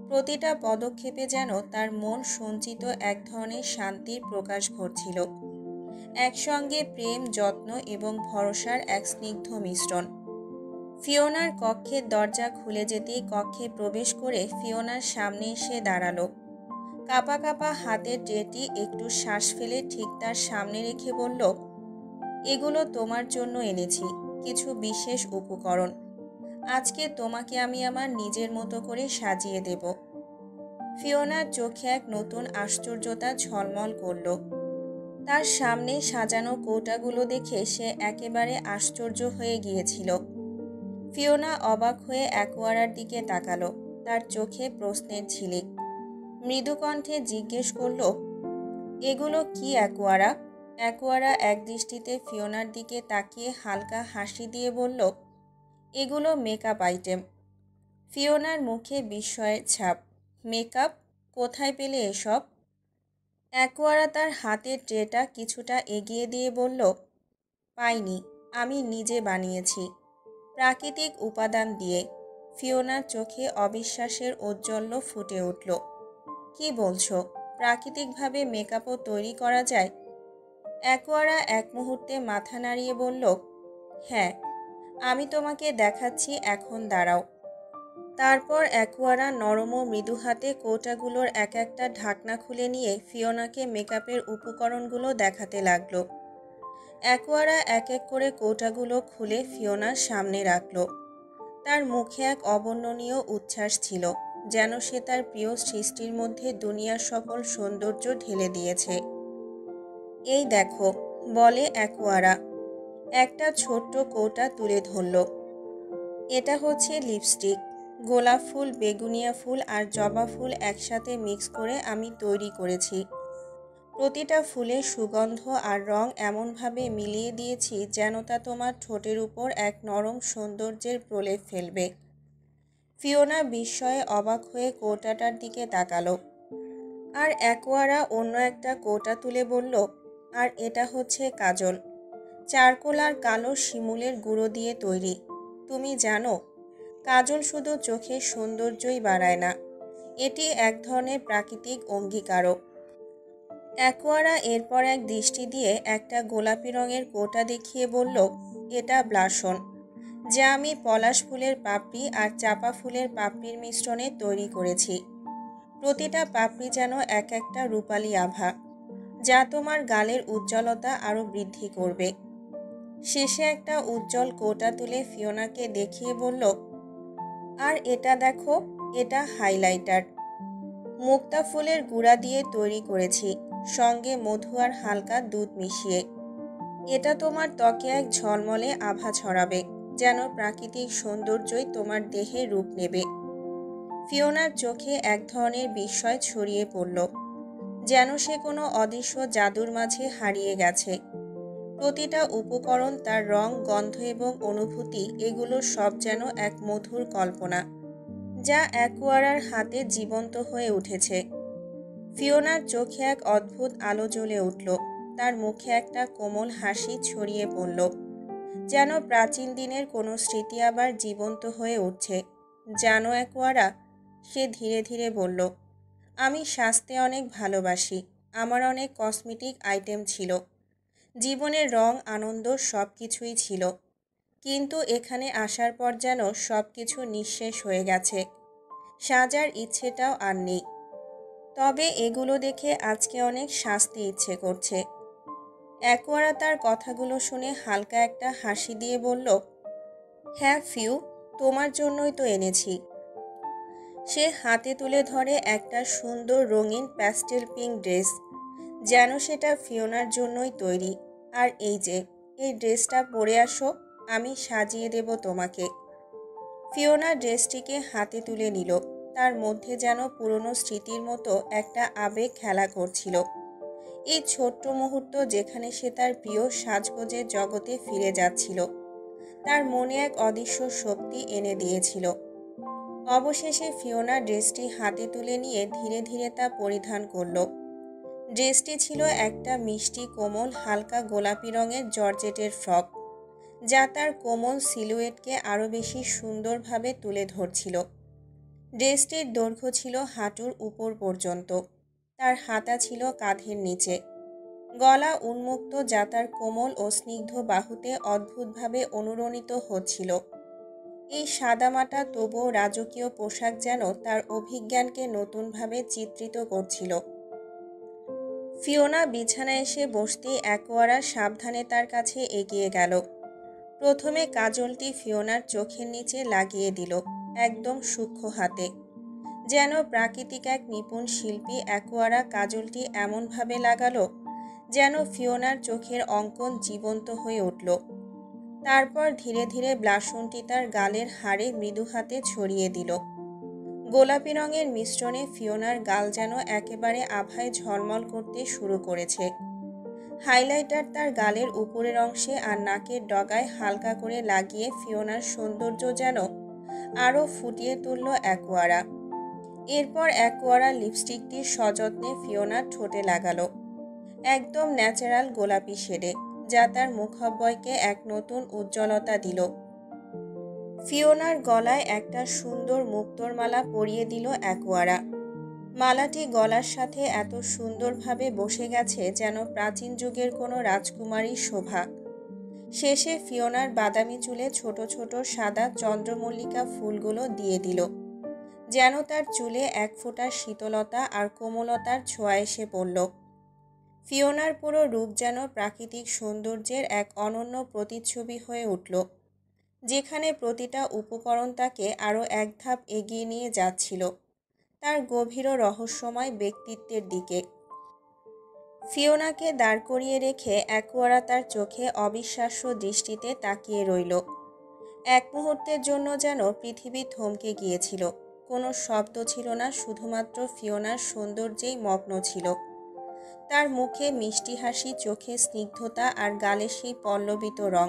প্রতিটা পদক্ষেপে যেন তার মন সঞ্চিত এক ধরনের শান্তির প্রকাশ ঘটছিল। একসঙ্গে প্রেম, যত্ন এবং ভরসার এক স্নিগ্ধ মিশ্রণ। ফিওনার কক্ষের দরজা খুলে যেতেই কক্ষে প্রবেশ করে ফিওনার সামনে এসে দাঁড়ালো। কাঁপা কাঁপা হাতের ট্রেটি একটু শ্বাস ফেলে ঠিক তার সামনে রেখে বলল, এগুলো তোমার জন্য এনেছি, কিছু বিশেষ উপকরণ। আজকে তোমাকে আমি আমার নিজের মতো করে সাজিয়ে দেব। ফিওনার চোখে এক নতুন আশ্চর্যতা ঝলমল করল। তার সামনে সাজানো কৌটাগুলো দেখে সে একেবারে আশ্চর্য হয়ে গিয়েছিল। ফিওনা অবাক হয়ে অ্যাকোয়ারার দিকে তাকালো, তার চোখে প্রশ্নের ঝিলিক। মৃদু কণ্ঠে জিজ্ঞেস করল, এগুলো কি অ্যাকোয়ারা? অ্যাকোয়ারা এক দৃষ্টিতে ফিওনার দিকে তাকিয়ে হালকা হাসি দিয়ে বলল, এগুলো মেকআপ আইটেম। ফিওনার মুখে বিস্ময়ের ছাপ। মেকআপ? কোথায় পেলে এসব? অ্যাকোয়ারা তার হাতের ট্রেটা কিছুটা এগিয়ে দিয়ে বলল, পাইনি, আমি নিজে বানিয়েছি, প্রাকৃতিক উপাদান দিয়ে। ফিওনার চোখে অবিশ্বাসের ঔজ্জ্বল্য ফুটে উঠল। কি বলছো, প্রাকৃতিকভাবে মেকআপও তৈরি করা যায়? অ্যাকোয়ারা এক মুহূর্তে মাথা নাড়িয়ে বলল, হ্যাঁ, আমি তোমাকে দেখাচ্ছি, এখন দাঁড়াও। তারপর অ্যাকোয়ারা নরম ও মৃদু হাতে কৌটাগুলোর এক একটা ঢাকনা খুলে নিয়ে ফিওনাকে মেকআপের উপকরণগুলো দেখাতে লাগলো। অ্যাকোয়ারা এক এক করে কৌটাগুলো খুলে ফিওনার সামনে রাখল। তার মুখে এক অবর্ণনীয় উচ্ছ্বাস ছিল, যেন সে তার প্রিয় সৃষ্টির মধ্যে দুনিয়ার সকল সৌন্দর্য ঢেলে দিয়েছে। এই দেখো, বলে অ্যাকোয়ারা। একটা ছোট্ট কৌটা তুলে ধরল। এটা হচ্ছে লিপস্টিক। গোলাপ ফুল, বেগুনিয়া ফুল আর জবা ফুল একসাথে মিক্স করে আমি তৈরি করেছি। প্রতিটা ফুলের সুগন্ধ আর রং এমনভাবে মিলিয়ে দিয়েছি যেন তা তোমার ঠোঁটের উপর এক নরম সৌন্দর্যের প্রলেপ ফেলবে। ফিওনা বিস্ময়ে অবাক হয়ে কৌটাটার দিকে তাকালো। আর অ্যাকোয়ারা অন্য একটা কৌটা তুলে বলল, আর এটা হচ্ছে কাজল, চারকোল আর কালো শিমুলের গুঁড়ো দিয়ে তৈরি। তুমি জানো, কাজল শুধু চোখের সৌন্দর্যই বাড়ায় না, এটি এক ধরনের প্রাকৃতিক অঙ্গীকারও। অ্যাকোয়ারা এরপর এক দৃষ্টি দিয়ে একটা গোলাপি রঙের কৌটা দেখিয়ে বলল, এটা ব্লাশন, যা আমি পলাশ ফুলের পাপড়ি আর চাপা ফুলের পাপড়ির মিশ্রণে তৈরি করেছি। প্রতিটা পাপড়ি যেন এক একটা রূপালী আভা, যা তোমার গালের উজ্জ্বলতা আরও বৃদ্ধি করবে। শেষে একটা উজ্জ্বল কৌটা তুলে ফিওনাকে দেখিয়ে বলল, আর এটা দেখো, এটা হাইলাইটার, মুক্তা ফুলের গুঁড়া দিয়ে তৈরি করেছি, সঙ্গে মধু আর হালকা দুধ মিশিয়ে। এটা তোমার ত্বকে এক ঝলমলে আভা ছড়াবে, যেন প্রাকৃতিক সৌন্দর্যই তোমার দেহে রূপ নেবে। ফিওনার চোখে এক ধরনের বিস্ময় ছড়িয়ে পড়ল, যেন সে কোনো অদৃশ্য জাদুর মাঝে হারিয়ে গেছে। প্রতিটা উপকরণ, তার রং, গন্ধ এবং অনুভূতি, এগুলো সব যেন এক মধুর কল্পনা, যা অ্যাকোয়ারার হাতে জীবন্ত হয়ে উঠেছে। ফিওনার চোখে এক অদ্ভুত আলো জ্বলে উঠল, তার মুখে একটা কোমল হাসি ছড়িয়ে পড়ল, যেন প্রাচীন দিনের কোনো স্মৃতি আবার জীবন্ত হয়ে উঠছে। জানো অ্যাকোয়ারা, সে ধীরে ধীরে বলল, আমি সাজতে অনেক ভালোবাসি, আমার অনেক কসমেটিক আইটেম ছিল, জীবনের রং, আনন্দ সব কিছুই ছিল, কিন্তু এখানে আসার পর যেন সব কিছু নিঃশেষ হয়ে গেছে, সাজার ইচ্ছেটাও আর নেই। তবে এগুলো দেখে আজকে অনেক সাজতে ইচ্ছে করছে। অ্যাকোয়ারা তার কথাগুলো শুনে হালকা একটা হাসি দিয়ে বলল, হ্যাঁ ফিউ, তোমার জন্যই তো এনেছি। সে হাতে তুলে ধরে একটা সুন্দর রঙিন প্যাস্টেল পিঙ্ক ড্রেস, যেন সেটা ফিওনার জন্যই তৈরি। আর এই যে, এই ড্রেসটা পরে আসো, আমি সাজিয়ে দেব তোমাকে। ফিওনা ড্রেসটিকে হাতে তুলে নিল, তার মধ্যে যেন পুরনো স্মৃতির মতো একটা আবেগ খেলা করছিল। এই ছোট্ট মুহূর্ত যেখানে সে তার প্রিয় সাজগোজের জগতে ফিরে যাচ্ছিল, তার মনে এক অদৃশ্য শক্তি এনে দিয়েছিল। অবশেষে ফিওনা ড্রেসটি হাতে তুলে নিয়ে ধীরে ধীরে তা পরিধান করল। ড্রেসটি ছিল একটা মিষ্টি, কোমল, হালকা গোলাপি রঙের জর্জেটের ফ্রক, যা তার কোমল সিলুয়েটকে আরও বেশি সুন্দরভাবে তুলে ধরছিল। ড্রেসটির দৈর্ঘ্য ছিল হাঁটুর উপর পর্যন্ত, তার হাতা ছিল কাঁধের নিচে, গলা উন্মুক্ত, যা তার কোমল ও স্নিগ্ধ বাহুতে অদ্ভুতভাবে অনুরণিত হচ্ছিল। এই সাদামাটা তবুও রাজকীয় পোশাক যেন তার অভিজ্ঞানকে নতুনভাবে চিত্রিত করছিল। ফিওনা বিছানায় এসে বসতেই অ্যাকোয়ারা সাবধানে তার কাছে এগিয়ে গেল। প্রথমে কাজলটি ফিওনার চোখের নিচে লাগিয়ে দিল, একদম সূক্ষ্ম হাতে, যেন প্রাকৃতিক এক নিপুণ শিল্পী। অ্যাকোয়ারা কাজলটি এমনভাবে লাগালো যেন ফিওনার চোখের অঙ্কন জীবন্ত হয়ে উঠল। তারপর ধীরে ধীরে ব্লাশনটি তার গালের হাড়ে মৃদু হাতে ছড়িয়ে দিল। গোলাপি রঙের মিশ্রণে ফিওনার গাল যেন একেবারে আভায় ঝলমল করতে শুরু করেছে। হাইলাইটার তার গালের উপরের অংশে আর নাকের ডগায় হালকা করে লাগিয়ে ফিওনার সৌন্দর্য যেন আরও ফুটিয়ে তুলল অ্যাকোয়ারা। এরপর অ্যাকোয়ারা লিপস্টিকটি সযত্নে ফিওনার ঠোঁটে লাগালো, একদম ন্যাচারাল গোলাপি শেডে, যা তার মুখাবয়কে এক নতুন উজ্জ্বলতা দিল। ফিওনার গলায় একটা সুন্দর মুক্তোর মালা পরিয়ে দিল অ্যাকোয়ারা। মালাটি গলার সাথে এত সুন্দরভাবে বসে গেছে যেন প্রাচীন যুগের কোনো রাজকুমারীর শোভা। শেষে ফিওনার বাদামি চুলে ছোট ছোট সাদা চন্দ্রমল্লিকা ফুলগুলো দিয়ে দিল, যেন তার চুলে এক ফোঁটা শীতলতা আর কোমলতার ছোঁয়া এসে পড়ল। ফিওনার পুরো রূপ যেন প্রাকৃতিক সৌন্দর্যের এক অনন্য প্রতিচ্ছবি হয়ে উঠল, যেখানে প্রতিটা উপকরণ তাকে আরও এক ধাপ এগিয়ে নিয়ে যাচ্ছিল তার গভীর ও রহস্যময় ব্যক্তিত্বের দিকে। ফিওনাকে দাঁড় করিয়ে রেখে অ্যাকোয়ারা তার চোখে অবিশ্বাস্য দৃষ্টিতে তাকিয়ে রইল। এক মুহূর্তের জন্য যেন পৃথিবী থমকে গিয়েছিল। কোনো শব্দ ছিল না, শুধুমাত্র ফিওনার সৌন্দর্যেই মগ্ন ছিল। তার মুখে মিষ্টি হাসি, চোখে স্নিগ্ধতা আর গালে সেই পল্লবিত রং,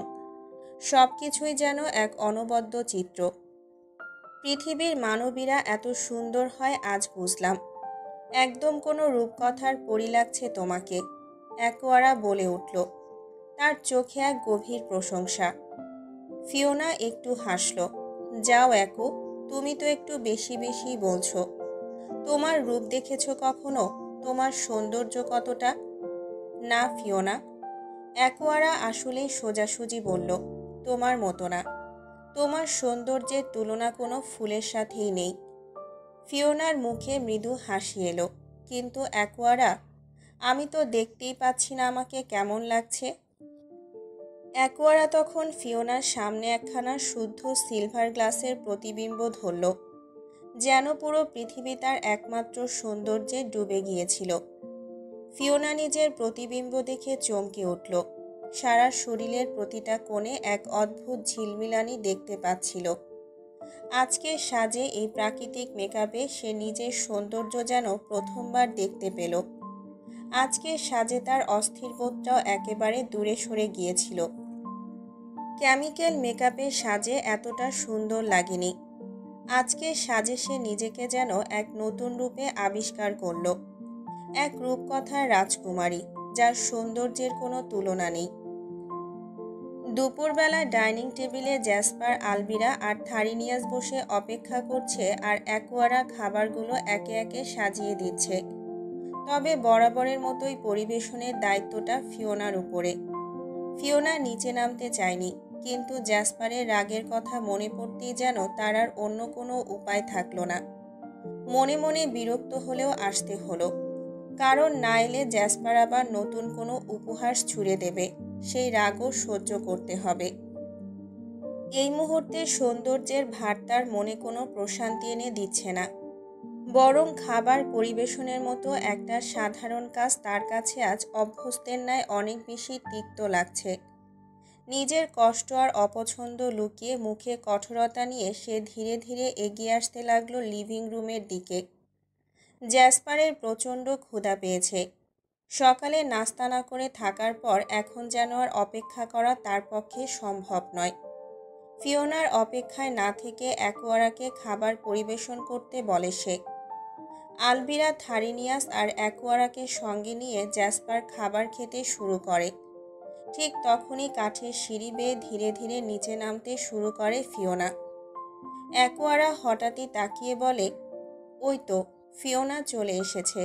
সব কিছুই যেন এক অনবদ্য চিত্র। পৃথিবীর মানবীরা এত সুন্দর হয় আজ বুঝলাম। একদম কোনো রূপকথার পরি লাগছে তোমাকে, অ্যাকোয়ারা বলে উঠল, তার চোখে এক গভীর প্রশংসা। ফিওনা একটু হাসল। যাও অ্যাকো, তুমি তো একটু বেশি বেশি বলছো। তোমার রূপ দেখেছ কখনো? তোমার সৌন্দর্য কতটা? না ফিওনা, অ্যাকোয়ারা আসলেই সোজাসুজি বলল, তোমার মতো না। তোমার সৌন্দর্যের তুলনা কোনো ফুলের সাথেই নেই। ফিওনার মুখে মৃদু হাসি এলো। কিন্তু অ্যাকোয়ারা, আমি তো দেখতেই পাচ্ছি না আমাকে কেমন লাগছে। অ্যাকোয়ারা তখন ফিওনার সামনে একখানা শুদ্ধ সিলভার গ্লাসের প্রতিবিম্ব ধরল, যেন পুরো পৃথিবী তার একমাত্র সৌন্দর্যে ডুবে গিয়েছিল। ফিওনা নিজের প্রতিবিম্ব দেখে চমকে উঠল। সারা শরীরের প্রতিটা কোণে এক অদ্ভুত ঝিলমিলানি দেখতে পাচ্ছিল। আজকের সাজে, এই প্রাকৃতিক মেকআপে সে নিজের সৌন্দর্য যেন প্রথমবার দেখতে পেল। আজকের সাজে তার অস্থির বোধটাও একেবারে দূরে সরে গিয়েছিল। কেমিক্যাল মেকআপের সাজে এতটা সুন্দর লাগেনি। আজকের সাজে সে নিজেকে যেন এক নতুন রূপে আবিষ্কার করল, এক রূপকথার রাজকুমারী, যার সৌন্দর্যের কোনো তুলনা নেই। দুপুরবেলা ডাইনিং টেবিলে জ্যাসপার, আলবিরা আর থারিনিয়াস বসে অপেক্ষা করছে, আর অ্যাকোয়ারা খাবারগুলো একে একে সাজিয়ে দিচ্ছে। তবে বরাবরের মতোই পরিবেশনের দায়িত্বটা ফিওনার উপরে। ফিওনা নিচে নামতে চায়নি, কিন্তু জ্যাসপারের রাগের কথা মনে পড়তেই যেন তার আর অন্য কোনো উপায় থাকলো না। মনে মনে বিরক্ত হলেও আসতে হলো, কারণ না এলে জ্যাসপার আবার নতুন কোনো উপহাস ছুড়ে দেবে, সেই রাগও সহ্য করতে হবে। এই মুহূর্তে সৌন্দর্যের ভার তার মনে কোনো প্রশান্তি এনে দিচ্ছে না, বরং খাবার পরিবেশনের মতো একটা সাধারণ কাজ তার কাছে আজ অভ্যস্তের ন্যায় অনেক বেশি তিক্ত লাগছে। নিজের কষ্ট আর অপছন্দ লুকিয়ে মুখে কঠোরতা নিয়ে সে ধীরে ধীরে এগিয়ে আসতে লাগলো লিভিং রুমের দিকে। জ্যাসপারের প্রচণ্ড ক্ষুধা পেয়েছে। সকালে নাস্তা না করে থাকার পর এখন যেন আর অপেক্ষা করা তার পক্ষে সম্ভব নয়। ফিওনার অপেক্ষায় না থেকে অ্যাকোয়ারাকে খাবার পরিবেশন করতে বলে সে। আলবিরা, থারিনিয়াস আর অ্যাকোয়ারাকে সঙ্গে নিয়ে জ্যাসপার খাবার খেতে শুরু করে। ঠিক তখনই কাঠের সিঁড়ি বেয়ে ধীরে ধীরে নিচে নামতে শুরু করে ফিওনা। অ্যাকোয়ারা হঠাৎই তাকিয়ে বলে, ওই তো, ফিওনা চলে এসেছে।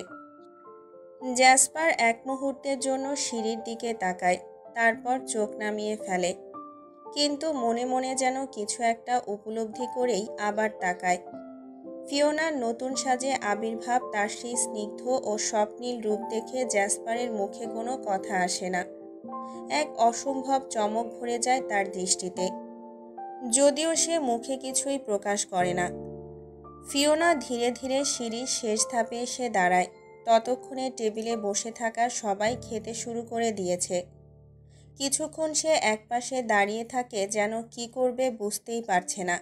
জ্যাসপার এক মুহূর্তের জন্য সিঁড়ির দিকে তাকায়, তারপর চোখ নামিয়ে ফেলে, কিন্তু মনে মনে যেন কিছু একটা উপলব্ধি করেই আবার তাকায়। ফিওনার নতুন সাজে আবির্ভাব, তার সেই স্নিগ্ধ ও স্বপ্নীল রূপ দেখে জ্যাসপারের মুখে কোনো কথা আসে না। এক অসম্ভব চমক ভরে যায় তার দৃষ্টিতে, যদিও সে মুখে কিছুই প্রকাশ করে না। ফিওনা ধীরে ধীরে সিঁড়ির শেষ ধাপে এসে দাঁড়ায়। ততক্ষণে টেবিলে বসে থাকা সবাই খেতে শুরু করে দিয়েছে। কিছুক্ষণ সে একপাশে দাঁড়িয়ে থাকে, যেন কি করবে বুঝতেই পারছে না।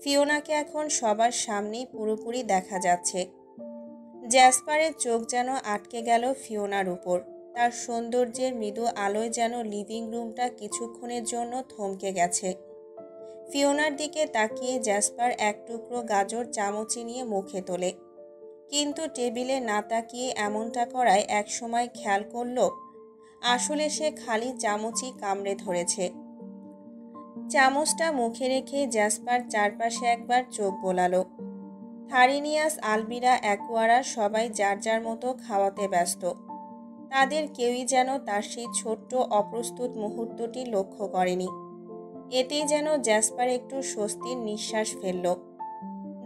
ফিওনাকে এখন সবার সামনেই পুরোপুরি দেখা যাচ্ছে। জ্যাসপারের চোখ যেন আটকে গেল ফিওনার উপর। তার সৌন্দর্যের মৃদু আলোয় যেন লিভিং রুমটা কিছুক্ষণের জন্য থমকে গেছে। ফিওনার দিকে তাকিয়ে জ্যাসপার এক টুকরো গাজর চামচে নিয়ে মুখে তোলে, কিন্তু টেবিলে না তাকিয়ে এমনটা করায় একসময় খেয়াল করল আসলে সে খালি চামচই কামড়ে ধরেছে। চামচটা মুখে রেখে জ্যাসপার চারপাশে একবার চোখ বোলালো। থারিনিয়াস, আলবিরা, অ্যাকুয়ারা সবাই যার যার মতো খাওয়াতে ব্যস্ত। তাদের কেউই যেন তার সেই ছোট্ট অপ্রস্তুত মুহূর্তটি লক্ষ্য করেনি। এতেই যেন জ্যাসপার একটু স্বস্তির নিঃশ্বাস ফেলল।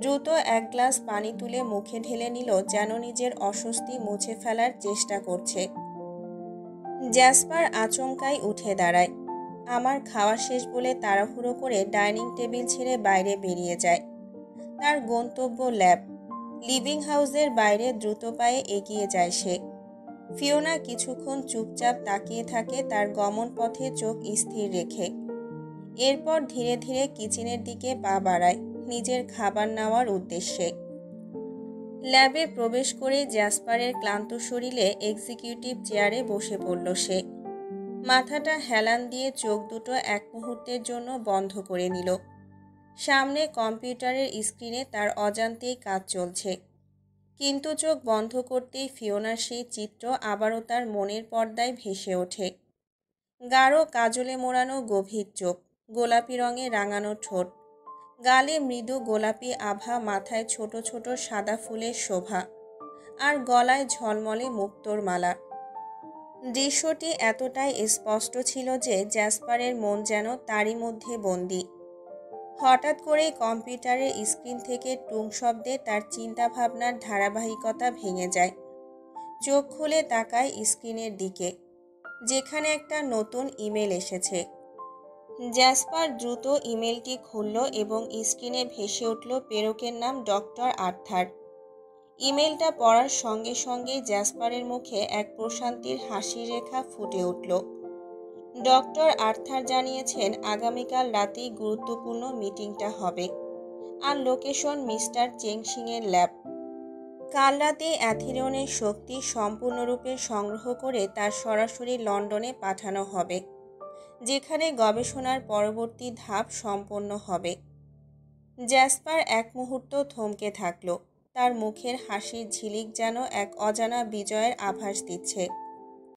দ্রুত এক গ্লাস পানি তুলে মুখে ঢেলে নিল, যেন নিজের অস্বস্তি মুছে ফেলার চেষ্টা করছে। জ্যাসপার আচমকাই উঠে দাঁড়ায়। আমার খাওয়া শেষ বলে তাড়াহুড়ো করে ডাইনিং টেবিল ছেড়ে বাইরে বেরিয়ে যায়। তার গন্তব্য ল্যাব। লিভিং হাউসের বাইরে দ্রুত পায়ে এগিয়ে যায় সে। ফিওনা কিছুক্ষণ চুপচাপ তাকিয়ে থাকে, তার গমন পথে চোখ স্থির রেখে। এরপর ধীরে ধীরে কিচেনের দিকে পা বাড়ায়, নিজের খাবার নেওয়ার উদ্দেশ্যে। ল্যাবে প্রবেশ করে জ্যাসপারের ক্লান্ত শরীরে এক্সিকিউটিভ চেয়ারে বসে পড়ল সে। মাথাটা হেলান দিয়ে চোখ দুটো এক মুহূর্তের জন্য বন্ধ করে নিল। সামনে কম্পিউটারের স্ক্রিনে তার অজান্তেই কাজ চলছে, কিন্তু চোখ বন্ধ করতেই ফিওনার সেই চিত্র আবারও তার মনের পর্দায় ভেসে ওঠে। গাঢ় কাজলে মোড়ানো গভীর চোখ, গোলাপি রঙে রাঙানো ঠোঁট, গালে মৃদু গোলাপি আভা, মাথায় ছোট ছোট সাদা ফুলের শোভা, আর গলায় ঝলমলে মুক্তোর মালা। দৃশ্যটি এতটাই স্পষ্ট ছিল যে জ্যাসপারের মন যেন তারই মধ্যে বন্দী। হঠাৎ করেই কম্পিউটারের স্ক্রিন থেকে টুং শব্দে তার চিন্তাভাবনার ধারাবাহিকতা ভেঙে যায়। চোখ খুলে তাকায় স্ক্রিনের দিকে, যেখানে একটা নতুন ইমেল এসেছে। জ্যাসপার দ্রুত ইমেলটি খুলল এবং স্ক্রিনে ভেসে উঠল প্রেরকের নাম ডক্টর আর্থার। ইমেলটা পড়ার সঙ্গে সঙ্গেই জ্যাসপারের মুখে এক প্রশান্তির হাসির রেখা ফুটে উঠল। ডক্টর আর্থার জানিয়েছেন আগামীকাল রাতেই গুরুত্বপূর্ণ মিটিংটা হবে, আর লোকেশন মিস্টার চেংশিংয়ের ল্যাব। কাল রাতে অ্যাথিরনের শক্তি সম্পূর্ণরূপে সংগ্রহ করে তার সরাসরি লন্ডনে পাঠানো হবে, যেখানে গবেষণার পরবর্তী ধাপ সম্পন্ন হবে। জ্যাসপার এক মুহূর্ত থমকে থাকল। তার মুখের হাসির ঝিলিক যেন এক অজানা বিজয়ের আভাস দিচ্ছে।